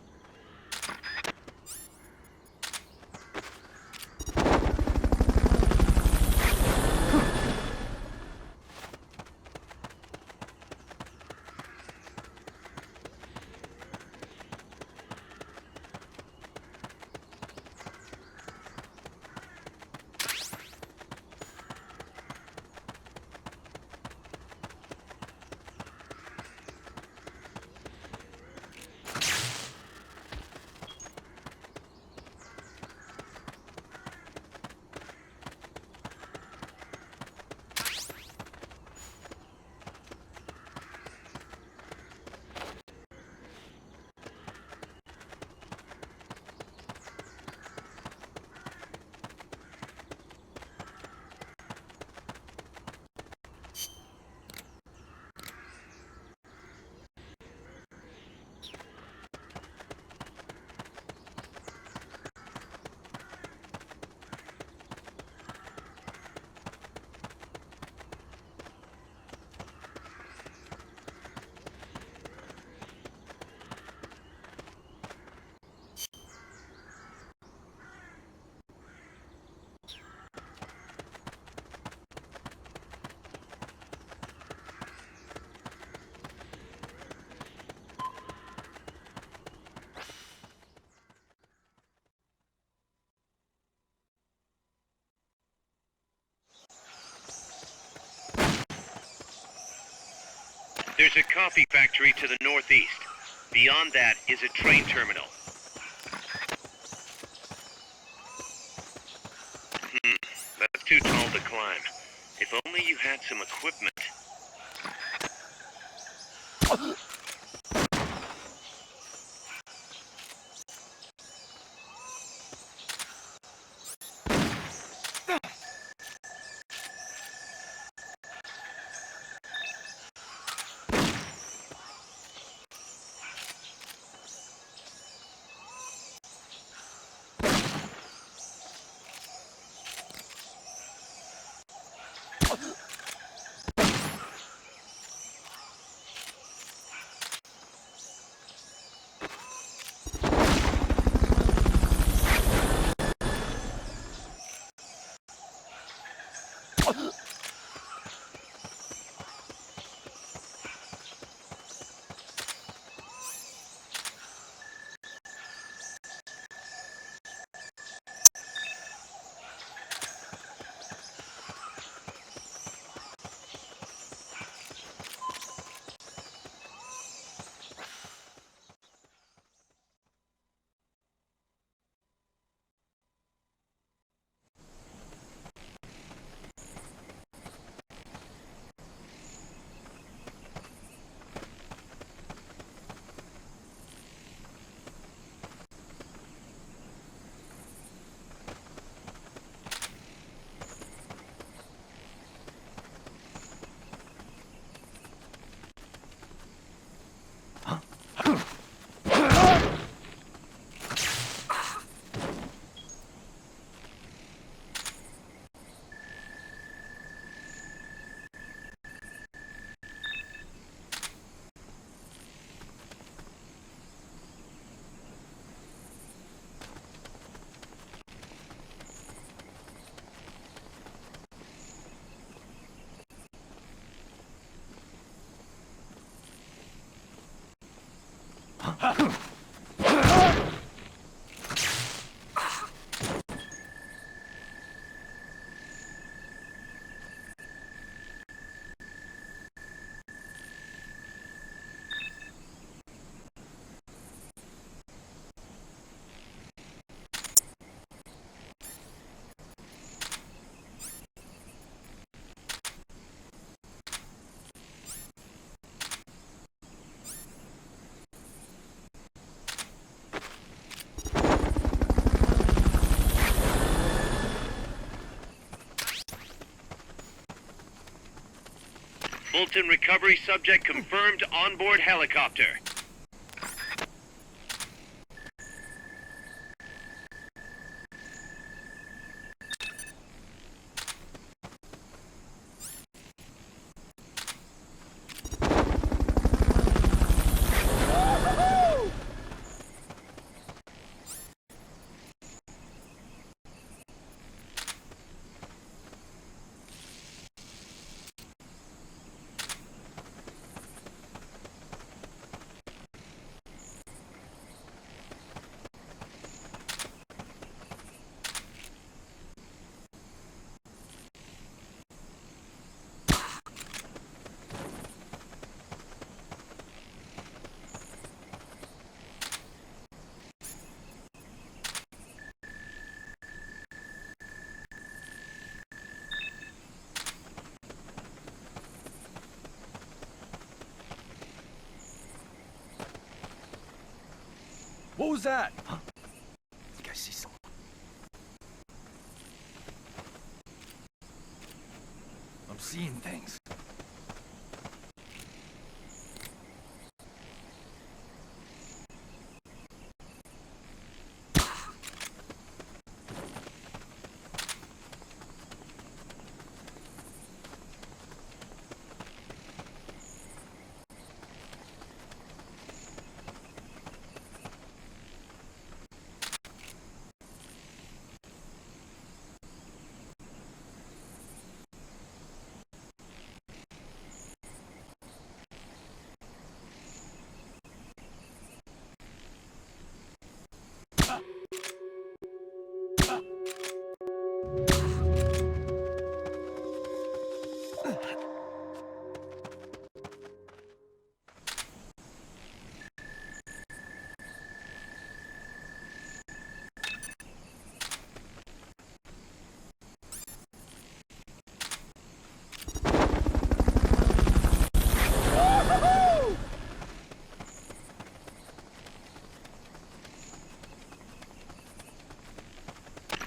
There's a coffee factory to the northeast. Beyond that is a train terminal. That's too tall to climb. If only you had some equipment. Fulton recovery subject confirmed onboard helicopter. What was that? I think I see someone. I'm seeing things.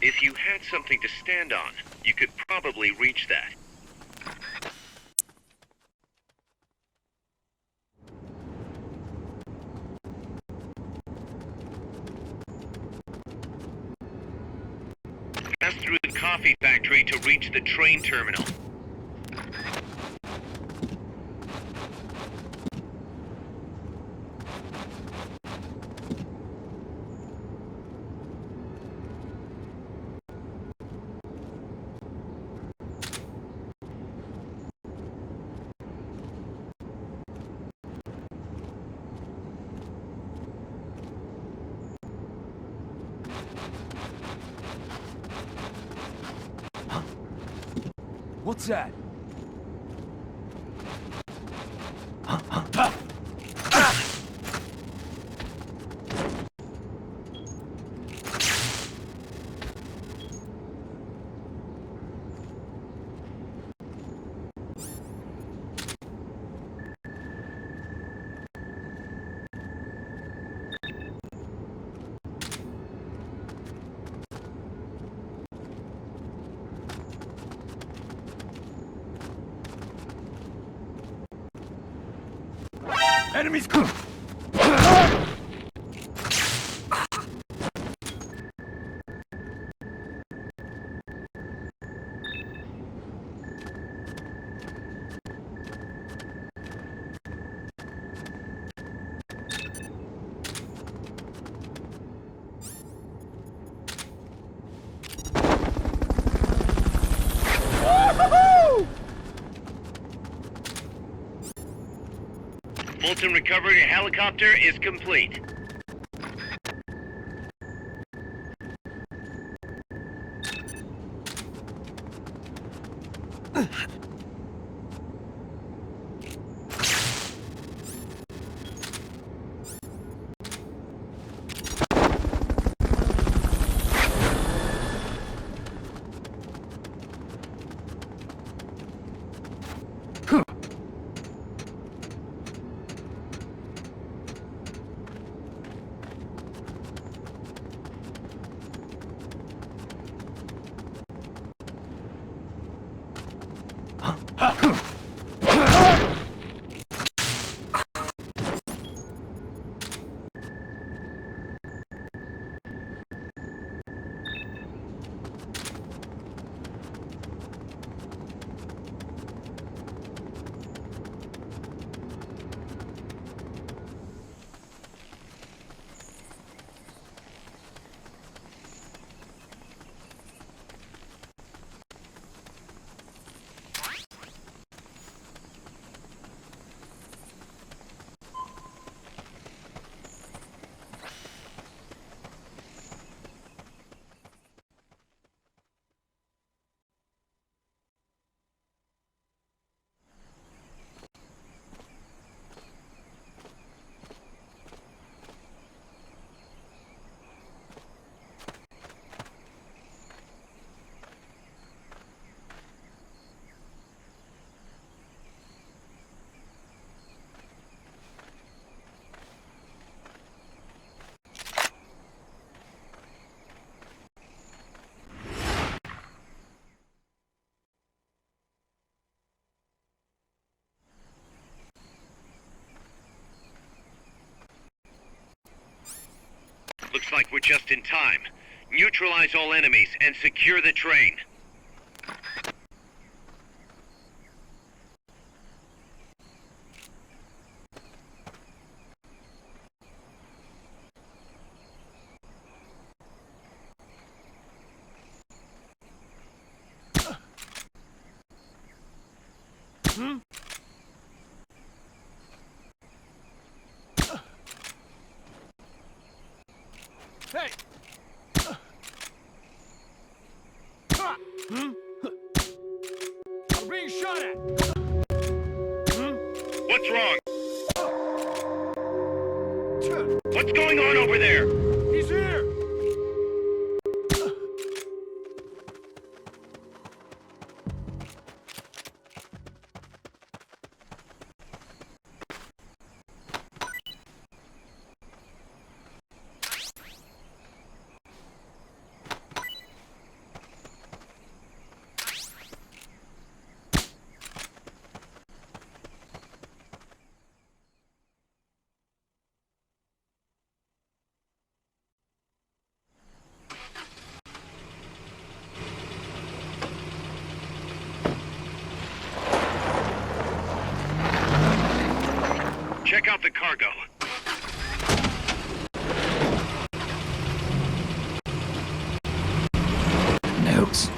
If you had something to stand on, you could probably reach that. Pass through the coffee factory to reach the train terminal. What's that? Enemies! Fulton recovery helicopter is complete. Looks like we're just in time. Neutralize all enemies and secure the train. Hey! I'm being shot at! What's wrong? What's going on over there? He's here! Check out the cargo. Notes.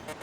You